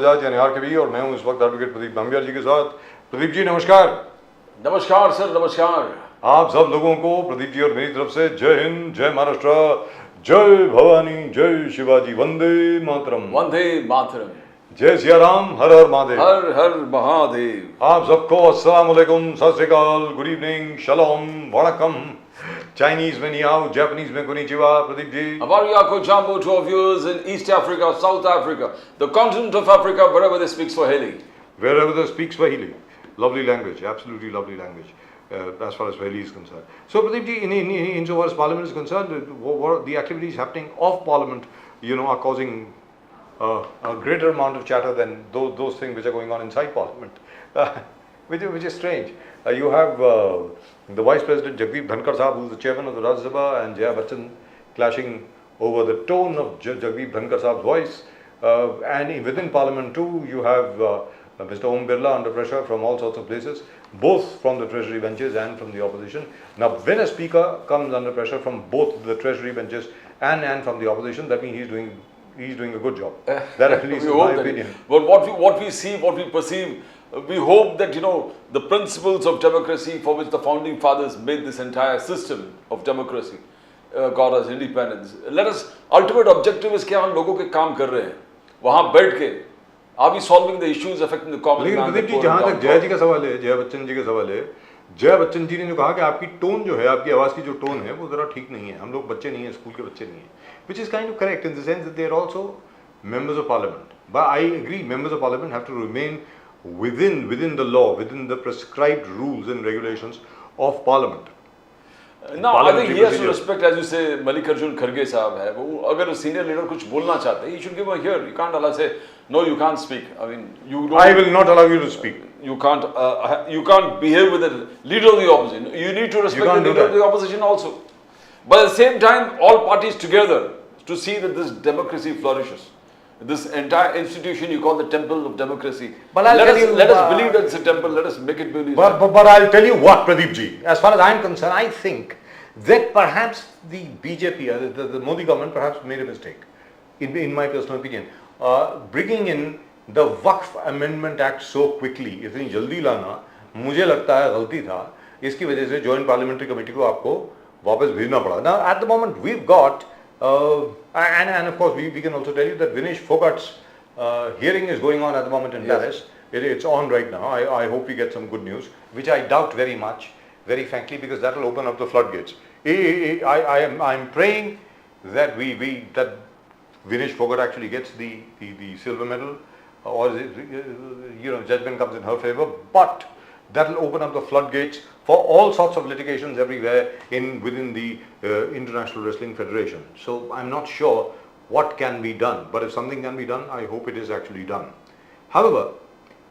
बजाज यानी आरकेबी, और मैं हूं इस वक्त एडवोकेट प्रदीप बंबियाल जी के साथ। प्रदीप जी नमस्कार। नमस्कार सर, नमस्कार। आप सब लोगों को प्रदीप जी और मेरी तरफ से जय हिंद, जय महाराष्ट्र, जय भवानी, जय शिवाजी, वंदे मातरम। वंदे मातरम। जय सिया राम, हर हर महादेव। हर हर महादेव। आप सबको अस्सलाम वालेकुम, सत श्री अकाल, गुड इवनिंग, शलोम, वणकम। चाइनीज में नि हाओ, जापानीज में konnichiwa, Pradeep ji. Avariyako Jambo to our viewers in East Africa, South Africa, the continent of Africa, wherever they speak Swahili. Wherever they speak Swahili. Lovely language, absolutely lovely language, as far as Swahili is concerned. So, Pradeep ji, insofar as Parliament is concerned, what the activities happening off Parliament, are causing a greater amount of chatter than those things which are going on inside Parliament, which is strange. You have the Vice President Jagdeep Dhankar Sahab, who is the chairman of the Rajya Sabha, and Jaya Bachchan clashing over the tone of Jagdeep Dhankar Sahab's voice. And within Parliament too, you have Mr. Om Birla under pressure from all sorts of places, both from the Treasury benches and from the opposition. Now, when a speaker comes under pressure from both the Treasury benches and from the opposition, that means he's doing a good job. That at least is my opinion. But what we see, what we perceive, we hope that the principles of democracy for which the founding fathers made this entire system of democracy got us independence. Let us ultimate objective is कि हम लोगों के काम कर रहे हैं वहाँ बैठ के are we solving the issues affecting the common man. लेकिन प्रदीप जी, जहाँ तक जय जी का सवाल है, जय बच्चन जी का सवाल है, जय बच्चन जी ने जो कहा कि आपकी टोन जो है, आपकी आवाज़ की जो टोन है वो ज़रा ठीक नहीं है, हम लोग बच्चे नहीं हैं, स्कूल के बच्चे नहीं हैं, which is kind of correct in the sense that they are also members of parliament. But I agree, members of parliament have to remain within the law, within the prescribed rules and regulations of parliament. Now, I think he has to respect, as you say, Mallikarjun Kharge साहब है, वो अगर senior leader कुछ बोलना चाहते हैं, he should give a hear. You can't allow say, no, you can't speak. I mean, you don't. I will not allow you to speak. You can't behave with the leader of the opposition. You need to respect the leader of the opposition also. But at the same time, all parties together to see that this democracy flourishes. This entire institution you call the temple of democracy. But let us believe that it's a temple. Let us make it believe. But I'll tell you what, Pradeep ji. As far as I'm concerned, I think that perhaps the BJP, the Modi government, perhaps made a mistake, in my personal opinion, bringing in the Waqf Amendment Act so quickly. इतनी जल्दी लाना मुझे लगता है गलती था. इसकी वजह से Joint Parliamentary Committee को आपको वापस भेजना पड़ा. Now at the moment we've got and of course we can also tell you that Vinesh Phogat's hearing is going on at the moment in Paris. It's on right now. I hope we get some good news, which I doubt very much, very frankly, because that will open up the floodgates. I'm praying that that Vinesh Phogat actually gets the silver medal, or judgment comes in her favor, but that will open up the floodgates for all sorts of litigations everywhere within the International Wrestling Federation. So I'm not sure what can be done, but if something can be done, I hope it is actually done. However,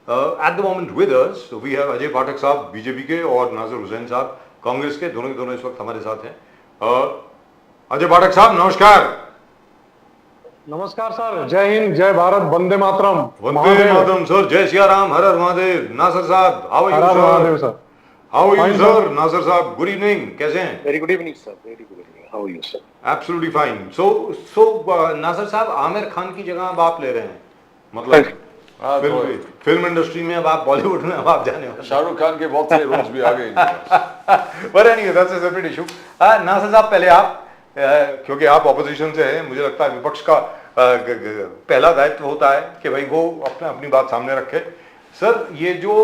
at the moment with us, we have Ajay Pathak साहब BJP के और नाज़र हुसैन साहब कांग्रेस के, दोनों के दोनों इस वक्त हमारे साथ हैं. अजय पाठक साहब नमस्कार. नमस्कार सर, जय हिंद, जय भारत, वंदे मातरम. वंदे मातरम सर, जय सिया राम, हर हर महादेव. नासर साहब, how are you sir? How are you sir? Nasir साहब, good evening. कैसे हैं? Very good evening sir, very good evening. How are you sir? Absolutely fine. So नासर साहब, आमिर खान की जगह अब आप ले रहे हैं, मतलब फिल्म इंडस्ट्री में अब आप बॉलीवुड में अब आप जाने हो. शाहरुख खान के बहुत सारे रोल्स भी आ गए. But anyway, that's a separate issue. नासर साहब, पहले आप, क्योंकि आप ऑपोजिशन से हैं, मुझे लगता है विपक्ष का पहला दायित्व होता है कि भाई वो अपनी बात सामने रखे. सर, ये जो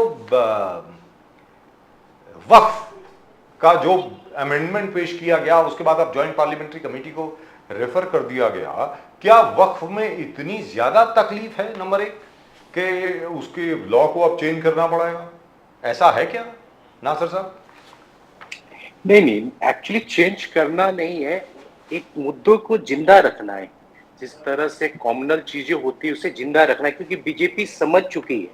वक्फ का जो अमेंडमेंट पेश किया गया, उसके बाद अब जॉइंट पार्लियामेंट्री कमेटी को रेफर कर दिया गया, क्या वक्फ में इतनी ज्यादा तकलीफ है नंबर एक कि उसके लॉ को अब चेंज करना पड़ेगा? ऐसा है क्या नासर साहब? नहीं, एक्चुअली चेंज करना नहीं है, एक मुद्दों को जिंदा रखना है. जिस तरह से कॉमनल चीजें होती है उसे जिंदा रखना है, क्योंकि बीजेपी समझ चुकी है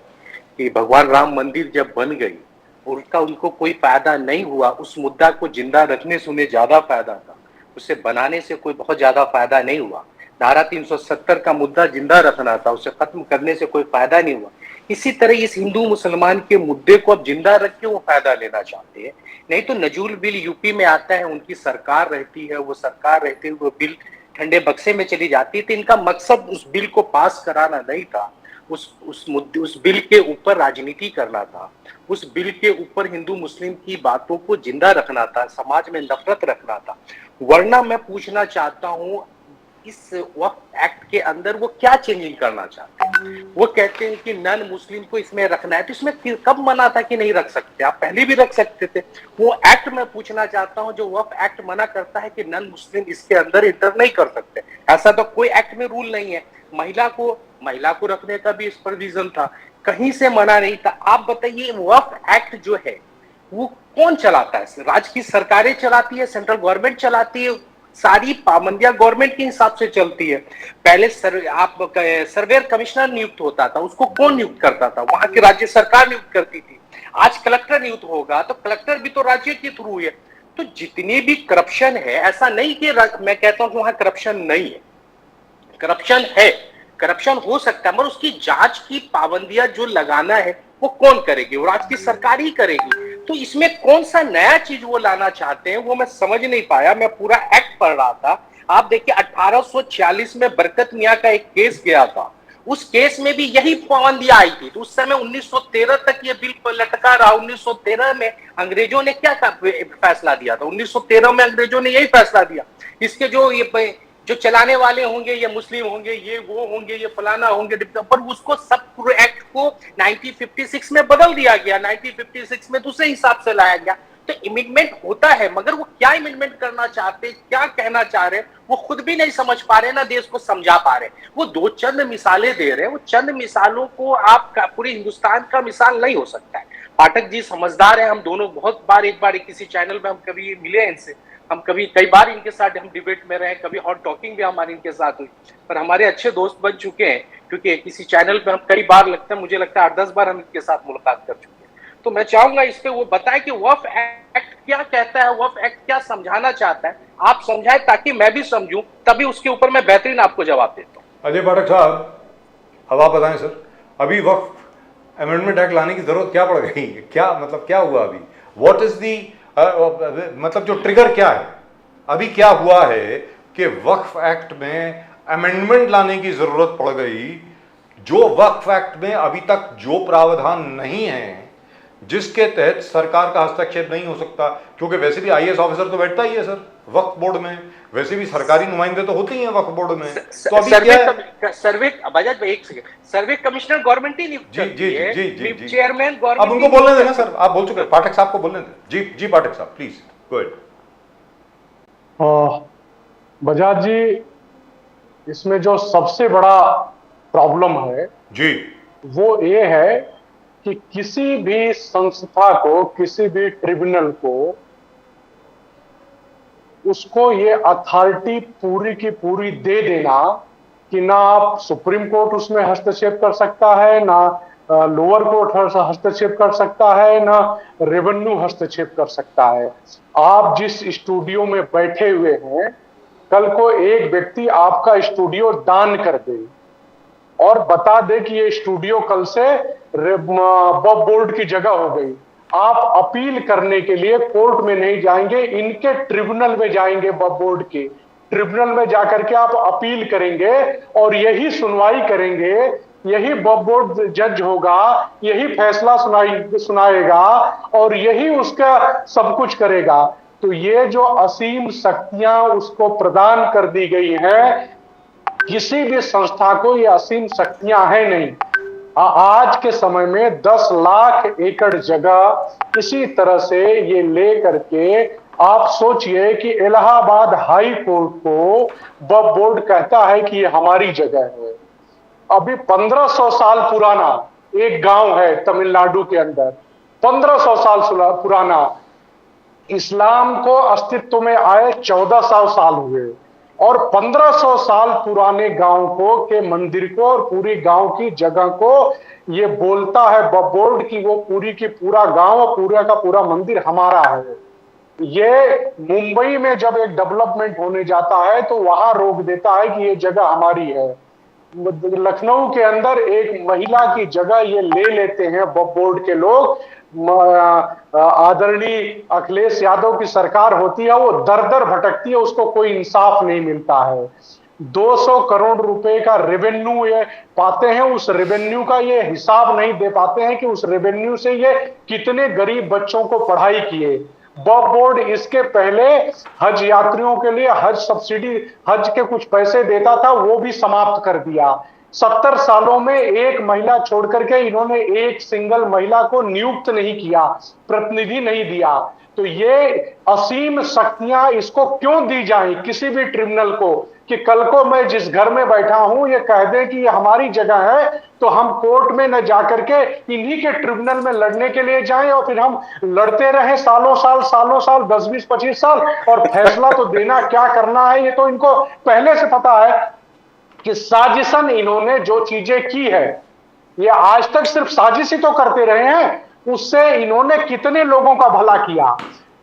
कि भगवान राम मंदिर जब बन गई और उनको कोई फायदा नहीं हुआ, उस मुद्दा को जिंदा रखने से उन्हें ज्यादा फायदा था, उसे बनाने से कोई बहुत ज्यादा फायदा नहीं हुआ. धारा 370 का मुद्दा जिंदा रखना था, उसे खत्म करने से कोई फायदा नहीं हुआ. इसी तरह इस हिंदू मुसलमान के मुद्दे को अब जिंदा रख के वो फायदा लेना चाहते हैं. नहीं तो नजूल बिल यूपी में आता है, उनकी सरकार रहती है, वो सरकार रहती है, वो बिल ठंडे बक्से में चली जाती है. तो इनका मकसद उस बिल को पास कराना नहीं था, उस मुद्दे, उस बिल के ऊपर राजनीति करना था, उस बिल के ऊपर हिंदू मुस्लिम की बातों को जिंदा रखना था, समाज में नफरत रखना था। वरना मैं पूछना चाहता हूं, इस वक्फ एक्ट के अंदर वो क्या चेंजिंग करना चाहते हैं? वो कहते हैं कि नन मुस्लिम को इसमें रखना है, तो इसमें कब मना था कि नहीं रख सकते? आप पहले भी रख सकते थे। वो एक्ट मैं पूछना चाहता हूं, जो वक्फ एक्ट मना करता है कि नन मुस्लिम इसके अंदर इंटर नहीं कर सकते, ऐसा तो कोई एक्ट में रूल नहीं है। महिला को रखने का भी इस पर रीजन था, कहीं से मना नहीं था। आप बताइए, वक्फ एक्ट जो है वो कौन चलाता है? राज्य की सरकारें चलाती है, सेंट्रल गवर्नमेंट चलाती है, सारी पाबंदियां गवर्नमेंट के हिसाब से चलती है। पहले सर्वेयर कमिश्नर नियुक्त होता था, उसको कौन नियुक्त करता था? वहां की राज्य सरकार नियुक्त करती थी। आज कलेक्टर नियुक्त होगा तो कलेक्टर भी तो राज्य के थ्रू है। तो जितने भी करप्शन है, ऐसा नहीं कि मैं कहता हूं वहां करप्शन नहीं है, करप्शन है, करप्शन हो सकता है, मगर उसकी जांच की पाबंदियां जो लगाना है वो कौन करेगी? वो राज्य की सरकार ही करेगी। तो इसमें कौन सा नया चीज वो लाना चाहते हैं, वो मैं समझ नहीं पाया। मैं पूरा एक्ट पढ़ रहा था। आप देखिए, 1846 में बरकत मियां का एक केस गया था, उस केस में भी यही पाबंदियां आई थी। तो उस समय 1913 तक ये बिल लटका रहा। 1913 में अंग्रेजों ने क्या फैसला दिया था? 1913 में अंग्रेजों ने यही फैसला दिया, इसके जो चलाने वाले होंगे ये मुस्लिम होंगे, ये वो होंगे, ये फलाना होंगे, पर उसको सब पूरे एक्ट को 1956 में बदल दिया गया। 1956 में दूसरे हिसाब से लाया गया। तो इमिटमेंट होता है, मगर वो क्या इमिटमेंट करना चाहते, क्या कहना चाह रहे, वो खुद भी नहीं समझ पा रहे, ना देश को समझा पा रहे। वो दो चंद मिसालें दे रहे हैं, वो चंद मिसालों को आप पूरे हिंदुस्तान का मिसाल नहीं हो सकता है। पाठक जी समझदार है, हम दोनों बहुत बार, एक बार किसी चैनल में हम कभी मिले इनसे, हम कई बार इनके साथ हम डिबेट में रहे, कभी हॉट टॉकिंग भी हमारी इनके साथ हुई, पर हमारे अच्छे दोस्त बन चुके हैं, क्योंकि किसी चैनल पे हम कई बार मुझे लगता है 8-10 बार हम इनके साथ मुलाकात कर चुके हैं। तो मैं चाहूंगा इस पे वो बताए कि वक्फ एक्ट क्या कहता है, वक्फ एक्ट क्या समझाना चाहता है, आप समझाए ताकि मैं भी समझूं, तभी उसके ऊपर मैं बेहतरीन आपको जवाब देता हूँ। अजय पाठक साहब, अब आप बताएं सर, अभी वक्फ अमेंडमेंट एक्ट लाने की जरूरत क्या पड़ गई? क्या मतलब क्या हुआ अभी? व्हाट इज दी मतलब जो ट्रिगर क्या है? अभी क्या हुआ है कि वक्फ एक्ट में अमेंडमेंट लाने की जरूरत पड़ गई, जो वक्फ एक्ट में अभी तक जो प्रावधान नहीं है, जिसके तहत सरकार का हस्तक्षेप नहीं हो सकता, क्योंकि वैसे भी आईएएस ऑफिसर तो बैठता ही है सर वक्फ बोर्ड में, वैसे भी सरकारी नुमाइंदे तो होते ही हैं वक्फ बोर्ड में। तो अभी सर्वे कमिश्नर गवर्नमेंट ही नियुक्त करती है, जी चेयरमैन गवर्नमेंट। अब उनको बोलने देना सर, आप बोल चुके हैं, पाठक साहब को बोलने दें। जी पाठक साहब प्लीज गो अहेड। बजाज जी, इसमें जो सबसे बड़ा प्रॉब्लम है जी, वो ये है कि किसी भी संस्था को, किसी भी ट्रिब्यूनल को, उसको ये अथॉरिटी पूरी की पूरी दे देना कि ना आप सुप्रीम कोर्ट उसमें हस्तक्षेप कर सकता है, ना लोअर कोर्ट हस्तक्षेप कर सकता है, ना रेवेन्यू हस्तक्षेप कर सकता है। आप जिस स्टूडियो में बैठे हुए हैं, कल को एक व्यक्ति आपका स्टूडियो दान कर दे और बता दे कि ये स्टूडियो कल से वक्फ बोर्ड की जगह हो गई, आप अपील करने के लिए कोर्ट में नहीं जाएंगे, इनके ट्रिब्यूनल में जाएंगे, वक्फ बोर्ड के ट्रिब्यूनल में जाकर के आप अपील करेंगे और यही सुनवाई करेंगे, यही वक्फ बोर्ड जज होगा, यही फैसला सुनाएगा और यही उसका सब कुछ करेगा। तो ये जो असीम शक्तियां उसको प्रदान कर दी गई है, किसी भी संस्था को ये असीम शक्तियां है नहीं। आज के समय में 10 लाख एकड़ जगह इसी तरह से ये ले करके, आप सोचिए कि इलाहाबाद हाई कोर्ट को वक्फ बोर्ड कहता है कि ये हमारी जगह है। अभी 1500 साल पुराना एक गांव है तमिलनाडु के अंदर, 1500 साल पुराना, इस्लाम को अस्तित्व में आए 1400 साल हुए और 1500 साल पुराने गांव को के मंदिर को और पूरी गांव की जगह को ये बोलता है वक्फ बोर्ड की वो पूरी की पूरा गांव, पूरा का पूरा मंदिर हमारा है। ये मुंबई में जब एक डेवलपमेंट होने जाता है तो वहां रोक देता है कि ये जगह हमारी है। लखनऊ के अंदर एक महिला की जगह ये ले लेते हैं वक्फ बोर्ड के लोग। आदरणीय अखिलेश यादव की सरकार होती है, वो दर दर भटकती है, उसको कोई इंसाफ नहीं मिलता है। 200 करोड़ रुपए का रेवेन्यू ये पाते हैं, उस रेवेन्यू का ये हिसाब नहीं दे पाते हैं कि उस रेवेन्यू से ये कितने गरीब बच्चों को पढ़ाई किए। वक्फ बोर्ड इसके पहले हज यात्रियों के लिए हज सब्सिडी, हज के कुछ पैसे देता था, वो भी समाप्त कर दिया। 70 सालों में एक महिला छोड़ करके इन्होंने एक सिंगल महिला को नियुक्त नहीं किया, प्रतिनिधि नहीं दिया। तो ये असीम शक्तियां इसको क्यों दी जाएं किसी भी ट्रिब्यूनल को, कि कल को मैं जिस घर में बैठा हूं ये कह दे कि ये हमारी जगह है, तो हम कोर्ट में न जाकर के इन्हीं के ट्रिब्यूनल में लड़ने के लिए जाएं और फिर हम लड़ते रहें सालों साल 10, 20, 25 साल, और फैसला तो देना क्या करना है ये तो इनको पहले से पता है कि साजिशन इन्होंने जो चीजें की है, ये आज तक सिर्फ साजिश ही तो करते रहे हैं, उससे इन्होंने कितने लोगों का भला किया।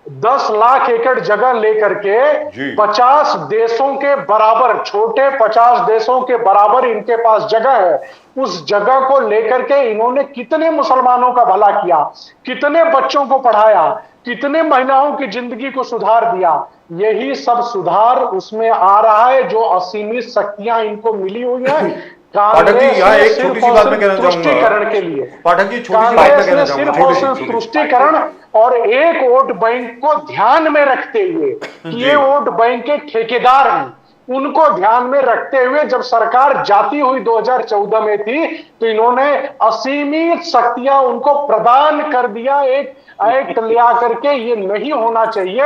10 लाख एकड़ जगह लेकर के 50 देशों के बराबर, छोटे 50 देशों के बराबर इनके पास जगह है। उस जगह को लेकर के इन्होंने कितने मुसलमानों का भला किया, कितने बच्चों को पढ़ाया, कितने महिलाओं की जिंदगी को सुधार दिया। यही सब सुधार उसमें आ रहा है जो असीमित शक्तियां इनको मिली हुई है। पाठक जी यहाँ एक छोटी सी बात मैं कहना चाहूंगा, तुष्टिकरण के लिए पाठक जी छोटी सी बात मैं कहना चाहूंगा, सिर्फ और सिर्फ तुष्टिकरण और एक वोट बैंक को ध्यान में रखते हुए कि ये वोट बैंक के ठेकेदार हैं, उनको ध्यान में रखते हुए जब सरकार जाती हुई 2014 में थी तो इन्होंने असीमित शक्तियां उनको प्रदान कर दिया। एक एक्ट लिया करके ये नहीं होना चाहिए,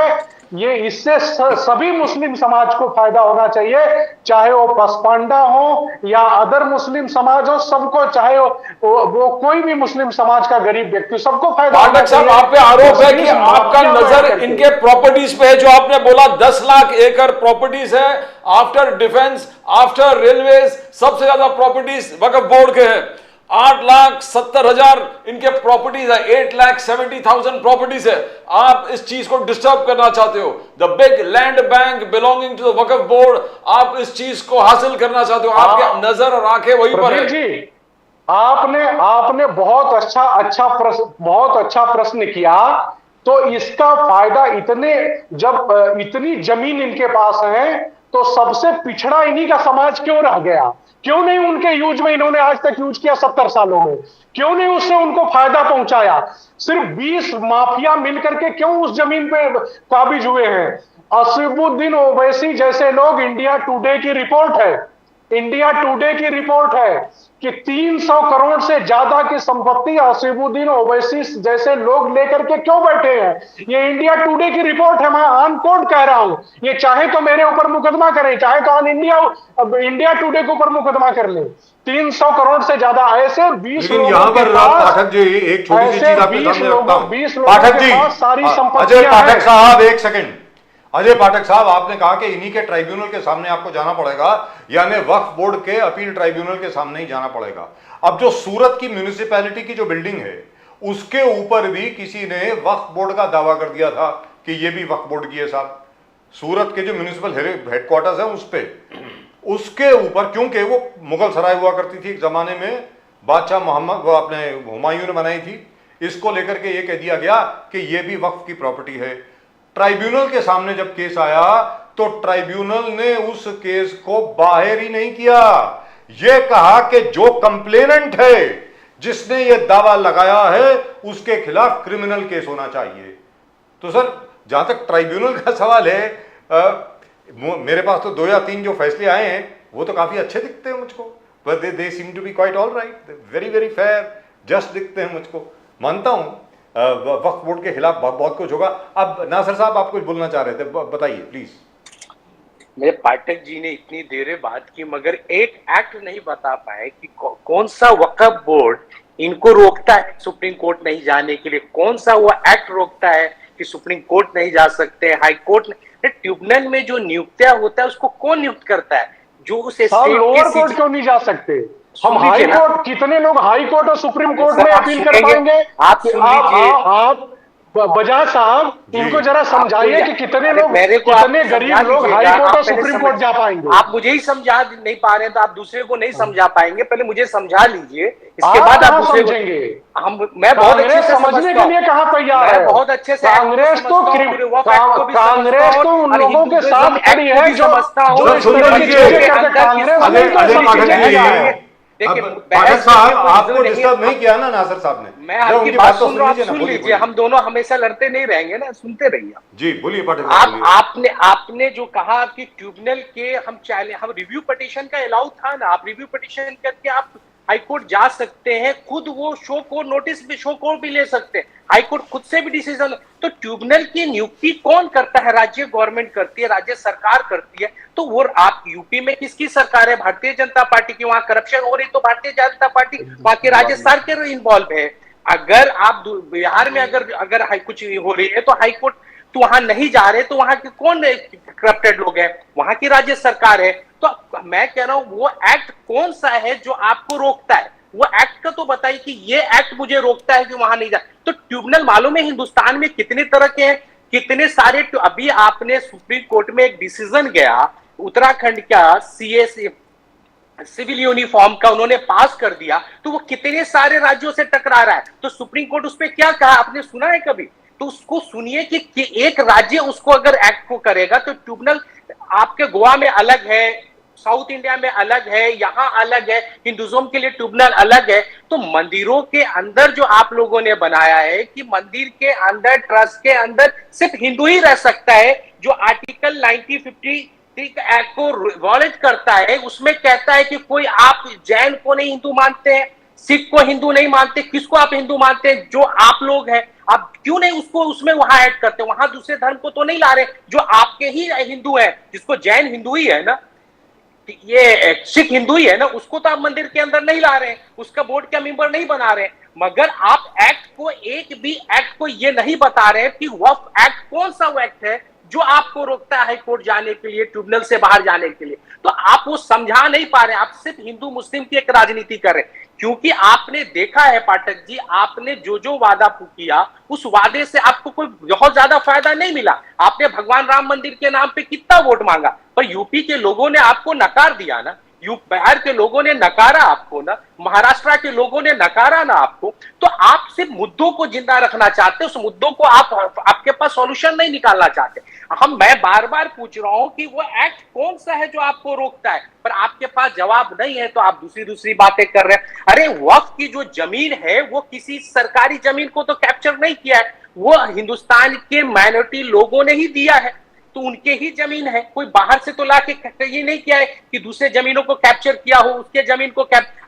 ये इससे सभी मुस्लिम समाज को फायदा होना चाहिए, चाहे वो पसपांडा हो या अदर मुस्लिम समाज हो, सबको, चाहे वो कोई भी मुस्लिम समाज का गरीब व्यक्ति, सबको फायदा होना पाठक साहब, चाहिए। आप पे आरोप है कि आपका नजर इनके प्रॉपर्टीज पे है, जो आपने बोला 10 लाख एकड़ प्रॉपर्टीज है, आफ्टर डिफेंस, आफ्टर रेलवेज, सबसे ज्यादा प्रॉपर्टीज वक्फ बोर्ड के हैं। 8,70,000 इनके प्रॉपर्टीज है, 8,70,000 प्रॉपर्टीज है। आप इस चीज को डिस्टर्ब करना चाहते हो, the big land bank belonging to the Waqf board, आप इस चीज को हासिल करना चाहते हो। आपके नजर और आंखें वहीं पर है। जी, आपने बहुत अच्छा प्रश्न किया। तो इसका फायदा जब इतनी जमीन इनके पास है तो सबसे पिछड़ा इन्हीं का समाज क्यों रह गया? क्यों नहीं उनके यूज में इन्होंने आज तक यूज किया 70 सालों में? क्यों नहीं उससे उनको फायदा पहुंचाया? सिर्फ 20 माफिया मिलकर के क्यों उस जमीन पे काबिज हुए हैं? असीमुद्दीन ओवैसी जैसे लोग, इंडिया टुडे की रिपोर्ट है कि 300 करोड़ से ज्यादा की संपत्ति असीमुद्दीन ओवैसी जैसे लोग लेकर के क्यों बैठे हैं। ये इंडिया टुडे की रिपोर्ट है, मैं ऑन कोर्ट कह रहा हूं। ये चाहे तो मेरे ऊपर मुकदमा करें, चाहे तो ऑन इंडिया टुडे के ऊपर मुकदमा कर ले। 300 करोड़ से ज्यादा ऐसे 20 लोगों यहाँ पर पाठक जी एक छोटी सी चीज आपके सामने रखता हूं। पाठक जी, अजय पाठक साहब एक सेकंड। अजय पाठक साहब, आपने कहा कि इन्हीं के ट्राइब्यूनल के सामने आपको जाना पड़ेगा, यानी वक्फ बोर्ड के अपील ट्राइब्यूनल के सामने ही जाना पड़ेगा। अब जो सूरत की म्यूनिसिपैलिटी की जो बिल्डिंग है उसके ऊपर भी किसी ने वक्फ बोर्ड का दावा कर दिया था कि ये भी वक्फ बोर्ड की है साहब। सूरत के जो म्यूनिसिपल हेडक्वार्टर्स है उस पे, उसके ऊपर, क्योंकि वो मुगल सराय हुआ करती थी एक जमाने में, बादशाह मोहम्मद, वो अपने हुमायूं ने बनाई थी, इसको लेकर के ये कह दिया गया कि ये भी वक्फ की प्रॉपर्टी है। ट्राइब्यूनल के सामने जब केस आया तो ट्राइब्यूनल ने उस केस को बाहर ही नहीं किया, यह कहा कि जो कंप्लेनेंट है, जिसने यह दावा लगाया है, उसके खिलाफ क्रिमिनल केस होना चाहिए। तो सर, जहां तक ट्राइब्यूनल का सवाल है, मेरे पास तो 2 या 3 जो फैसले आए हैं वो तो काफी अच्छे दिखते हैं मुझको, but they seem to be quite all right, very very fair, just दिखते हैं मुझको। मानता हूं वक्फ बोर्ड के खिलाफ बहुत कुछ होगा। अब नासिर साहब, आप कुछ बोलना चाह रहे थे, बताइए प्लीज। मेरे पाठक जी ने इतनी देर बात की मगर एक एक्ट नहीं बता पाए कि कौन सा वक्फ बोर्ड इनको रोकता है सुप्रीम कोर्ट नहीं जाने के लिए, कौन सा वो एक्ट रोकता है कि सुप्रीम कोर्ट नहीं जा सकते, हाई कोर्ट नहीं। ट्रिब्यूनल में जो नियुक्तियां होता है उसको कौन नियुक्त करता है? जो उसे लोअर कोर्ट क्यों नहीं जा सकते? हम हाई कोर्ट, कितने लोग हाई कोर्ट और सुप्रीम कोर्ट में अपील कर पाएंगे? बजाज साहब इनको जरा समझाइए कि कितने लोग, मेरे को कितने गरीब लोग हाई कोर्ट और सुप्रीम कोर्ट जा पाएंगे। आप मुझे ही समझा नहीं पा रहे हैं तो आप दूसरे को नहीं समझा पाएंगे। पहले मुझे समझा लीजिए, इसके बाद आप दूसरे समझेंगे। मैं बहुत अच्छे से समझने के लिए कहाँ तैयार है, बहुत अच्छे से कांग्रेस तो कांग्रेस तो उन लोगों के साथ खड़ी है जो कांग्रेस। पाठक साहब आपको डिस्टर्ब नहीं किया ना नासिर साहब ने? मैं आपकी बात सुन रहा हूं, सुन लीजिए। हम दोनों हमेशा लड़ते नहीं रहेंगे ना, सुनते रहिए। जी बोलिए पाठक साहब। आपने जो कहा कि ट्रिब्यूनल के हम रिव्यू पिटीशन का अलाउ था ना, आप रिव्यू पिटीशन करके आप हाईकोर्ट जा सकते हैं, खुद वो शो कोर्ट नोटिस भी, शो कोर्ट भी ले सकते हैं, हाईकोर्ट खुद से भी डिसीजन। तो ट्रिब्यूनल की नियुक्ति कौन करता है? राज्य गवर्नमेंट करती है, राज्य सरकार करती है। तो वो आप यूपी में किसकी सरकार है? भारतीय जनता पार्टी की। वहां करप्शन हो रही तो भारतीय जनता पार्टी वहां के राज्य सरकार इन्वॉल्व है। अगर आप बिहार में अगर कुछ हो रही है तो हाईकोर्ट तो वहां नहीं जा रहे, तो वहां के कौन करप्टेड लोग हैं? वहां की राज्य सरकार है। तो मैं कह रहा हूं वो एक्ट कौन सा है जो आपको रोकता है? वो एक्ट का तो बताइए कि ये एक्ट मुझे रोकता है कि वहां नहीं जा। तो ट्रिब्यूनल मालूम है हिंदुस्तान में कितने तरह के हैं, कितने सारे। अभी आपने सुप्रीम कोर्ट में एक डिसीजन गया उत्तराखंड का सीएस सिविल यूनिफॉर्म का, उन्होंने पास कर दिया, तो वो कितने सारे राज्यों से टकरा रहा है। तो सुप्रीम कोर्ट उस पर क्या कहा, आपने सुना है कभी? तो उसको सुनिए कि एक राज्य उसको अगर एक्ट को करेगा तो ट्रिब्यूनल आपके गोवा में अलग है, साउथ इंडिया में अलग है, यहां अलग है, हिंदुइज्म के लिए ट्रिब्यूनल अलग है। तो मंदिरों के अंदर जो आप लोगों ने बनाया है कि मंदिर के अंदर, ट्रस्ट के अंदर सिर्फ हिंदू ही रह सकता है, जो आर्टिकल 1953 एक्ट को वॉलेट करता है, उसमें कहता है कि कोई आप जैन को नहीं हिंदू मानते हैं, सिख को हिंदू नहीं मानते, किसको आप हिंदू मानते हैं? जो आप लोग हैं, आप क्यों नहीं उसको उसमें वहां ऐड करते? वहां दूसरे धर्म को तो नहीं ला रहे, जो आपके ही हिंदू है, जिसको जैन हिंदू ही है ना, ये सिख हिंदू ही है ना, उसको तो आप मंदिर के अंदर नहीं ला रहे, उसका बोर्ड का मेंबर नहीं बना रहे। मगर आप एक्ट को, एक भी एक्ट को ये नहीं बता रहे कि वक्फ एक्ट कौन सा वो एक्ट है जो आपको रोकता है हाईकोर्ट जाने के लिए, ट्रिब्यूनल से बाहर जाने के लिए। तो आप वो समझा नहीं पा रहे, आप सिर्फ हिंदू मुस्लिम की एक राजनीति कर रहे हैं। क्योंकि आपने देखा है पाठक जी, आपने जो जो वादा किया उस वादे से आपको कोई बहुत ज्यादा फायदा नहीं मिला। आपने भगवान राम मंदिर के नाम पे कितना वोट मांगा, पर यूपी के लोगों ने आपको नकार दिया ना, बिहार के लोगों ने नकारा आपको ना, महाराष्ट्र के लोगों ने नकारा ना आपको। तो आप सिर्फ मुद्दों को जिंदा रखना चाहते, उस मुद्दों को आपके पास सॉल्यूशन नहीं निकालना चाहते। मैं बार बार पूछ रहा हूं कि वो एक्ट कौन सा है जो आपको रोकता है, पर आपके पास जवाब नहीं है, तो आप दूसरी बातें कर रहे हैं। अरे वक्फ की जो जमीन है वो किसी सरकारी जमीन को तो कैप्चर नहीं किया है, वो हिंदुस्तान के माइनॉरिटी लोगों ने ही दिया है, तो उनके ही जमीन है। कोई बाहर से तो लाके ये नहीं किया है कि दूसरे जमीनों को कैप्चर किया हो, उसके जमीन को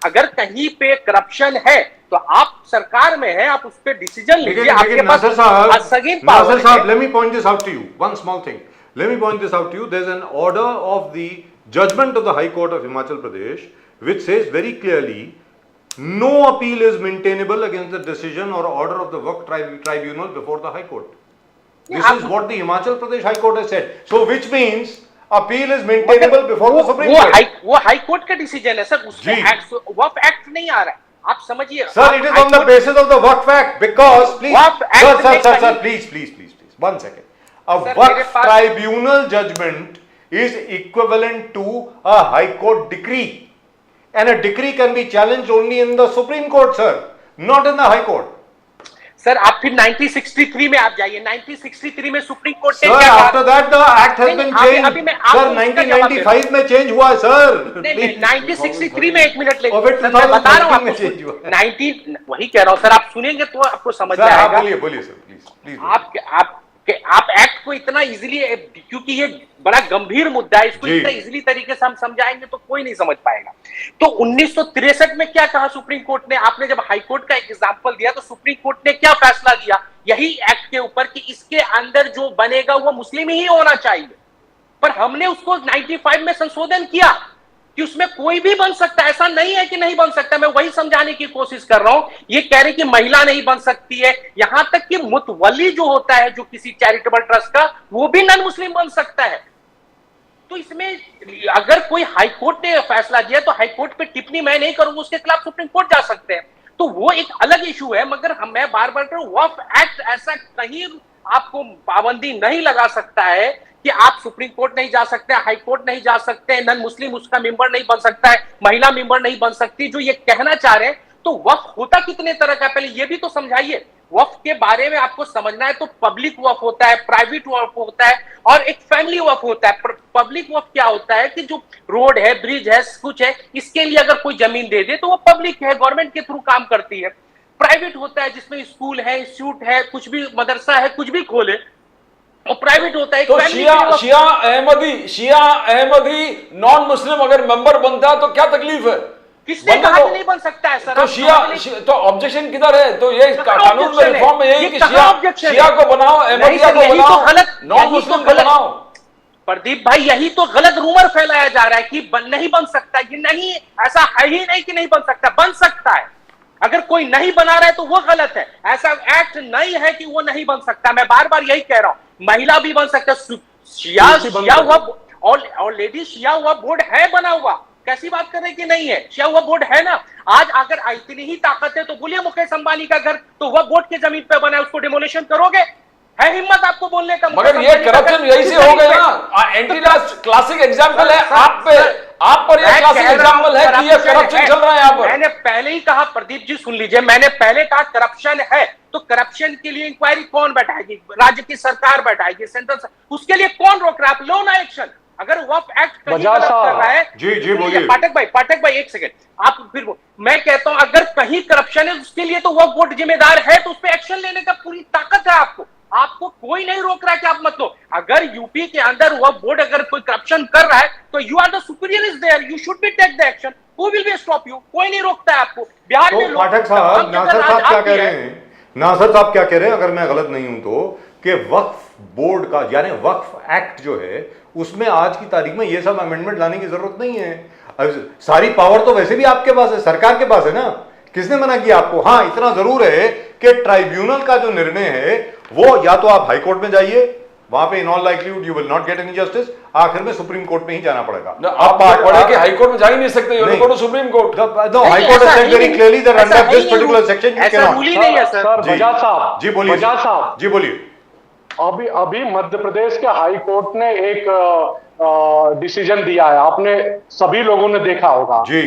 अगर कहीं पे करप्शन है तो आप सरकार में है, आप उस पर डिसीजन लीजिए। आपके पास नासिर साहब, let me point this out to you. One small thing. Let me point this out to you. There's an order of the judgment of the High Court of Himachal Pradesh which says very clearly no appeal is maintainable against the decision or order of the Waqf Tribunal before the High Court. This is what the Himachal Pradesh High Court has said. So which means appeal is maintainable before the Supreme Court. वो high court का decision है sir, उसमें वक्फ act नहीं आ रहा है, आप समझिए। Sir, it is on the basis of the Waqf Act because sir, please, 1 second. A Waqf Tribunal judgment is equivalent to a High Court decree, and a decree can be challenged only in the Supreme Court, sir, not in the High Court. Sir आप फिर 1963 में आप जाइए, 1963 में supreme court ने क्या कहा? After that the act has been changed. Sir 1995 में चेंज हुआ है सर। 1963 में, एक मिनट लेंगे, मैं बता रहा हूँ आपको, 19 वही कह रहा हूँ सर, आप सुनेंगे तो आपको समझ में आएगा। बोलिए सर, प्लीज। आप एक्ट को इतना इजीली, क्योंकि ये बड़ा गंभीर मुद्दा है, इसको इतना इजीली तरीके से हम समझाएंगे तो कोई नहीं समझ पाएगा। तो 1963 में क्या कहा सुप्रीम कोर्ट ने? आपने जब हाई कोर्ट का एग्जांपल दिया तो सुप्रीम कोर्ट ने क्या फैसला दिया यही एक्ट के ऊपर कि इसके अंदर जो बनेगा वो मुस्लिम ही होना चाहिए। पर हमने उसको 95 में संशोधन किया कि उसमें कोई भी बन सकता है, ऐसा नहीं है कि नहीं बन सकता। मैं वही समझाने की कोशिश कर रहा हूं। ये कह रहे कि महिला नहीं बन सकती है, यहां तक कि मुतवल्ली जो होता है, जो किसी चैरिटेबल ट्रस्ट का, वो भी नॉन मुस्लिम बन सकता है। तो इसमें अगर कोई हाई कोर्ट ने फैसला दिया तो हाई कोर्ट पे टिप्पणी मैं नहीं करूंगा, उसके खिलाफ सुप्रीम कोर्ट जा सकते हैं। तो वो एक अलग इशू है। मगर मैं बार बार कह रहा हूं, वक्फ एक्ट ऐसा कहीं आपको पाबंदी नहीं लगा सकता है कि आप सुप्रीम कोर्ट नहीं जा सकते, हाई कोर्ट नहीं जा सकते, नन मुस्लिम उसका मेंबर नहीं बन सकता है, महिला मेंबर नहीं बन सकती। जो ये कहना चाह रहे हैं, तो वक्फ होता कितने तरह का, पहले ये भी तो समझाइए। वक्फ के बारे में आपको समझना है तो पब्लिक वक्फ होता है, प्राइवेट वक्फ होता है और एक फैमिली वक्फ होता है। पब्लिक वक्फ क्या होता है कि जो रोड है, ब्रिज है, कुछ है, इसके लिए अगर कोई जमीन दे दे तो वो पब्लिक है, गवर्नमेंट के थ्रू काम करती है। प्राइवेट होता है जिसमें स्कूल है, इंस्टीट्यूट है, कुछ भी मदरसा है, कुछ भी खोले, और प्राइवेट होता है। तो शिया अहमदी नॉन मुस्लिम अगर मेंबर बनता है तो क्या तकलीफ है? किसने कहा कि नहीं बन सकता है सर? तो ऑब्जेक्शन किधर है? तो ये कानून में रिफॉर्म में यही कि शिया को बनाओ, अहमदिया को बनाओ, नॉन मुस्लिम को बनाओ। प्रदीप भाई, यही तो गलत रूमर फैलाया जा रहा है कि नहीं बन सकता। ये नहीं, ऐसा है ही नहीं कि नहीं बन सकता, बन सकता है। अगर कोई नहीं बना रहा है तो वो गलत है। ऐसा एक्ट नहीं है कि वो नहीं बन सकता। मैं बार बार यही कह रहा हूं, महिला भी बन सकता है। शिया हुआ और लेडीज शिया हुआ बोर्ड है बना हुआ, कैसी बात कर रहे हैं कि नहीं है? शिया हुआ बोर्ड है ना। आज अगर इतनी ही ताकत है तो बोलिए मुकेश अंबानी का घर तो वह बोर्ड के जमीन पे बना है, उसको डिमोलिशन करोगे? है हिम्मत आपको बोलने का? मगर ये करप्शन यही से हो गया ना। एंटी लास्ट क्लासिक एग्जांपल है आप पर ये क्लासिक एग्जांपल है कि ये करप्शन चल रहा है यहाँ पर। मैंने पहले ही कहा, प्रदीप जी सुन लीजिए, मैंने पहले कहा करप्शन है तो करप्शन के लिए इंक्वायरी कौन बैठाएगी? राज्य की सरकार बैठाएगी, सेंट्रल। उसके लिए कौन रोक रहा है? आप लो ना एक्शन। अगर वक्फ एक्ट कहीं गलत कर रहा है, जी बोलिए। पाठक भाई एक सेकंड, आप फिर मैं कहता हूं अगर कहीं करप्शन है उसके लिए तो वक्फ बोर्ड जिम्मेदार है, तो उस पर एक्शन लेने का पूरी ताकत है आपको कोई नहीं रोक रहा है कि आप मत लो। अगर यूपी के अंदर वक्फ बोर्ड अगर कोई करप्शन कर रहा है तो you are the superior is there, you should be take the action. Who will be stop you? कोई नहीं रोकता है आपको। बिहार में पाठक साहब, नासर साहब क्या कह रहे हैं? नासर साहब क्या कह रहे हैं, अगर मैं गलत नहीं हूं तो, कि वक्फ बोर्ड का यानी वक्फ एक्ट जो है उसमें आज की तारीख में ये सब अमेंडमेंट लाने की जरूरत नहीं है। सारी पावर तो वैसे भी आपके पास है, सरकार के पास है ना। किसने मना किया आपको? हाँ, इतना जरूर है कि ट्राइब्यूनल का जो निर्णय है वो या तो आप हाई कोर्ट में जाइए, वहां पे in all likelihood you will not get any justice, आखिर में सुप्रीम कोर्ट में ही जाना पड़ेगा। आप पढ़े कि हाई कोर्ट में जा ही नहीं सकते, you go to Supreme Court. No, High Court has said very clearly that under this particular section you can not. नहीं है सर। बजाज साहब जी बोलिए। बजाज साहब जी बोलिए। अभी मध्य प्रदेश के हाई कोर्ट ने एक डिसीजन दिया है, आपने सभी लोगों ने देखा होगा जी।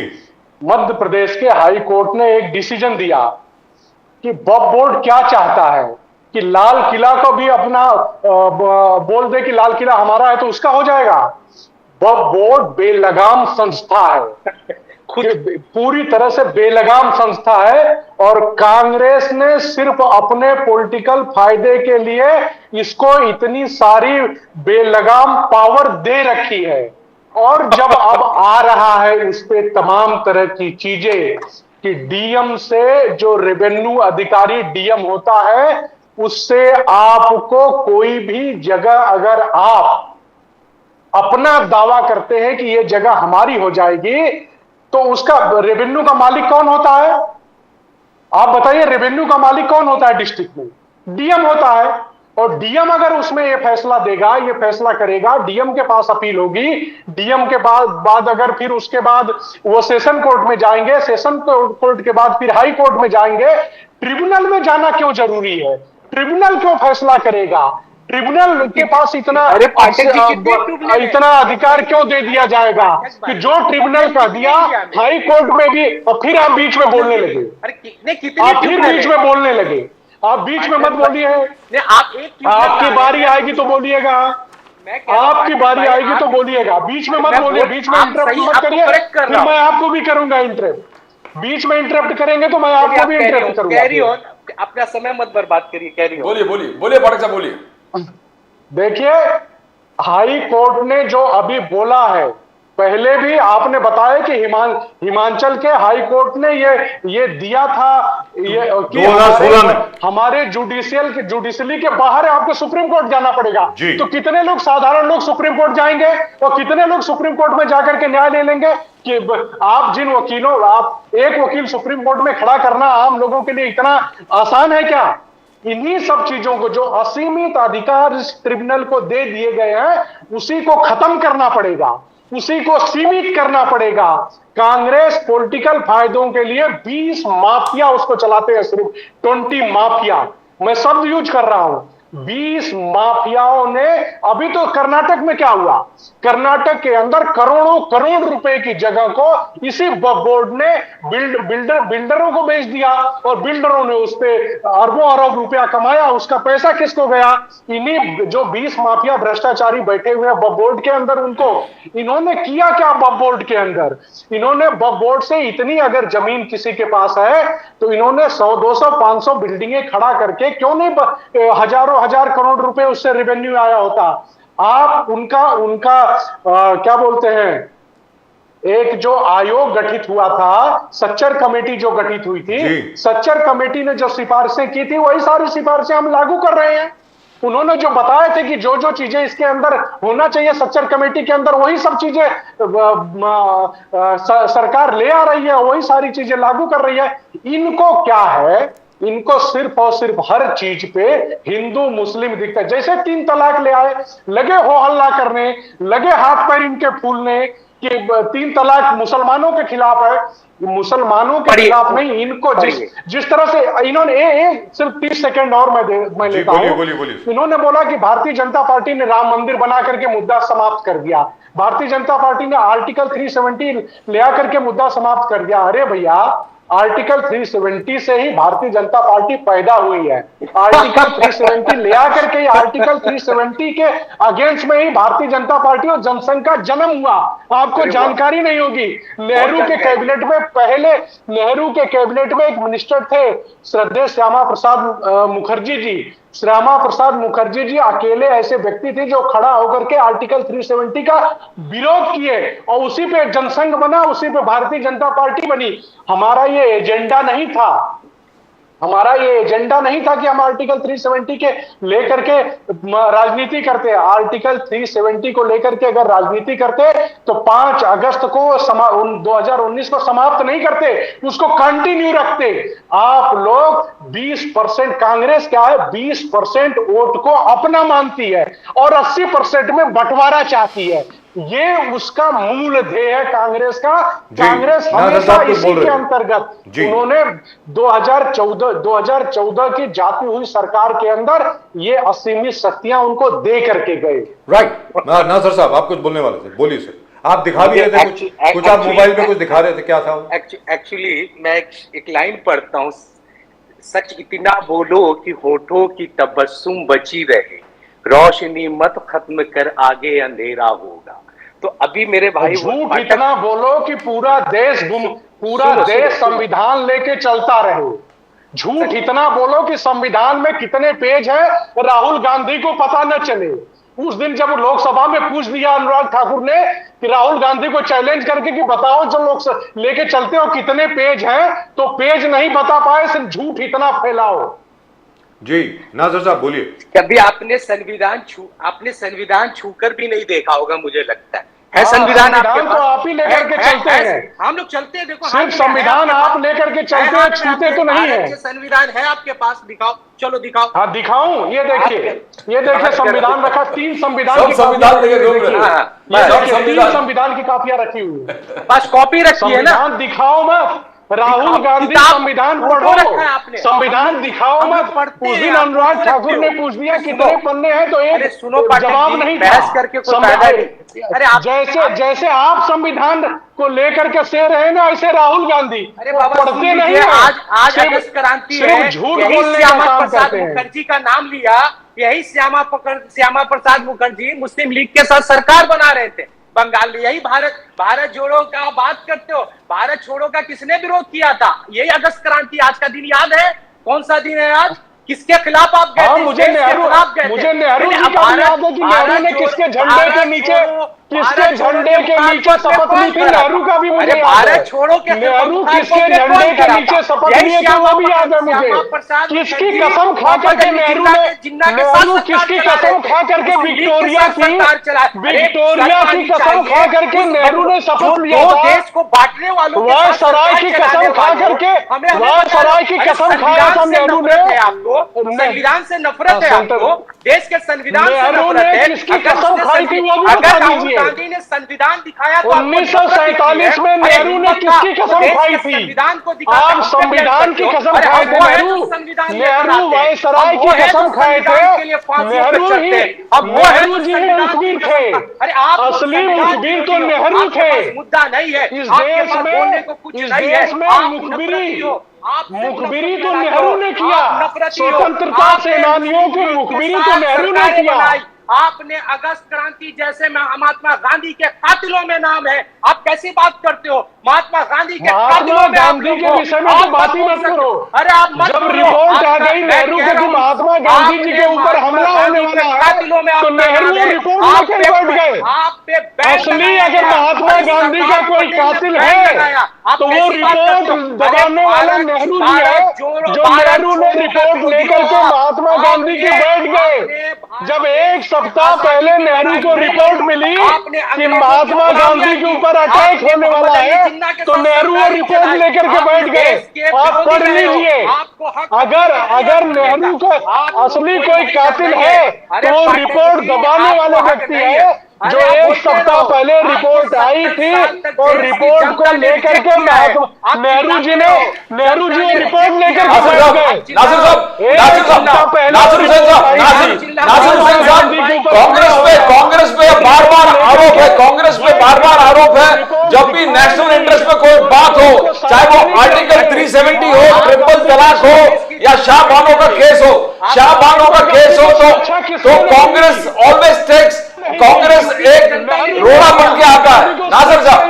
मध्य प्रदेश के हाई कोर्ट ने एक डिसीजन दिया कि वक्फ बोर्ड क्या चाहता है कि लाल किला को भी अपना बोल दे कि लाल किला हमारा है तो उसका हो जाएगा। वक्फ बोर्ड बेलगाम संस्था है, पूरी तरह से बेलगाम संस्था है, और कांग्रेस ने सिर्फ अपने पॉलिटिकल फायदे के लिए इसको इतनी सारी बेलगाम पावर दे रखी है। और जब अब आ रहा है इस पे तमाम तरह की चीजें कि डीएम से, जो रेवेन्यू अधिकारी डीएम होता है, उससे आपको कोई भी जगह अगर आप अपना दावा करते हैं कि ये जगह हमारी हो जाएगी तो उसका रेवेन्यू का मालिक कौन होता है? आप बताइए, रेवेन्यू का मालिक कौन होता है डिस्ट्रिक्ट में? डीएम होता है। और डीएम अगर उसमें ये फैसला देगा, ये फैसला करेगा, डीएम के पास अपील होगी, डीएम के बाद अगर फिर उसके बाद वो सेशन कोर्ट में जाएंगे, सेशन कोर्ट के बाद फिर हाई कोर्ट में जाएंगे। ट्रिब्यूनल में जाना क्यों जरूरी है? ट्रिब्यूनल क्यों फैसला करेगा? ट्रिब्यूनल के पास इतना अधिकार क्यों दे दिया जाएगा कि जो ट्रिब्यूनल का दिया हाई कोर्ट में भी, और फिर आप बीच में बोलने लगे, आप फिर बीच में बोलने लगे, आप बीच में मत बोलिए। आपकी बारी आएगी तो बोलिएगा, आपकी बारी आएगी तो बोलिएगा, बीच में मत बोलिए, बीच में इंटरप्ट मत करिए, फिर मैं आपको भी करूंगा इंटरप्ट। बीच में इंटरप्ट करेंगे तो मैं आपको भी इंटरप्ट करूंगा। कैरी ऑन, अपना समय मत बर्बाद करिए। कैरी ऑन, बोलिए पाठक साहब बोलिए। देखिए, हाई कोर्ट ने जो अभी बोला है, पहले भी आपने बताया कि हिमाचल के हाई कोर्ट ने ये दिया था, ये कि हमारे जुडिशली के बाहर आपको सुप्रीम कोर्ट जाना पड़ेगा। तो कितने लोग, साधारण लोग सुप्रीम कोर्ट जाएंगे और कितने लोग सुप्रीम कोर्ट में जाकर के न्याय ले लेंगे? कि आप जिन वकीलों, आप एक वकील सुप्रीम कोर्ट में खड़ा करना आम लोगों के लिए इतना आसान है क्या? इन्हीं सब चीजों को, जो असीमित अधिकार इस ट्रिब्यूनल को दे दिए गए हैं, उसी को खत्म करना पड़ेगा। उसी को सीमित करना पड़ेगा। कांग्रेस पॉलिटिकल फायदों के लिए 20 माफिया उसको चलाते हैं, सिर्फ 20 माफिया, मैं शब्द यूज कर रहा हूं। 20 माफियाओं ने, अभी तो कर्नाटक में क्या हुआ, कर्नाटक के अंदर करोड़ों करोड़ रुपए की जगह को इसी बोर्ड ने बिल्डरों को बेच दिया और बिल्डरों ने उस पे अरबों अरब रुपया कमाया। उसका पैसा किसको गया? इन्हीं जो 20 माफिया भ्रष्टाचारी बैठे हुए हैं बोर्ड के अंदर, उनको इन्होंने किया क्या? बोर्ड के अंदर इन्होंने बोर्ड से इतनी अगर जमीन किसी के पास है तो इन्होंने 100, 200, 500 बिल्डिंगें खड़ा करके क्यों नहीं हजारों हजार करोड़ रुपए उससे रेवेन्यू आया होता। आप उनका क्या बोलते हैं, एक जो आयोग गठित हुआ था, सच्चर कमेटी जो गठित हुई थी, सच्चर कमेटी ने जो सिफारिशें की थी वही सारी सिफारिशें हम लागू कर रहे हैं। उन्होंने जो बताए थे कि जो जो चीजें इसके अंदर होना चाहिए सच्चर कमेटी के अंदर, वही सब चीजें सरकार ले आ रही है, वही सारी चीजें लागू कर रही है। इनको क्या है, इनको सिर्फ और सिर्फ हर चीज पे हिंदू मुस्लिम दिखता है। जैसे 3 तलाक ले आए, लगे हो हल्ला करने, लगे हाथ पैर इनके फूलने कि 3 तलाक मुसलमानों के खिलाफ है। मुसलमानों के खिलाफ नहीं, इनको जिस तरह से इन्होंने सिर्फ 30 सेकंड और मैं लेता हूं। इन्होंने बोला कि भारतीय जनता पार्टी ने राम मंदिर बना करके मुद्दा समाप्त कर दिया, भारतीय जनता पार्टी ने आर्टिकल 370 ले आकर के मुद्दा समाप्त कर दिया। अरे भैया, आर्टिकल 370 से ही भारतीय जनता पार्टी पैदा हुई है। आर्टिकल 370 ले आकर के आर्टिकल 370 के अगेंस्ट में ही भारतीय जनता पार्टी और जनसंघ का जन्म हुआ। आपको जानकारी नहीं होगी, नेहरू के कैबिनेट में, पहले नेहरू के कैबिनेट में एक मिनिस्टर थे श्रद्धेय श्यामा प्रसाद मुखर्जी जी। श्यामा प्रसाद मुखर्जी जी अकेले ऐसे व्यक्ति थे जो खड़ा होकर के आर्टिकल 370 का विरोध किए और उसी पे जनसंघ बना, उसी पे भारतीय जनता पार्टी बनी। हमारा ये एजेंडा नहीं था, हमारा ये एजेंडा नहीं था कि हम आर्टिकल 370 के लेकर के राजनीति करते। आर्टिकल 370 को लेकर के अगर राजनीति करते तो 5 अगस्त को 2019 को समाप्त नहीं करते, उसको कंटिन्यू रखते। आप लोग 20%, कांग्रेस क्या है, 20% वोट को अपना मानती है और 80% में बंटवारा चाहती है। ये उसका मूल ध्येय है कांग्रेस का। कांग्रेस हमेशा इसी के अंतर्गत, उन्होंने 2014 की जाती हुई सरकार के अंदर ये असीमित शक्तियां उनको दे करके गए। राइट। नाज़र साहब, आप कुछ बोलने वाले थे, बोलिए सर। आप दिखा भी रहे थे कुछ आप मोबाइल पे कुछ दिखा रहे थे, क्या था? एक्चुअली मैं एक लाइन पढ़ता हूं, सच इतना बोलो कि होठों की तबस्सुम बची रहे, रोशनी मत खत्म कर आगे अंधेरा होगा। तो अभी मेरे भाई, झूठ इतना बोलो कि पूरा देश संविधान लेके चलता रहे। झूठ इतना बोलो कि संविधान में कितने पेज है राहुल गांधी को पता न चले। उस दिन जब लोकसभा में पूछ दिया अनुराग ठाकुर ने कि राहुल गांधी को चैलेंज करके कि बताओ जो लोग लेके चलते हो कितने पेज हैं, तो पेज नहीं बता पाए, सिर्फ झूठ इतना फैलाओ। जी नाज़र साहब बोलिए। कभी आपने संविधान छूकर भी नहीं देखा होगा, मुझे लगता है संविधान आपके पास, तो आप ही लेकर के चलते हैं। हम लोग चलते हैं, देखो सिर्फ संविधान आप लेकर के चलते हैं, छूते तो नहीं है। संविधान है आपके पास, दिखाओ, चलो दिखाओ। हाँ दिखाऊं, ये देखिए संविधान रखा, 3 संविधान की संविधान की कापियां रखी हुई है, बस कॉपी रखी है ना। दिखाओ मत, राहुल गांधी संविधान पढ़ो, संविधान दिखाओ मत। उस दिन अनुराग ठाकुर ने पूछ दिया कितने पन्ने हैं, तो एक जवाब नहीं था। जैसे आप संविधान को लेकर के शेर है ना, ऐसे राहुल गांधी पढ़ते नहीं है। आज अगस्त क्रांति है, झूठ बोलने का काम करते हैं। मुखर्जी का नाम लिया, यही श्यामा प्रसाद मुखर्जी मुस्लिम लीग के साथ सरकार बना रहे थे बंगाल में। यही भारत जोड़ो का बात करते हो, भारत छोड़ो का किसने विरोध किया था? यही अगस्त क्रांति। आज का दिन याद है? कौन सा दिन है आज? किसके खिलाफ आप गए थे? मुझे नेहरू जी का भी याद है कि नेहरू ने किसके झंडे के नीचे शपथ ली थी। नेहरू का भी मुझे भारत छोड़ो के नेहरू किसके झंडे के नीचे शपथ लिए थे वो भी याद है मुझे। किसकी कसम खा करके नेहरू किसकी कसम खा करके विक्टोरिया की कसम खा करके नेहरू ने शपथ लिया था। देश को बांटने वालों, वह सराय की कसम खा करके, वह सराय की कसम खाया था नेहरू ने। संविधान से नफरत है आपको। देश के संविधान से नेहरू नफरत ने है। किसकी अगर कसम उसने खाई थी वो भी अगर बता राहुल दीजिए। गांधी ने संविधान दिखाया तो 1947 में नेहरू ने किसकी कसम खाई थी? संविधान को आप संविधान की कसम खाए थे नेहरू। नेहरू वायसराय की कसम खाए थे। नेहरू जी ही मुखबिर थे। अरे आप असली मुखबिर तो नेहरू थे। मुद्दा नहीं है इस आपके देश पास में बोलने को कुछ इस नहीं है। देश में आप मुखबिरी नफरती हो, आप मुखबिरी नफरत तो फैलाते नेहरू हो, ने आप किया। नफरती हो। स्वतंत्रता आपने सेनानियों की मुस्लिम मुखबिरी लीग तो के नेहरू ने साथ किया। बनाई। आपने अगस्त क्रांति जैसे महात्मा गांधी के कातिलों में नाम है, आप कैसी बात करते हो? महात्मा गांधी के कातिलों में गांधी के विषय में तो बात ही मत करो। अरे आप मत जब बोलो। रिपोर्ट आ आपका- गई मैं नेहरू कह के रहा कि हूं, महात्मा गांधी जी के आपने ऊपर हमला महात्मा होने गांधी के वाला कातिलों में है तो आपका नाम नेहरू है। रिपोर्ट आप लेकर पे- बैठ गए। आप पे बैन असली लगाया अगर गया। महात्मा और गांधी का सरदार कोई पटेल ने कातिल बैन है लगाया। आप तो वो कैसी बात रिपोर्ट करते हो? दबाने अरे वाला भारत- नेहरू जी भारत है। जोड़ो, जो भारत नेहरू ने जोड़ो रिपोर्ट का लेकर के वीडियो महात्मा गांधी के बैठ गए। जब एक सप्ताह पहले नेहरू को रिपोर्ट मिली कि महात्मा गांधी के ऊपर अटैक होने वाला है तो नेहरू वो रिपोर्ट लेकर के बैठ गए। आप पढ़ लीजिए। अगर नेहरू का असली कोई कातिल है तो वो रिपोर्ट दबाने वाले व्यक्ति है जो एक सप्ताह पहले रिपोर्ट आई थी और रिपोर्ट को लेकर के नेहरू जी वो रिपोर्ट लेकर के बैठ गए। नासिर साहब, कांग्रेस पे बार बार आरोप है, कांग्रेस पे बार बार आरोप है। जब भी नेशनल इंटरेस्ट पे कोई बात हो, चाहे वो आर्टिकल 370 हो, ट्रिपल तलाक हो या शाह बानो का केस हो, शाह बानो का केस हो तो कांग्रेस ऑलवेज टेक्स, कांग्रेस एक रोड़ा बन के आता है। नासिर साहब,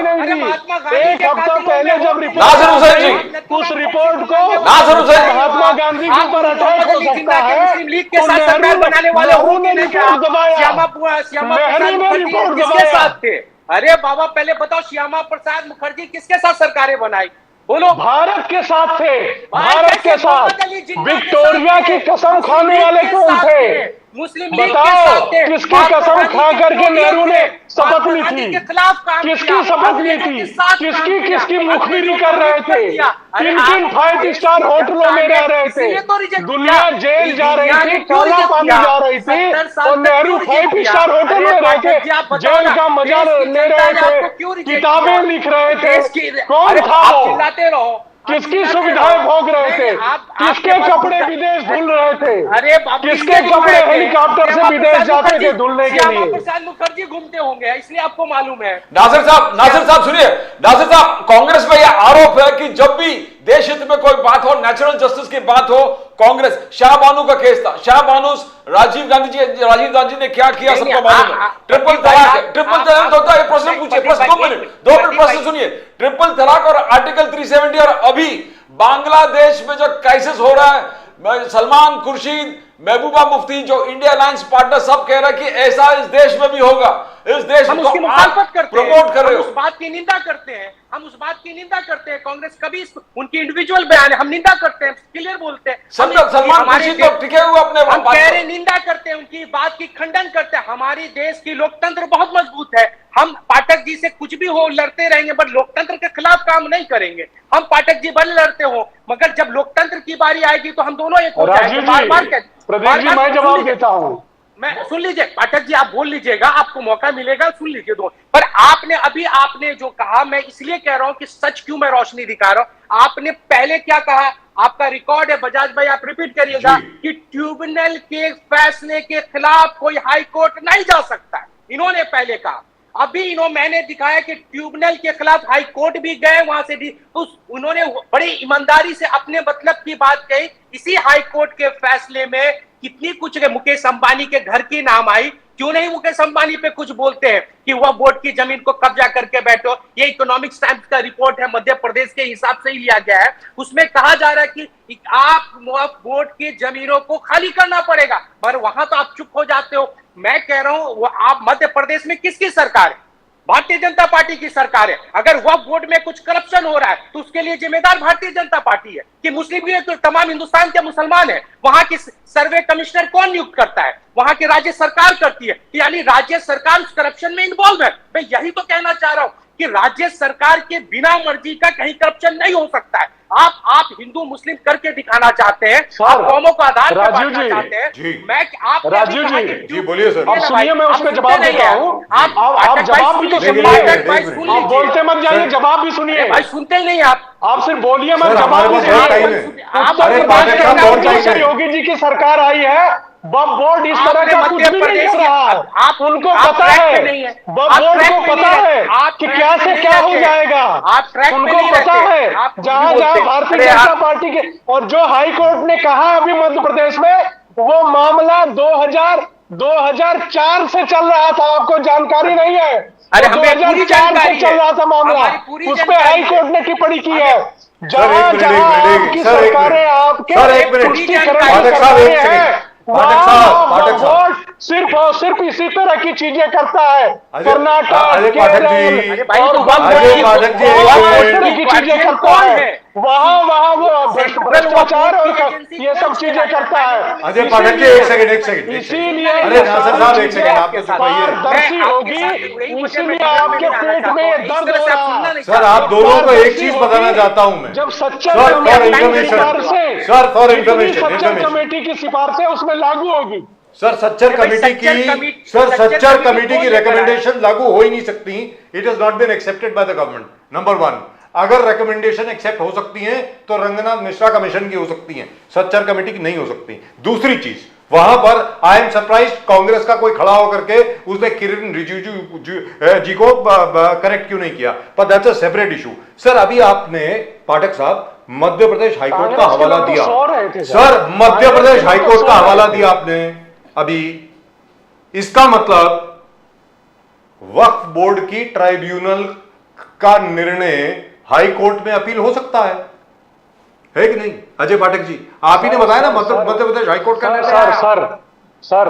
एक हफ्ता पहले जब रिपोर्ट नासिर हुसैन जी, उस रिपोर्ट को नासिर हुसैन, महात्मा गांधी के ऊपर अटैक हो सकता है मुस्लिम लीग के साथ सरकार बनाने वाले नेहरू ने होंगे रिपोर्ट दबाया। श्यामा प्रसाद मुखर्जी किसके साथ थे? अरे बाबा पहले बताओ, श्यामा प्रसाद मुखर्जी किसके साथ सरकारें बनाई? बोलो। भारत के साथ थे, भारत के साथ। विक्टोरिया की कसम खाने वाले कौन थे? मुस्लिम लीग के बताओ, साथ थे। किसकी कसम खा करके नेहरू ने शपथ ली थी? के खिलाफ काम किसकी किया, शपथ ली थी? किसकी किसकी मुखबिरी कर रहे थे? किन किन 5 स्टार होटलों में रह रहे थे? दुनिया जेल जा रही थी, काला पानी जा रही थी और नेहरू 5 स्टार होटल में रह के जेल का मजा ले रहे थे, किताबें लिख रहे थे। कौन था वो? चिल्लाते रहो। किसकी सुविधाएं भोग रहे थे? किसके कपड़े विदेश धुल रहे थे? अरे किसके कपड़े हेलीकॉप्टर से विदेश जाते थे धुलने के लिए? प्रसाद मुखर्जी घूमते होंगे, इसलिए आपको मालूम है। नासिर साहब सुनिए, नासिर साहब, कांग्रेस में यह आरोप है कि जब भी देश हित में कोई बात हो, नेचुरल जस्टिस की बात हो, कांग्रेस, शाह बानो का केस था, शाह बानो राजीव गांधी ने क्या किया सबको मालूम है। ट्रिपल तलाक होता है, प्रश्न पूछिए, बस 2 मिनट प्रश्न सुनिए। ट्रिपल तलाक और आर्टिकल 370 और अभी बांग्लादेश में जो क्राइसिस हो रहा है, सलमान खुर्शीद, महबूबा मुफ्ती, जो इंडिया अलायंस पार्टनर सब कह रहे हैं कि ऐसा इस देश में भी होगा। इस देश हम को उसकी मुखालफत करते हैं, प्रमोट कर रहे हो। उस बात की निंदा करते हैं, हम उस बात की निंदा करते हैं। कांग्रेस कभी उनकी इंडिविजुअल बयान है, हम निंदा करते हैं, क्लियर बोलते हैं। सलमान खुर्शीद तो टिके हुए अपने हम कह रहे निंदा करते हैं, उनकी बात की खंडन करते हैं। हमारी देश की लोकतंत्र बहुत मजबूत है। हम पाठक जी से कुछ भी हो लड़ते रहेंगे, बट लोकतंत्र के खिलाफ काम नहीं करेंगे। हम पाठक जी भले लड़ते हो, मगर जब लोकतंत्र की बारी आएगी तो हम दोनों एक हो जाएंगे। प्रदीप जी, मैं जवाब देता हूं। मैं सुन लीजिए पाठक जी, आप बोल लीजिएगा, आपको मौका मिलेगा, सुन लीजिए दो। पर आपने जो कहा, मैं इसलिए कह रहा हूं कि सच क्यों मैं रोशनी दिखा रहा हूं। आपने पहले क्या कहा, आपका रिकॉर्ड है बजाज भाई, आप रिपीट करिएगा कि ट्रिब्यूनल के फैसले के खिलाफ कोई हाई कोर्ट नहीं जा सकता। इन्होंने पहले कहा। अभी मैंने दिखाया कि ट्रिब्यूनल के खिलाफ हाई कोर्ट भी गए, वहां से भी उन्होंने बड़ी ईमानदारी से अपने मतलब की बात कही। इसी हाई कोर्ट के फैसले में कितनी कुछ मुकेश अंबानी के घर की नाम आई। क्यों नहीं मुकेश अंबानी पे कुछ बोलते हैं कि वह बोर्ड की जमीन को कब्जा करके बैठो। ये इकोनॉमिक टाइम्स का रिपोर्ट है, मध्य प्रदेश के हिसाब से ही लिया गया है। उसमें कहा जा रहा है कि आप बोर्ड की जमीनों को खाली करना पड़ेगा, पर वहां तो आप चुप हो जाते हो। मैं कह रहा हूं, आप मध्य प्रदेश में किसकी सरकार है? भारतीय जनता पार्टी की सरकार है। अगर वक्फ बोर्ड में कुछ करप्शन हो रहा है तो उसके लिए जिम्मेदार भारतीय जनता पार्टी है कि मुस्लिम लीग तो तमाम हिंदुस्तान के मुसलमान है। वहां की सर्वे कमिश्नर कौन नियुक्त करता है? वहां की राज्य सरकार करती है। यानी राज्य सरकार उस करप्शन में इन्वॉल्व है। मैं यही तो कहना चाह रहा हूं कि राज्य सरकार के बिना मर्जी का कहीं करप्शन नहीं हो सकता है। आप हिंदू मुस्लिम करके दिखाना चाहते हैं, आप कौमों को आधार पर बांटना चाहते हैं। मैं आप राजीव जी बोलिए सर। अब सुनिए, मैं उस पर जवाब देता हूँ। आप जवाब भी तो सुनिए, आप बोलते मत जाइए, जवाब भी सुनिए। भाई सुनते ही नहीं आप सिर्फ बोलिए मत, सर, जवाब हमारे भी पास बहुत टाइम है। सुनिए। अरे पाठक साहब, बहुत टाइम है। योगी जी की सरकार आई है, वक्फ बोर्ड इस तरह का कुछ भी नहीं कर रहा है। उनको पता है, वक्फ बोर्ड को पता है कि क्या से क्या हो जाएगा। उनको पता है जहां जहां भारतीय जनता पार्टी के, और जो हाई कोर्ट ने कहा अभी मध्य प्रदेश में, वो मामला 2004 से चल रहा था, आपको जानकारी नहीं है। अरे तो हमें पूरी 2004 से चल रहा था मामला, उस पे हाई कोर्ट ने टिप्पणी की है। जहां जहां आपकी सरकारें आपके पुष्टिकरण की सरकारें हैं, वहाँ सिर्फ और सिर्फ इसी तरह की चीजें करता है। कर्नाटक, केरल और इस तरह की चीजें करता है। वहाँ वो भ्रष्टाचार और ये सब चीजें करता है। अजय पाठक जी, एक सेकंड। इसीलिए अरे नासिर साहब, एक सेकंड, आप तो पारदर्शी होगी, इसीलिए आपके पेट में दर्द हो रहा है। सर, आप दोनों को एक चीज बताना चाहता हूं मैं। जब Sachar for committee information committee की सिफारिशें उसमें लागू होगी। सर, सच्चर कमेटी की रिकमेंडेशन लागू हो ही नहीं सकती। It is not been accepted by the government. Number 1, अगर रिकमेंडेशन एक्सेप्ट हो सकती हैं तो रंगनाथ मिश्रा कमीशन की हो सकती हैं, सच्चर कमेटी की नहीं हो सकती। दूसरी चीज, वहां पर आई एम सरप्राइज कांग्रेस का कोई खड़ा होकर के उसने किरण रिजिजू जी को करेक्ट क्यों नहीं किया, पर that's a separate issue. Sir, अभी आपने पाठक साहब मध्य प्रदेश हाईकोर्ट का हवाला दिया। सर, मध्य प्रदेश हाईकोर्ट का हवाला दिया आपने अभी। इसका मतलब वक्फ बोर्ड की ट्राइब्यूनल का निर्णय हाई कोर्ट में अपील हो सकता है कि नहीं? अजय पाठक जी, आप ही ने बताया ना मध्य प्रदेश हाई कोर्ट का निर्णय। सर,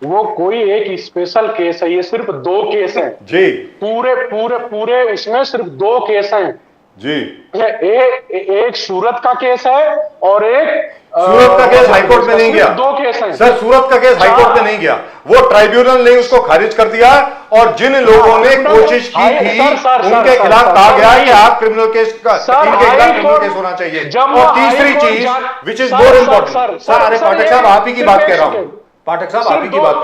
वो कोई एक स्पेशल केस है, ये सिर्फ 2 केस हैं जी। पूरे इसमें सिर्फ 2 केस हैं जी। एक सूरत का केस है और एक सूरत का केस हाईकोर्ट में नहीं गया। 2 केस हैं सर, सूरत का केस हाईकोर्ट में नहीं गया, वो ट्राइब्यूनल ने उसको खारिज कर दिया। और जिन लोगों ने कोशिश की थी उनके खिलाफ कहा गया कि आप क्रिमिनल केस का, इनके खिलाफ क्रिमिनल केस होना चाहिए। और तीसरी चीज which is more important. Sir, अरे पाठक साहब, आप ही की बात कह रहा हूं, पाठक साहब आप ही की बात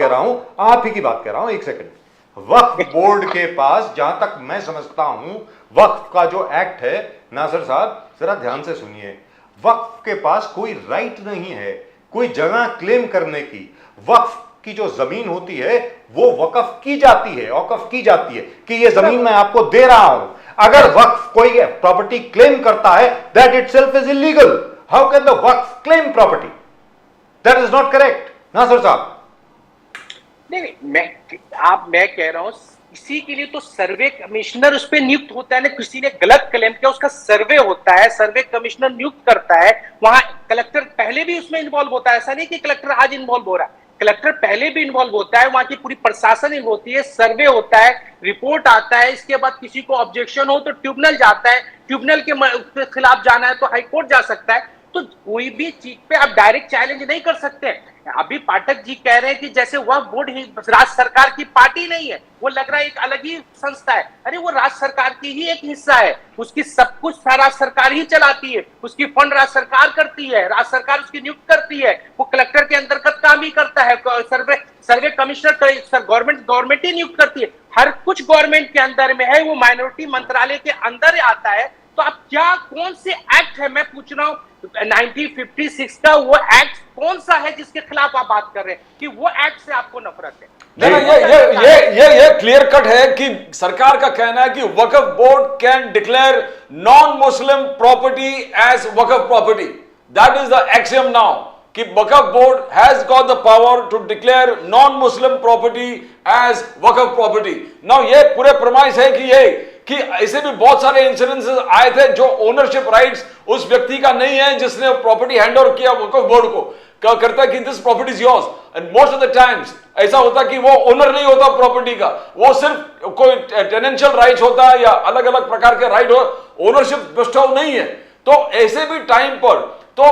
कह रहा हूं, एक सेकंड। वक्फ बोर्ड के पास, जहां तक मैं समझता हूं, वक्फ का जो एक्ट है, नासिर साहब जरा ध्यान से सुनिए, वक्फ के पास कोई राइट नहीं है कोई जगह क्लेम करने की। वक्फ की जो जमीन होती है वो वक्फ की जाती है, औकफ की जाती है कि ये जमीन मैं आपको दे रहा हूं। अगर वक्फ कोई प्रॉपर्टी क्लेम करता है, that itself is illegal. How can the Waqf claim property? That is not correct. Nasir साहब, नहीं, मैं कह रहा हूं, इसी के लिए तो सर्वे कमिश्नर उस पर नियुक्त होता है ना। किसी ने गलत क्लेम किया, उसका सर्वे होता है, सर्वे कमिश्नर नियुक्त करता है। वहां कलेक्टर पहले भी उसमें इन्वॉल्व होता है, ऐसा नहीं कि कलेक्टर आज इन्वॉल्व हो रहा है, कलेक्टर पहले भी इन्वॉल्व होता है। वहां की पूरी प्रशासन इन्वॉल्व होती है, सर्वे होता है, रिपोर्ट आता है। इसके बाद किसी को ऑब्जेक्शन हो तो ट्रिब्यूनल जाता है, ट्रिब्यूनल के खिलाफ जाना है तो हाईकोर्ट जा सकता है। तो कोई भी चीज पे आप डायरेक्ट चैलेंज नहीं कर सकते। अभी पाठक जी कह रहे हैं कि जैसे वक्फ बोर्ड ही राज्य सरकार की पार्टी नहीं है, वो लग रहा है एक अलग ही संस्था है। अरे वो राज्य सरकार की ही एक हिस्सा है, उसकी सब कुछ राज्य सरकार ही चलाती है, उसकी फंड राज्य सरकार करती है, राज्य सरकार उसकी नियुक्त करती है, वो कलेक्टर के अंतर्गत काम ही करता है, सर्वे कमिश्नर गवर्नमेंट ही नियुक्त करती है। हर कुछ गवर्नमेंट के अंदर में है, वो माइनॉरिटी मंत्रालय के अंदर आता है। तो आप क्या, कौन से एक्ट है, मैं पूछ रहा हूं, 1956 का वो एक्ट कौन सा है जिसके खिलाफ आप बात कर रहे हैं कि वो एक्ट से आपको नफरत है? ये क्लियर कट है कि सरकार का कहना है कि Waqf board can declare non Muslim property as Waqf property. That is the axiom now कि Waqf board has got the power to declare non Muslim property as Waqf property. Now ये पूरे प्रमाइस है कि ऐसे भी बहुत सारे इंसिडेंसेस आए थे जो ओनरशिप राइट्स उस व्यक्ति का नहीं है जिसने प्रॉपर्टी हैंडओवर किया वक्फ बोर्ड को, क्या करता है कि this property is yours. And most of the times ऐसा होता कि वो ओनर नहीं होता प्रॉपर्टी का, वो सिर्फ कोई टेनेंशियल राइट्स होता है या अलग अलग प्रकार के राइट हो, ओनरशिप बेस्टॉव नहीं है। तो ऐसे भी टाइम पर तो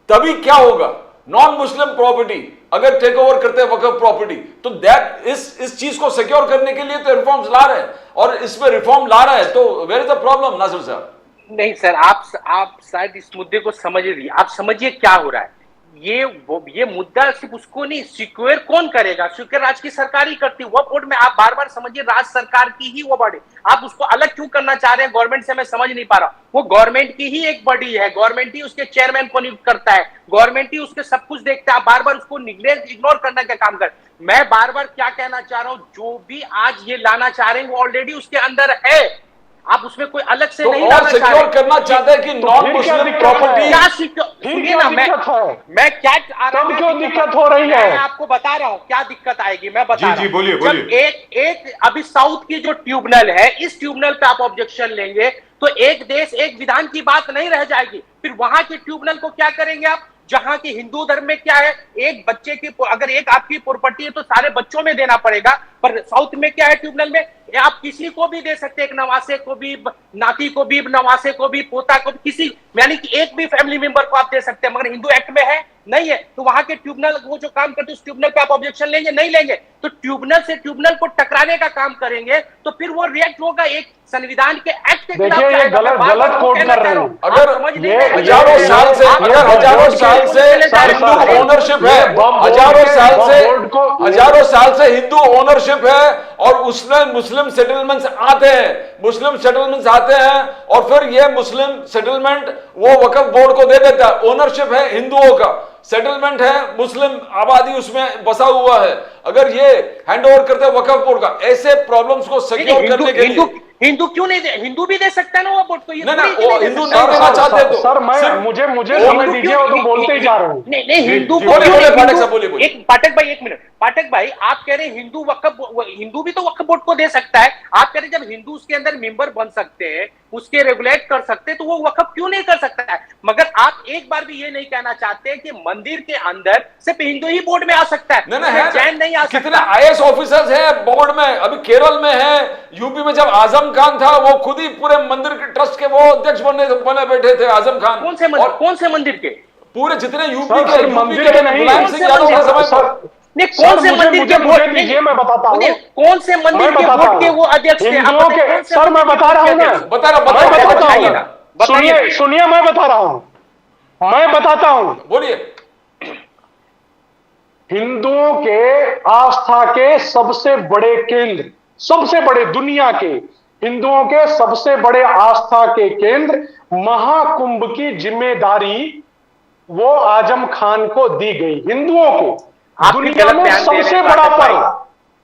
तभी क्या होगा नॉन मुस्लिम प्रॉपर्टी अगर टेक ओवर करते हैं वक्फ प्रॉपर्टी, तो दैट इस चीज को सिक्योर करने के लिए तो रिफॉर्म्स ला रहे हैं, और इसमें रिफॉर्म ला रहा है, तो where is the problem Nasir साहब? नहीं सर, आप शायद इस मुद्दे को समझ रही, आप समझिए क्या हो रहा है। ये मुद्दा सिर्फ उसको नहीं, सिक्योर कौन करेगा? सिक्योर राज्य की सरकार ही करती है। वक्फ बोर्ड में आप बार बार समझिए राज्य सरकार की ही वो बॉडी, आप उसको अलग क्यों करना चाह रहे हैं गवर्नमेंट से? मैं समझ नहीं पा रहा। वो गवर्नमेंट की ही एक बॉडी है, गवर्नमेंट ही उसके चेयरमैन को नियुक्त करता है, गवर्नमेंट ही उसके सब कुछ देखता है। आप बार बार उसको इग्नोर करने का काम कर। मैं बार बार क्या कहना चाह रहा हूं, जो भी आज ये लाना चाह रहे हैं वो ऑलरेडी उसके अंदर है, आप उसमें कोई अलग से तो नहीं और लाना चाह सिक्योर रहे। करना चाहते हैं कि नॉन मुस्लिम प्रॉपर्टी। क्या सुनिए ना, मैं क्या तब क्यों दिक्कत हो रही है? मैं आपको बता रहा हूं क्या दिक्कत आएगी, मैं बता रहा हूं। बोलिए, जब बोलिए। एक अभी साउथ की जो ट्यूबनल है, इस ट्यूबनल पे आप ऑब्जेक्शन लेंगे तो एक देश एक विधान की बात नहीं रह जाएगी। फिर वहां के ट्यूबनल को क्या करेंगे आप? जहां की हिंदू धर्म में क्या है, एक बच्चे की अगर एक आपकी प्रॉपर्टी है तो सारे बच्चों में देना पड़ेगा, पर साउथ में क्या है ट्यूबनल में, आप किसी को भी दे सकते हैं, एक नवासे को भी, नाती को भी, नवासे को भी, पोता को भी, किसी यानी कि एक भी फैमिली मेंबर को आप दे सकते हैं, मगर हिंदू एक्ट में है नहीं है। तो वहां के ट्यूबनल वो जो काम करते हैं उस ट्यूबनल पे आप ऑब्जेक्शन लेंगे? नहीं लेंगे। तो ट्यूबनल से ट्यूबनल को टकराने का काम करेंगे तो फिर वो रिएक्ट होगा एक संविधान के एक्ट के खिलाफ। देखिए ये गलत कोट कर रहे हैं। अगर हजारों साल से हिंदू ओनरशिप है, हजारों साल से हिंदू ओनरशिप है, और उसमें मुस्लिम सेटलमेंट्स आते हैं, और फिर ये मुस्लिम सेटलमेंट वो वक्फ बोर्ड को दे देता है। ओनरशिप है हिंदुओं का, सेटलमेंट है, मुस्लिम आबादी उसमें बसा हुआ है। अगर ये हैंड ओवर करते हैं वक्फ बोर्ड का, ऐसे प्रॉब्लम्स को सिक्योर करने के लिए हिंदू क्यों नहीं दे? हिंदू भी दे सकता है ना वो बोर्ड को। नहीं, वो हिंदू नहीं देना चाहते तो सर मुझे समय दीजिए, और तुम बोलते ही जा रहे हो। नहीं हिंदू बोलिए। एक पाठक भाई, एक मिनट पाठक भाई, आप कह रहे हैं हिंदू भी तो वक्फ बोर्ड को दे सकता है। आप कह रहे हैं जब हिंदू उसके अंदर मेंबर बन सकते हैं, उसके रेगुलेट कर सकते हैं, तो वो वक्फ क्यों नहीं कर सकता है? मगर आप एक बार भी ये नहीं कहना चाहते कि मंदिर के अंदर सिर्फ हिंदू ही बोर्ड में आ सकता है, जैन नहीं आ सकता। कितने आईएएस ऑफिसर्स हैं बोर्ड में, अभी केरल में है, यूपी में जब आजम खान था वो खुद ही पूरे मंदिर के ट्रस्ट के वो अध्यक्ष बने बैठे थे आजम खान। कौन से मंदिर के? पूरे जितने यूपी के मंदिर के नहीं, मुलायम सिंह यादव के समय पर। नहीं, कौन से मंदिर के बोर्ड दीजिए, मैं बताता हूँ। कौन से मंदिर के बोर्ड के वो अध्यक्ष थे? सर मैं बता रहा हूँ ना, सुनिए मैं बता रहा हूँ, मैं बताता हूँ। बोलिए। हिंदुओं के आस्था के सबसे बड़े केंद्र, सबसे बड़े दुनिया के हिंदुओं के सबसे बड़े आस्था के केंद्र महाकुंभ की जिम्मेदारी वो आजम खान को दी गई। हिंदुओं को दुनिया में सबसे बड़ा पर्व,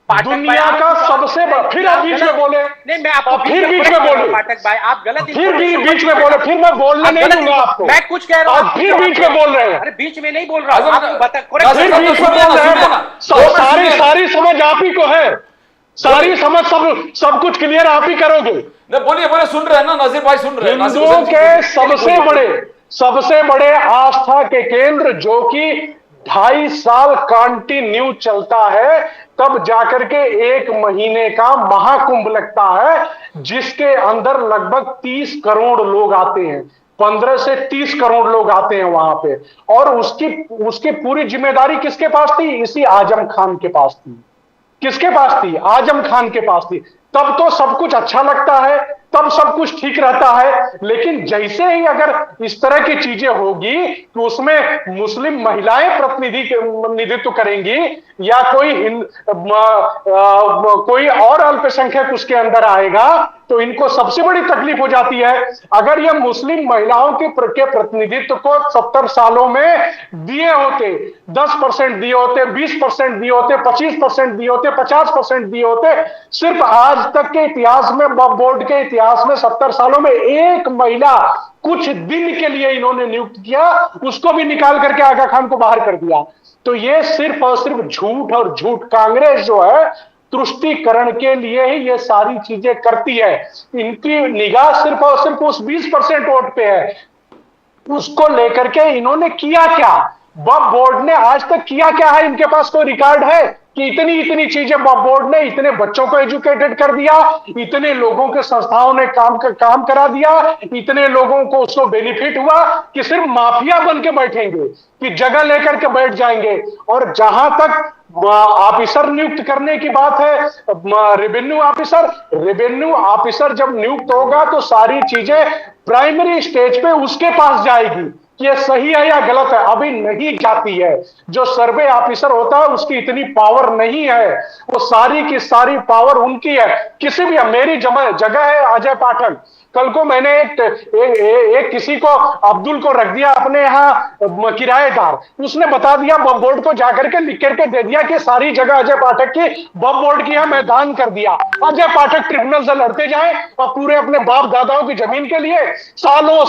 दुनिया का सबसे बड़ा। फिर आप बीच में बोले, नहीं मैं आपको फिर बीच में बोले, पाठक भाई आप गलत, फिर बीच में बोले, फिर मैं बोलने नहीं दूंगा आपको। मैं कुछ कह रहा हूँ, फिर बीच में बोल रहे हैं। अरे बीच में नहीं बोल रहा हूँ, आपको बता, फिर बीच में बोल रहे हैं। सारी समझ आप ही को है, सारी समझ सब कुछ क्लियर आप ही करोगे। बोलिए, सुन रहे हैं ना नासिर भाई, सुन रहे हैं। हिंदुओं के सबसे बड़े आस्था के केंद्र, जो कि 2.5 साल कंटिन्यू चलता है, तब जाकर के 1 महीने का महाकुंभ लगता है, जिसके अंदर लगभग 30 करोड़ लोग आते हैं। 15 से 30 करोड़ लोग आते हैं वहां पे, और उसकी पूरी जिम्मेदारी किसके पास थी? इसी आजम खान के पास थी। किसके पास थी? आजम खान के पास थी। तब तो सब कुछ अच्छा लगता है, तब सब कुछ ठीक रहता है, लेकिन जैसे ही अगर इस तरह की चीजें होगी कि उसमें मुस्लिम महिलाएं प्रतिनिधित्व करेंगी या कोई और अल्पसंख्यक उसके अंदर आएगा, तो इनको सबसे बड़ी तकलीफ हो जाती है। अगर ये मुस्लिम महिलाओं के प्रतिनिधित्व को 70 सालों में दिए होते, 10% दिए होते, 20% दिए होते, 25% दिए होते, 50% दिए होते, सिर्फ आज तक के इतिहास में, बोर्ड के इतिहास में 70 सालों में एक महिला कुछ दिन के लिए इन्होंने नियुक्त किया, उसको भी निकाल करके आगा खान को बाहर कर दिया। तो ये सिर्फ और सिर्फ झूठ और झूठ, कांग्रेस जो है तुष्टीकरण के लिए ही ये सारी चीजें करती है। इनकी निगाह सिर्फ और सिर्फ उस 20% वोट पे है। उसको लेकर के इन्होंने किया क्या? वक्फ बोर्ड ने आज तक किया क्या है? इनके पास कोई रिकॉर्ड है कि इतनी इतनी चीजें वक्फ बोर्ड ने, इतने बच्चों को एजुकेटेड कर दिया, इतने लोगों के संस्थाओं ने काम करा दिया, इतने लोगों को उसको बेनिफिट हुआ, कि सिर्फ माफिया बन के बैठेंगे, कि जगह लेकर के बैठ जाएंगे? और जहां तक ऑफिसर नियुक्त करने की बात है, रेवेन्यू ऑफिसर जब नियुक्त होगा तो सारी चीजें प्राइमरी स्टेज पे उसके पास जाएगी कि ये सही है या गलत है। अभी नहीं जाती है। जो सर्वे ऑफिसर होता है उसकी इतनी पावर नहीं है, वो सारी की सारी पावर उनकी है। किसी भी, मेरी जगह है अजय पाठक, कल को मैंने एक किसी को, अब्दुल को रख दिया अपने यहाँ किराएदार, उसने बता दिया वक्फ बोर्ड को जाकर के लिख करके दे दिया कि सारी जगह अजय पाठक की, वक्फ बोर्ड की है, मैं दान कर दिया। अजय पाठक ट्रिब्यूनल से लड़ते जाए और पूरे अपने बाप दादाओं की जमीन के लिए सालों